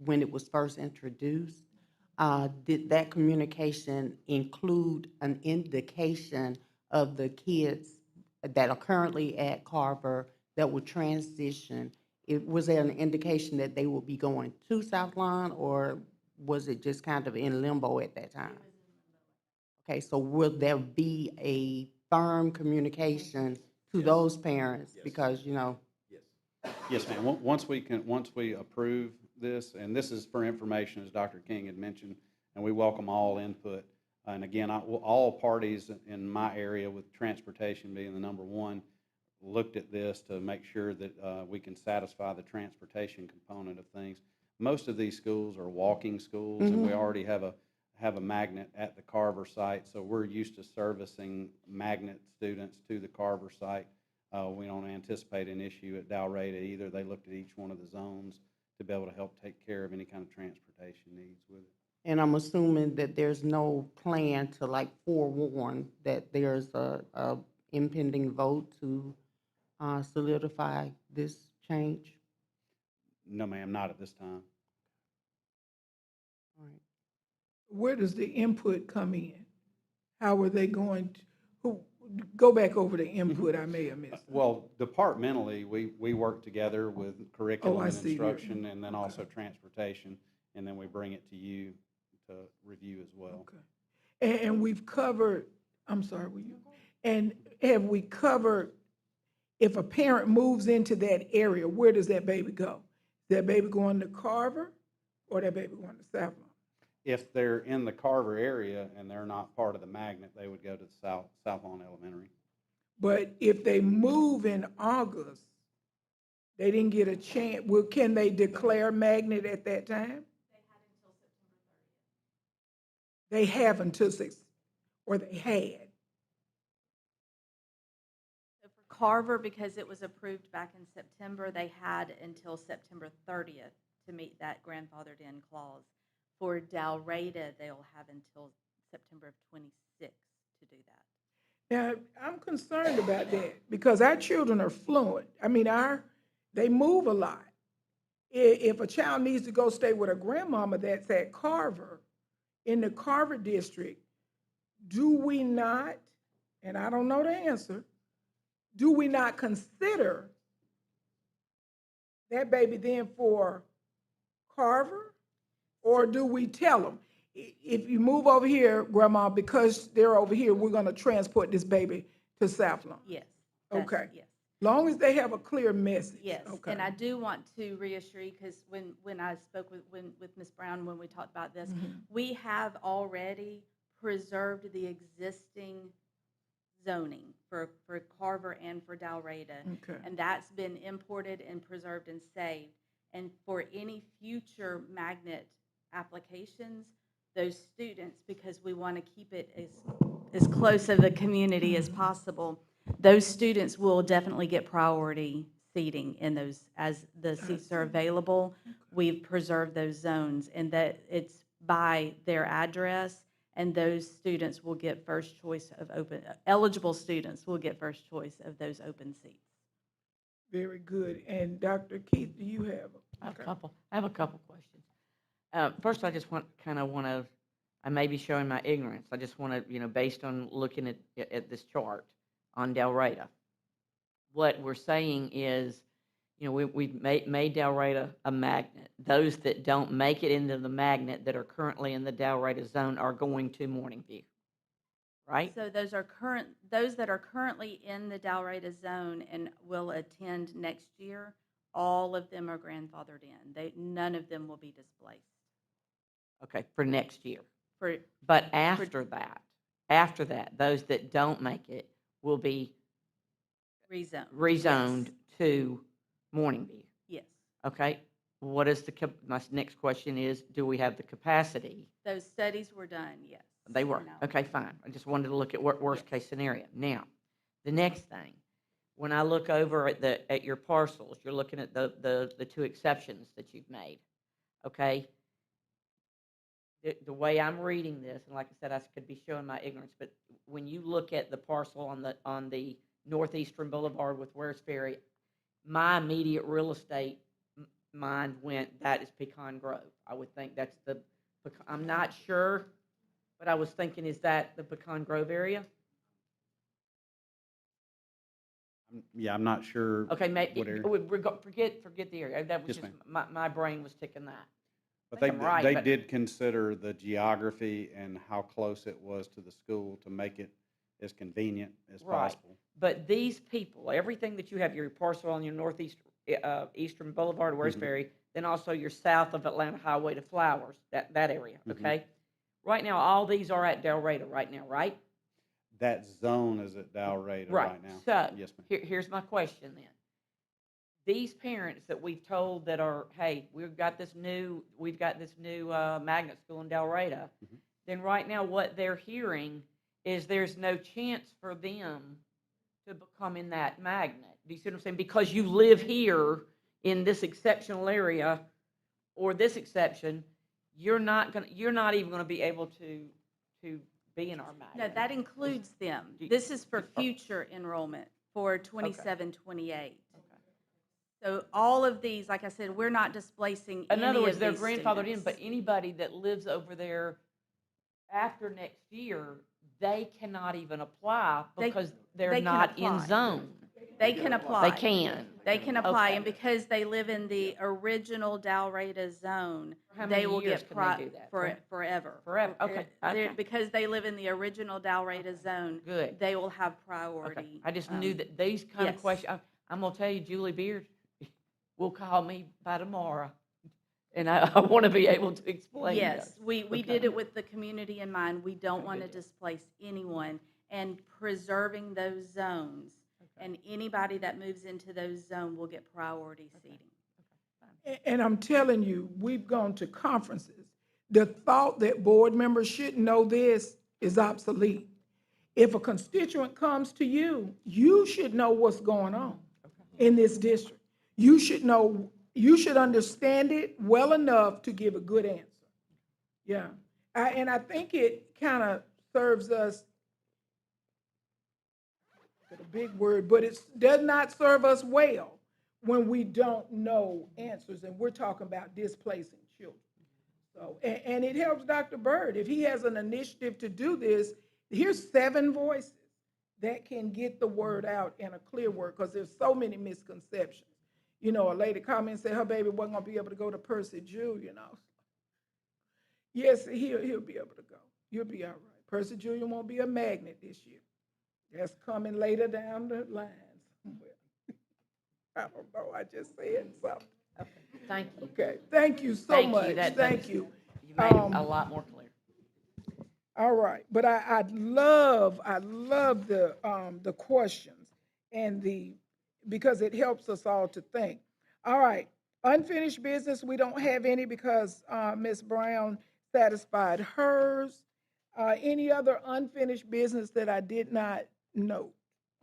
when it was first introduced, did that communication include an indication of the kids that are currently at Carver that will transition? Was there an indication that they will be going to South Lawn, or was it just kind of in limbo at that time? Okay, so will there be a firm communication to those parents? Because, you know. Yes, ma'am. Once we approve this, and this is for information, as Dr. King had mentioned, and we welcome all input. And again, all parties in my area, with transportation being the number one, looked at this to make sure that we can satisfy the transportation component of things. Most of these schools are walking schools, and we already have a magnet at the Carver site, so we're used to servicing magnet students to the Carver site. We don't anticipate an issue at Dalrata either. They looked at each one of the zones to be able to help take care of any kind of transportation needs with it. And I'm assuming that there's no plan to like forewarn that there's a impending vote to solidify this change? No, ma'am, not at this time. All right. Where does the input come in? How are they going to, go back over the input, I may have missed. Well, departmentally, we work together with curriculum I and see there. instruction, and then also transportation, and then we bring it to you to review as well. Okay. And we've covered, I'm sorry, were you? And have we covered, if a parent moves into that area, where does that baby go? That baby going to Carver or that baby going to South Lawn? If they're in the Carver area and they're not part of the magnet, they would go to South Lawn Elementary. But if they move in August, they didn't get a chance, well, can they declare magnet at that time? They have until 6, or they had. So for Carver, because it was approved back in September, they had until September 30th to meet that grandfathered in clause. For Dalrata, they'll have until September of 26 to do that. Now, I'm concerned about that because our children are fluent. I mean, they move a lot. If a child needs to go stay with a grandmama that's at Carver, in the Carver district, do we not, and I don't know the answer, do we not consider that baby then for Carver? Or do we tell them, if you move over here, Grandma, because they're over here, we're going to transport this baby to South Lawn? Yes. Okay. Yes. Long as they have a clear message. Yes, Okay. and I do want to reassure you, because when I spoke with Ms. Brown, when we talked about this, we have already preserved the existing zoning for Carver and for Dalrata. Okay. And that's been imported and preserved and saved. And for any future magnet applications, those students, because we want to keep it as close of a community as possible, those students will definitely get priority seating in those as the seats are available. We've preserved those zones, and that it's by their address, and those students will get first choice of eligible students will get first choice of those open seats. Very good. And Dr. Keith, do you have? I have a couple questions. First, I just I may be showing my ignorance. I just want to, based on looking at this chart on Dalrata, what we're saying is, we've made Dalrata a magnet. Those that don't make it into the magnet that are currently in the Dalrata zone are going to Morning View, right? So those that are currently in the Dalrata zone and will attend next year, all of them are grandfathered in. None of them will be displaced. Okay, for next year. For But after that, those that don't make it will be rezoned to Morning View. Yes. Okay, what is my next question is, do we have the capacity? Those studies were done, yes. They were. Okay, fine. I just wanted to look at worst case scenario. Now, the next thing, when I look over at your parcels, you're looking at the two exceptions that you've made. Okay? The way I'm reading this, and like I said, I could be showing my ignorance, but when you look at the parcel on the northeastern boulevard with Wares Ferry, my immediate real estate mind went, that is Pecan Grove. I would think that's I'm not sure, but I was thinking, is that the Pecan Grove area? Yeah, I'm not sure. Okay, what area. forget the area. That was Yes, just my brain was ticking that. But I think I'm right, they but- did consider the geography and how close it was to the school to make it as convenient as Right. possible. But these people, everything that you have, your parcel on your northeast eastern boulevard, Wares Ferry, then also your south of Atlanta Highway to Flowers, that area, okay? Right now, all these are at Dalrata right now, right? That zone is at Dalrata right now. So, Yes, ma'am. here's my question then. These parents that we've told that are, hey, we've got this new magnet school in Dalrata, then right now what they're hearing is there's no chance for them to become in that magnet. Do you see what I'm saying? Because you live here in this exceptional area or this exception, you're not even gonna be able to be in our magnet. No, that includes them. This is for future enrollment for 27, 28. So all of these, like I said, we're not displacing any In other words, of they're these grandfathered in, students. but anybody that lives over there after next year, they cannot even apply because they're they can not in apply. zone. They can apply. They can. They can apply, Okay. and because they live in the original Dalrata zone, How many they will years get can they do that? forever. Forever, okay, okay. Because they live in the original Dalrata zone, Good. they will have priority. I just knew that these kind of yes. questions, I'm gonna tell you, Julie Beard will call me by tomorrow, and I want to be able to explain Yes, this. we did it with the community in mind. We don't want to displace anyone, and preserving those zones. And anybody that moves into those zones will get priority seating. And I'm telling you, we've gone to conferences. The thought that board members should know this is obsolete. If a constituent comes to you, you should know what's going on in this district. You should know, you should understand it well enough to give a good answer. Yeah. And I think it kind of serves us, a big word, but it does not serve us well when we don't know answers, and we're talking about displacing children. So, and it helps Dr. Byrd. If he has an initiative to do this, here's 7 voices that can get the word out in a clear word, because there's so many misconceptions. You know, a lady called me and said her baby wasn't going to be able to go to Percy Junior, you know. Yes, he'll be able to go. You'll be all right. Percy Junior won't be a magnet this year. That's coming later down the line. I don't know. I just said something. Okay, thank you. Okay, thank you so much. Thank you. You made it a lot more clear. All right, but I love the questions and because it helps us all to think. All right, unfinished business, we don't have any because Ms. Brown satisfied hers. Any other unfinished business that I did not note?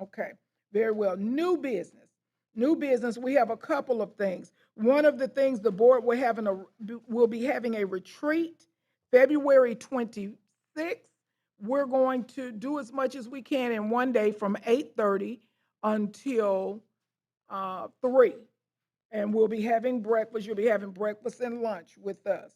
Okay, very well. New business, we have a couple of things. One of the things, the board will be having a retreat February 26th. We're going to do as much as we can in one day from 8:30 until 3. And we'll be having breakfast. You'll be having breakfast and lunch with us.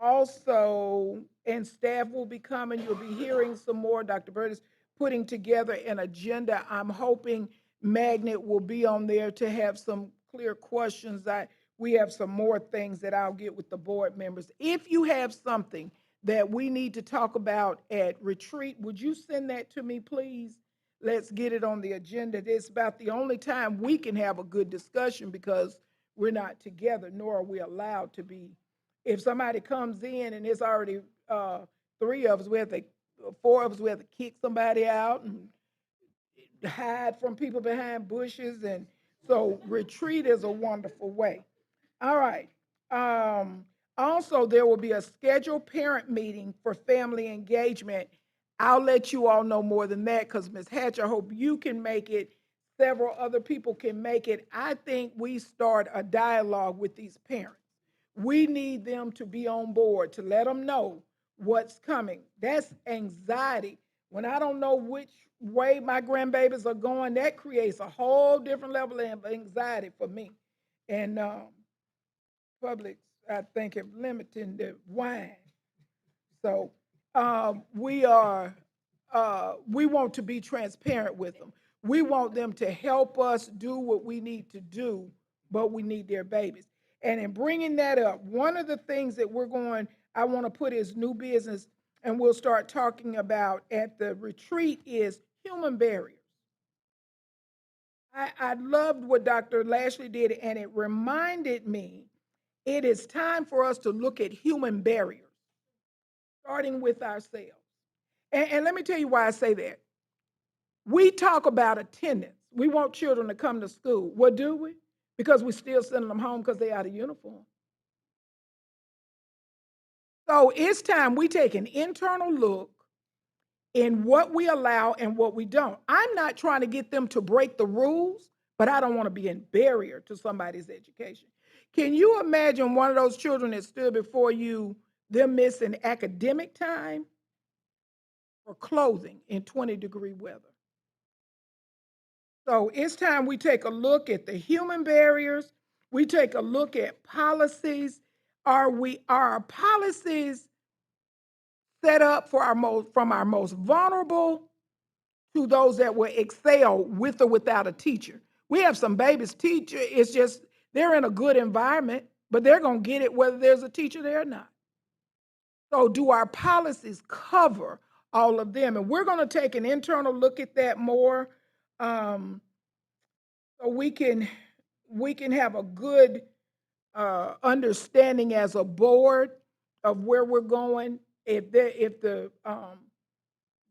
Also, and staff will be coming. You'll be hearing some more. Dr. Byrd is putting together an agenda. I'm hoping magnet will be on there to have some clear questions. We have some more things that I'll get with the board members. If you have something that we need to talk about at retreat, would you send that to me, please? Let's get it on the agenda. It's about the only time we can have a good discussion because we're not together, nor are we allowed to be. If somebody comes in and there's already three of us, four of us, we have to kick somebody out and hide from people behind bushes. And so retreat is a wonderful way. All right. Also, there will be a scheduled parent meeting for family engagement. I'll let you all know more than that because Ms. Hatch, I hope you can make it. Several other people can make it. I think we start a dialogue with these parents. We need them to be on board to let them know what's coming. That's anxiety. When I don't know which way my grandbabies are going, that creates a whole different level of anxiety for me. And Publix, I think, have limited the wine. So we want to be transparent with them. We want them to help us do what we need to do, but we need their babies. And in bringing that up, one of the things that I want to put as new business, and we'll start talking about at the retreat, is human barriers. I loved what Dr. Lashley did, and it reminded me it is time for us to look at human barriers, starting with ourselves. And let me tell you why I say that. We talk about attendance. We want children to come to school. What do we? Because we still sending them home because they're out of uniform. So it's time we take an internal look in what we allow and what we don't. I'm not trying to get them to break the rules, but I don't want to be a barrier to somebody's education. Can you imagine one of those children that stood before you, them missing academic time for clothing in 20-degree weather? So it's time we take a look at the human barriers. We take a look at policies. Are our policies set up for from our most vulnerable to those that will excel with or without a teacher? We have some babies teacher, it's just they're in a good environment, but they're going to get it whether there's a teacher there or not. So do our policies cover all of them? And we're going to take an internal look at that more. So we can have a good understanding as a board of where we're going. If the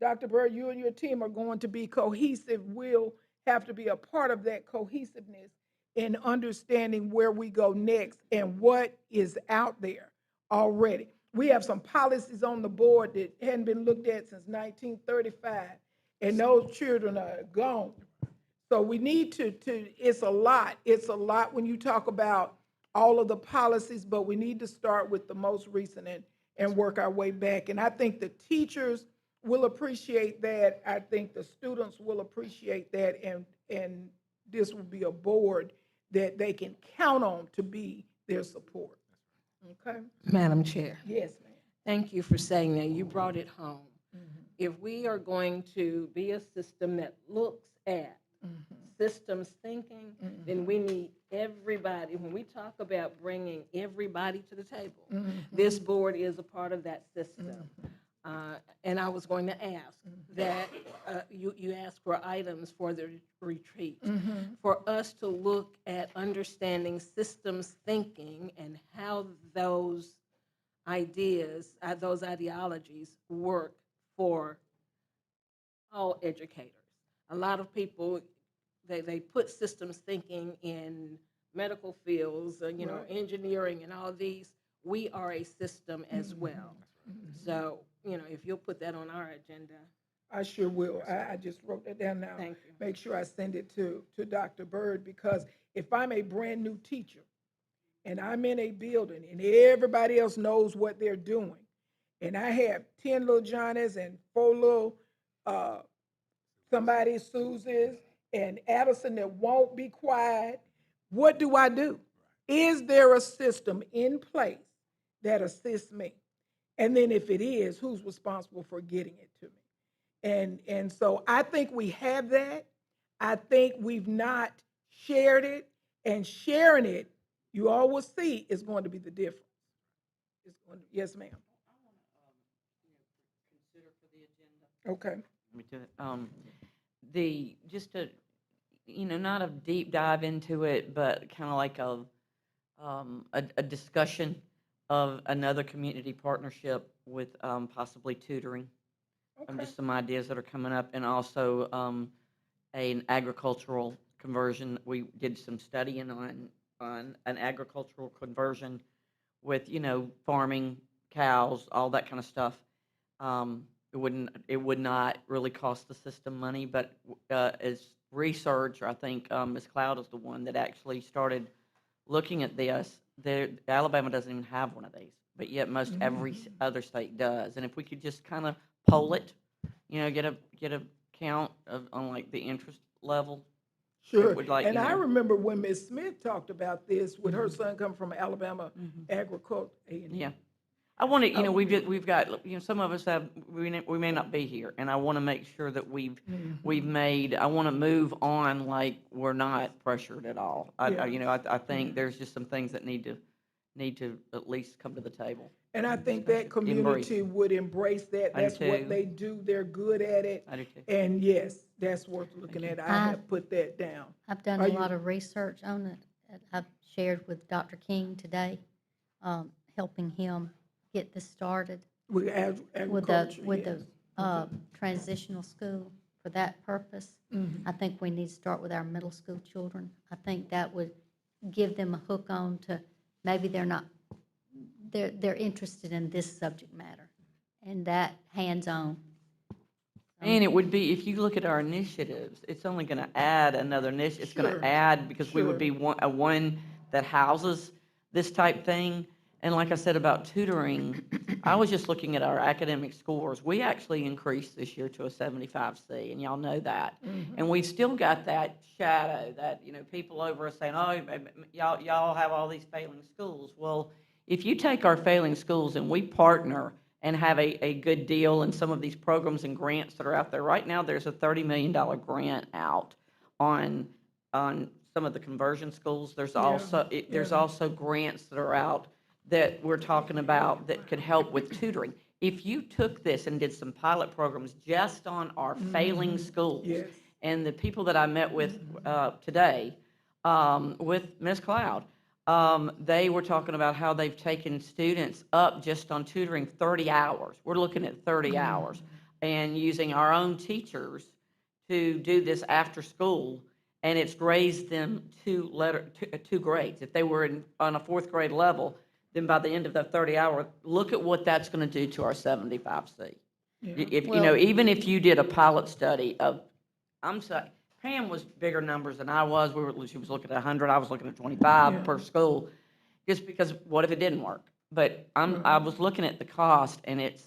Dr. Bird, you and your team are going to be cohesive, we'll have to be a part of that cohesiveness in understanding where we go next and what is out there already. We have some policies on the board that hadn't been looked at since 1935, and those children are gone. So we need to it's a lot. It's a lot when you talk about all of the policies, but we need to start with the most recent and work our way back. And I think the teachers will appreciate that. I think the students will appreciate that. And this will be a board that they can count on to be their support. Okay? Madam Chair. Yes, ma'am. Thank you for saying that. You brought it home. If we are going to be a system that looks at systems thinking, then we need everybody. When we talk about bringing everybody to the table, this board is a part of that system. And I was going to ask that you ask for items for the retreat, for us to look at understanding systems thinking and how those ideas, those ideologies work for all educators. A lot of people, they put systems thinking in medical fields, engineering and all these. We are a system as well. So, if you'll put that on our agenda. I sure will. I just wrote that down now. Thank you. Make sure I send it to Dr. Bird, because if I'm a brand new teacher and I'm in a building and everybody else knows what they're doing, and I have 10 little Johnnies and 4 little somebody Susie's and Addison that won't be quiet, what do? Is there a system in place that assists me? And then if it is, who's responsible for getting it to me? And so I think we have that. I think we've not shared it, and sharing it, you all will see, is going to be the difference. It's going to, yes, ma'am. Okay. Me too. Just a, not a deep dive into it, but kind of like a discussion of another community partnership with possibly tutoring. Okay. Just some ideas that are coming up, and also an agricultural conversion. We did some studying on an agricultural conversion with, farming cows, all that kind of stuff. It would not really cost the system money, but as research, I think Ms. Cloud is the one that actually started looking at this. Alabama doesn't even have one of these, but yet most every other state does. And if we could just kind of poll it, get a count on like the interest level. Sure. It would, like, And I remember when Ms. Smith talked about this with her son coming from Alabama agriculture. Yeah. I want to, we've got, some of us have, we may not be here, and I want to make sure that we've made, I want to move on like we're not pressured at all. I think there's just some things that need to at least come to the table. And I think that community would embrace that. I do That's what too. they do. They're good at it. I do too. And yes, that's worth looking at. I have put that down. I've done a lot of research on it. I've shared with Dr. King today, helping him get this started With agriculture, with the transitional school for that purpose. I think we need to start with our middle school children. I think that would give them a hook on to, maybe they're interested in this subject matter, and that hands-on. And it would be, if you look at our initiatives, it's only going to add another initiative. It's going to add, because we would be one that houses this type thing. And like I said about tutoring, I was just looking at our academic scores. We actually increased this year to a 75C, and y'all know that. And we've still got that shadow that, people over us saying, oh, y'all have all these failing schools. Well, if you take our failing schools and we partner and have a good deal in some of these programs and grants that are out there. Right now, there's a $30 million grant out on some of the conversion schools. There's also grants that are out that we're talking about that could help with tutoring. If you took this and did some pilot programs just on our failing schools, and the people that I met with today, with Ms. Cloud, they were talking about how they've taken students up just on tutoring 30 hours. We're looking at 30 hours, and using our own teachers to do this after school, and it's raised them two grades. If they were on a fourth grade level, then by the end of the 30-hour, look at what that's going to do to our 75C. Even if you did a pilot study of, I'm sorry, Pam was bigger numbers than I was. She was looking at 100. I was looking at 25 per school, just because what if it didn't work? But I was looking at the cost, and it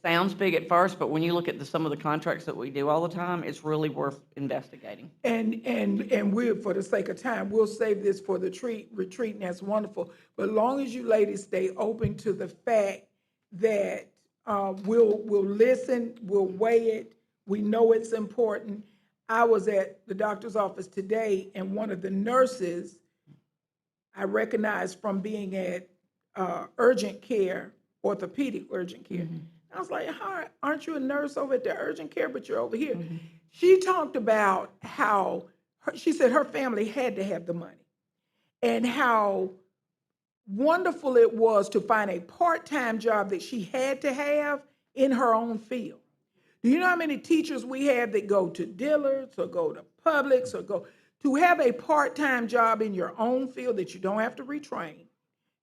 sounds big at first, but when you look at some of the contracts that we do all the time, it's really worth investigating. And we're, for the sake of time, we'll save this for the retreat, and that's wonderful. But as long as you ladies stay open to the fact that we'll listen, we'll weigh it, we know it's important. I was at the doctor's office today, and one of the nurses I recognized from being at urgent care, orthopedic urgent care. I was like, "Hi, aren't you a nurse over at the urgent care, but you're over here?" She talked about how, she said her family had to have the money, and how wonderful it was to find a part-time job that she had to have in her own field. Do you know how many teachers we have that go to Dillard's or go to Publix or go to have a part-time job in your own field that you don't have to retrain,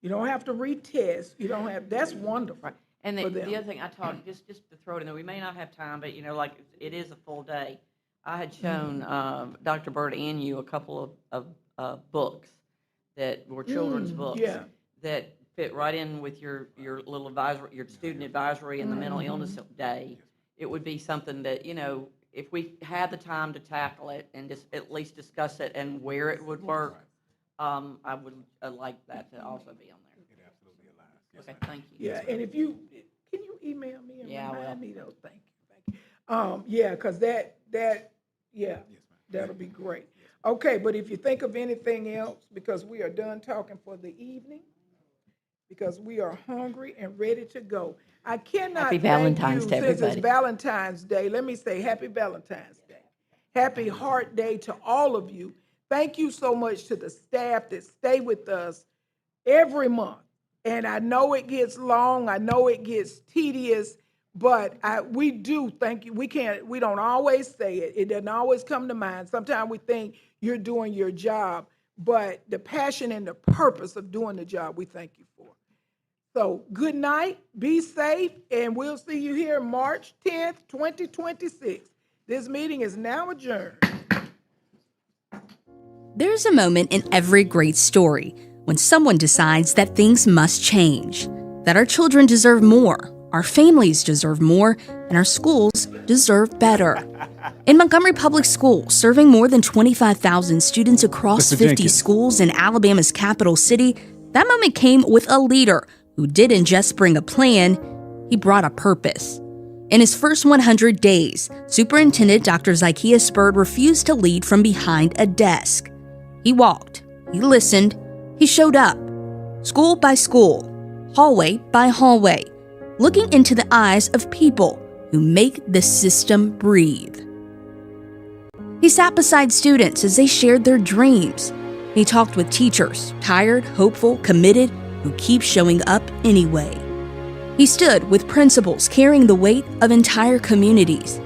you don't have to retest, you don't have, that's wonderful. Right. And the other thing I taught, just to throw it in there, we may not have time, but like it is a full day. I had shown Dr. Bird and you a couple of books that were children's books that fit right in with your little advisory, your student advisory and the mental illness day. It would be something that, if we had the time to tackle it and just at least discuss it and where it would work, I would like that to also be on there. It absolutely aligns. Okay, thank you. Yeah, and if you, can you email me and Yeah, I will. remind me though? Thank you. Yeah, because that, yeah. Yes, ma'am. That'll be great. Okay, but if you think of anything else, because we are done talking for the evening, because we are hungry and ready to go. I cannot Happy thank Valentine's you, to since it's everybody. Valentine's Day, let me say happy Valentine's Day. Happy Heart Day to all of you. Thank you so much to the staff that stay with us every month. And I know it gets long, I know it gets tedious, but we do thank you. We don't always say it. It doesn't always come to mind. Sometimes we think you're doing your job, but the passion and the purpose of doing the job, we thank you for. So good night, be safe, and we'll see you here March 10th, 2026. This meeting is now adjourned. There's a moment in every great story when someone decides that things must change, that our children deserve more, our families deserve more, and our schools deserve better. In Montgomery Public Schools, serving more than 25,000 students across Mr. 50 Jenkins. schools in Alabama's capital city, that moment came with a leader who didn't just bring a plan, he brought a purpose. In his first 100 days, Superintendent Dr. Zychaeus Byrd refused to lead from behind a desk. He walked, he listened, he showed up, school by school, hallway by hallway, looking into the eyes of people who make the system breathe. He sat beside students as they shared their dreams. He talked with teachers, tired, hopeful, committed, who keep showing up anyway. He stood with principals carrying the weight of entire communities.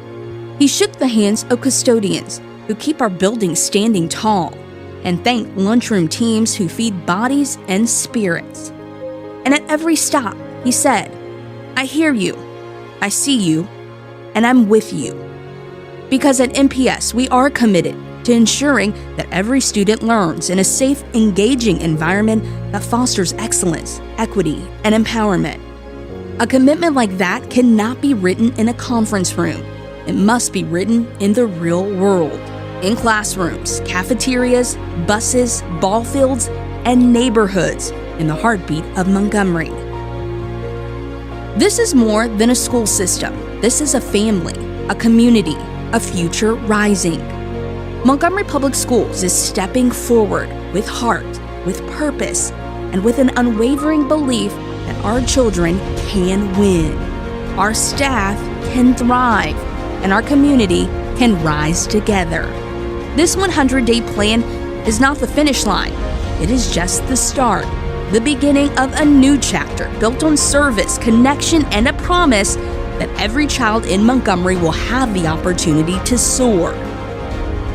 He shook the hands of custodians who keep our buildings standing tall, and thanked lunchroom teams who feed bodies and spirits. And at every stop, he said, I hear you, I see you, and I'm with you. Because at MPS, we are committed to ensuring that every student learns in a safe, engaging environment that fosters excellence, equity, and empowerment. A commitment like that cannot be written in a conference room. It must be written in the real world, in classrooms, cafeterias, buses, ball fields, and neighborhoods in the heartbeat of Montgomery. This is more than a school system. This is a family, a community, a future rising. Montgomery Public Schools is stepping forward with heart, with purpose, and with an unwavering belief that our children can win, our staff can thrive, and our community can rise together. This 100-day plan is not the finish line. It is just the start, the beginning of a new chapter built on service, connection, and a promise that every child in Montgomery will have the opportunity to soar.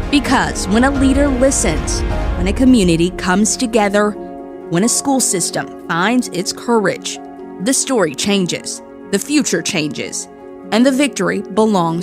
Because when a leader listens, when a community comes together, when a school system finds its courage, the story changes, the future changes, and the victory belongs